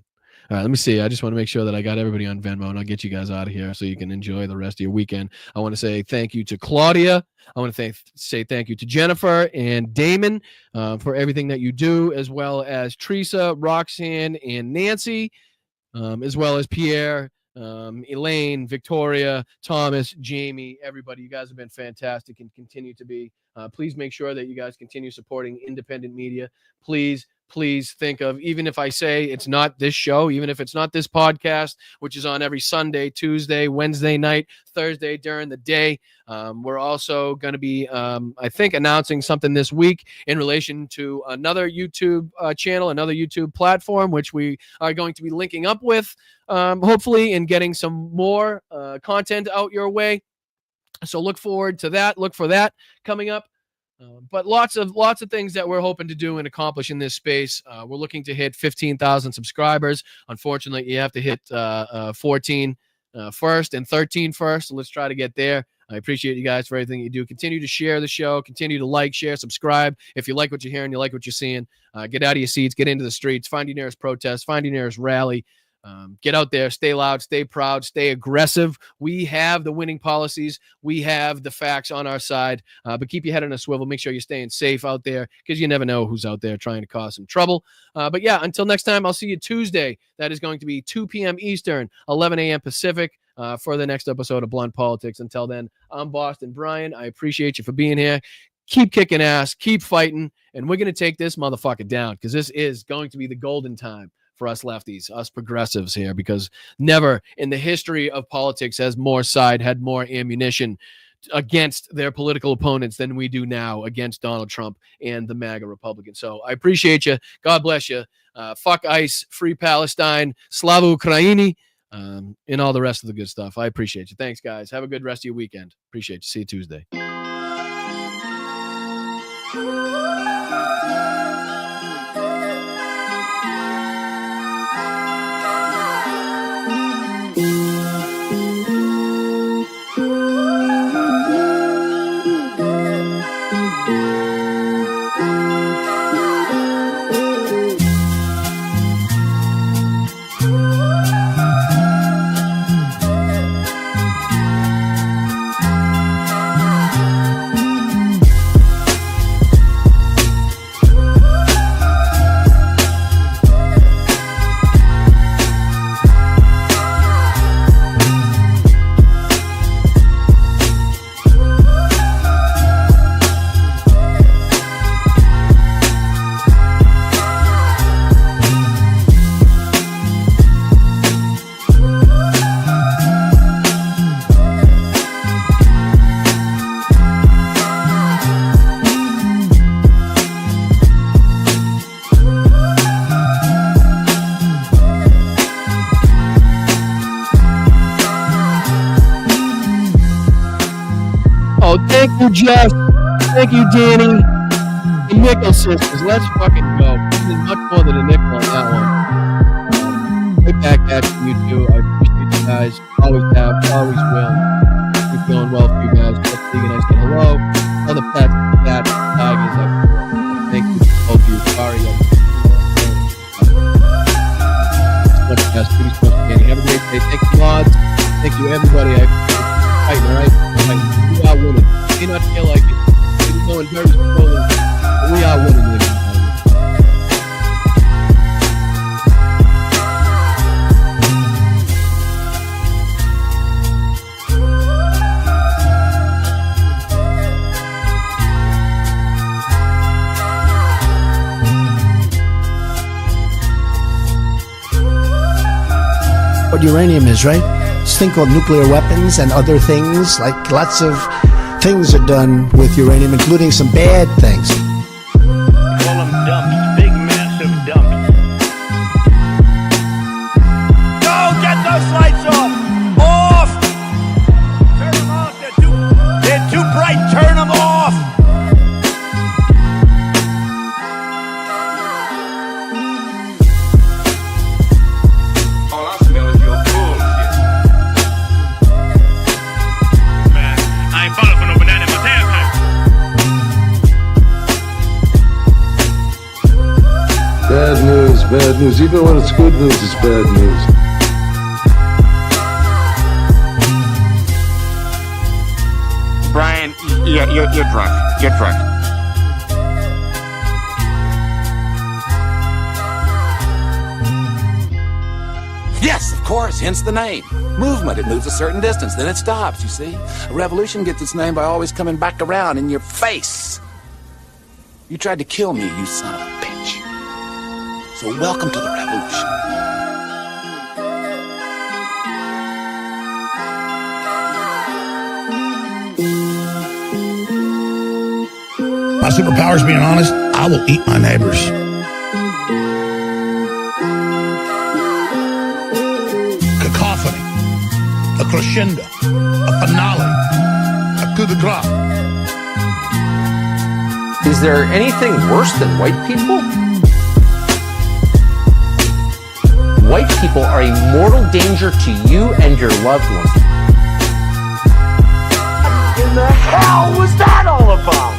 All right, let me see. I just want to make sure that I got everybody on Venmo, and I'll get you guys out of here so you can enjoy the rest of your weekend. I want to say thank you to Claudia. I want to say thank you to Jennifer and Damon for everything that you do, as well as Teresa, Roxanne, and Nancy, as well as Pierre, Elaine, Victoria, Thomas, Jamie, everybody. You guys have been fantastic and continue to be. Please make sure that you guys continue supporting independent media. Please think of, even if I say it's not this show, even if it's not this podcast, which is on every Sunday, Tuesday, Wednesday night, Thursday during the day. We're also going to be, I think, announcing something this week in relation to another YouTube channel, another YouTube platform, which we are going to be linking up with, hopefully, and getting some more content out your way. So look forward to that. Look for that coming up. But lots of things that we're hoping to do and accomplish in this space. We're looking to hit 15,000 subscribers. Unfortunately, you have to hit 14 first and 13 first. So let's try to get there. I appreciate you guys for everything you do. Continue to share the show. Continue to like, share, subscribe. If you like what you're hearing, you like what you're seeing, get out of your seats, get into the streets, find your nearest protest, find your nearest rally. Get out there, stay loud, stay proud, stay aggressive. We have the winning policies. We have the facts on our side, but keep your head on a swivel. Make sure you're staying safe out there because you never know who's out there trying to cause some trouble. But yeah, until next time, I'll see you Tuesday. That is going to be 2 p.m. Eastern, 11 a.m. Pacific for the next episode of Blunt Politics. Until then, I'm Boston Brian. I appreciate you for being here. Keep kicking ass, keep fighting, and we're going to take this motherfucker down because this is going to be the golden time for us lefties, us progressives here, because never in the history of politics has more side had more ammunition against their political opponents than we do now against Donald Trump and the MAGA Republicans. So I appreciate you. God bless you. Fuck ICE, free Palestine, Slava Ukraini, and all the rest of the good stuff. I appreciate you. Thanks, guys. Have a good rest of your weekend. Appreciate you. See you Tuesday. Thank you, Jeff. Thank you, Danny. The nickel sisters. Let's fucking go. There's much more than a nickel on that one. Right back at you too. I appreciate you guys. Always have, always will. Keep going well for you guys. Let's see you guys. Say hello. All the pets, cats, tigers. Thank you, both of you. Sorry. Much best. Pretty much, Danny. Have a great day. Thank you, Lods. Thank you, everybody. Fighting, all right? We are winning. May not feel like it. It's going very slowly, but we are winning. What uranium is, right? This thing called nuclear weapons and other things, like lots of things are done with uranium, including some bad things. Call them dumps, big massive dumps. Go, get those lights off! Off! Turn them off, they're too bright, turn them off! All I smell is your bullshit. Man, I ain't falling for no banana in my tailpipe. Bad news, bad news. Even when it's good news, it's bad news. Brian, you're drunk. You're drunk. Yes, of course, hence the name. Movement, it moves a certain distance, then it stops, you see. A revolution gets its name by always coming back around in your face. You tried to kill me, you son of a bitch. So welcome to the revolution. My superpower's being honest. I will eat my neighbors. Cacophony, a crescendo, a finale, a coup de grace. Is there anything worse than white people? White people are a mortal danger to you and your loved ones. What in the hell was that all about?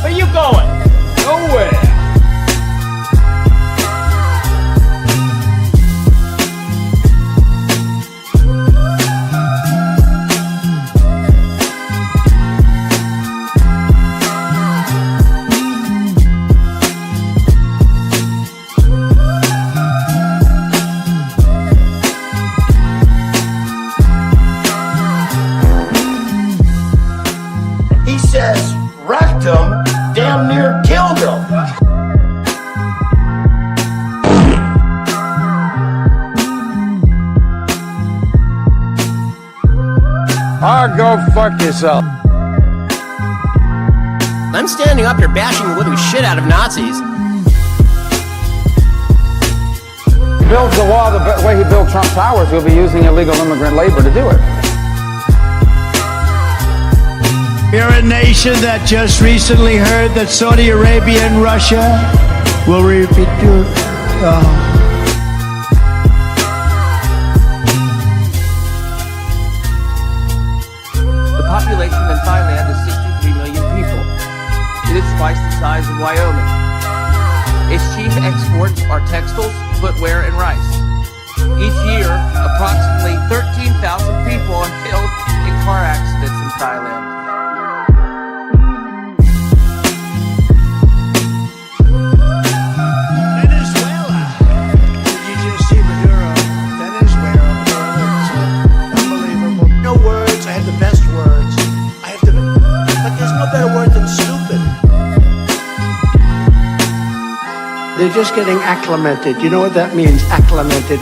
Where you going? Nowhere. He says rectum damn near killed him. go fuck yourself. I'm standing up here bashing the living shit out of Nazis. Builds the wall the way he built Trump Towers, he'll be using illegal immigrant labor to do it. We're a nation that just recently heard that Saudi Arabia and Russia will repeat The population in Thailand is 63 million people. It is twice the size of Wyoming. Its chief exports are textiles, footwear, and rice. Each year, approximately 13,000 people are killed in car accidents in Thailand. Venezuela. Did you just see Maduro? Venezuela. Unbelievable. No words. I have the best words. But there's no better word than stupid. They're just getting acclimated. You know what that means? Acclimated.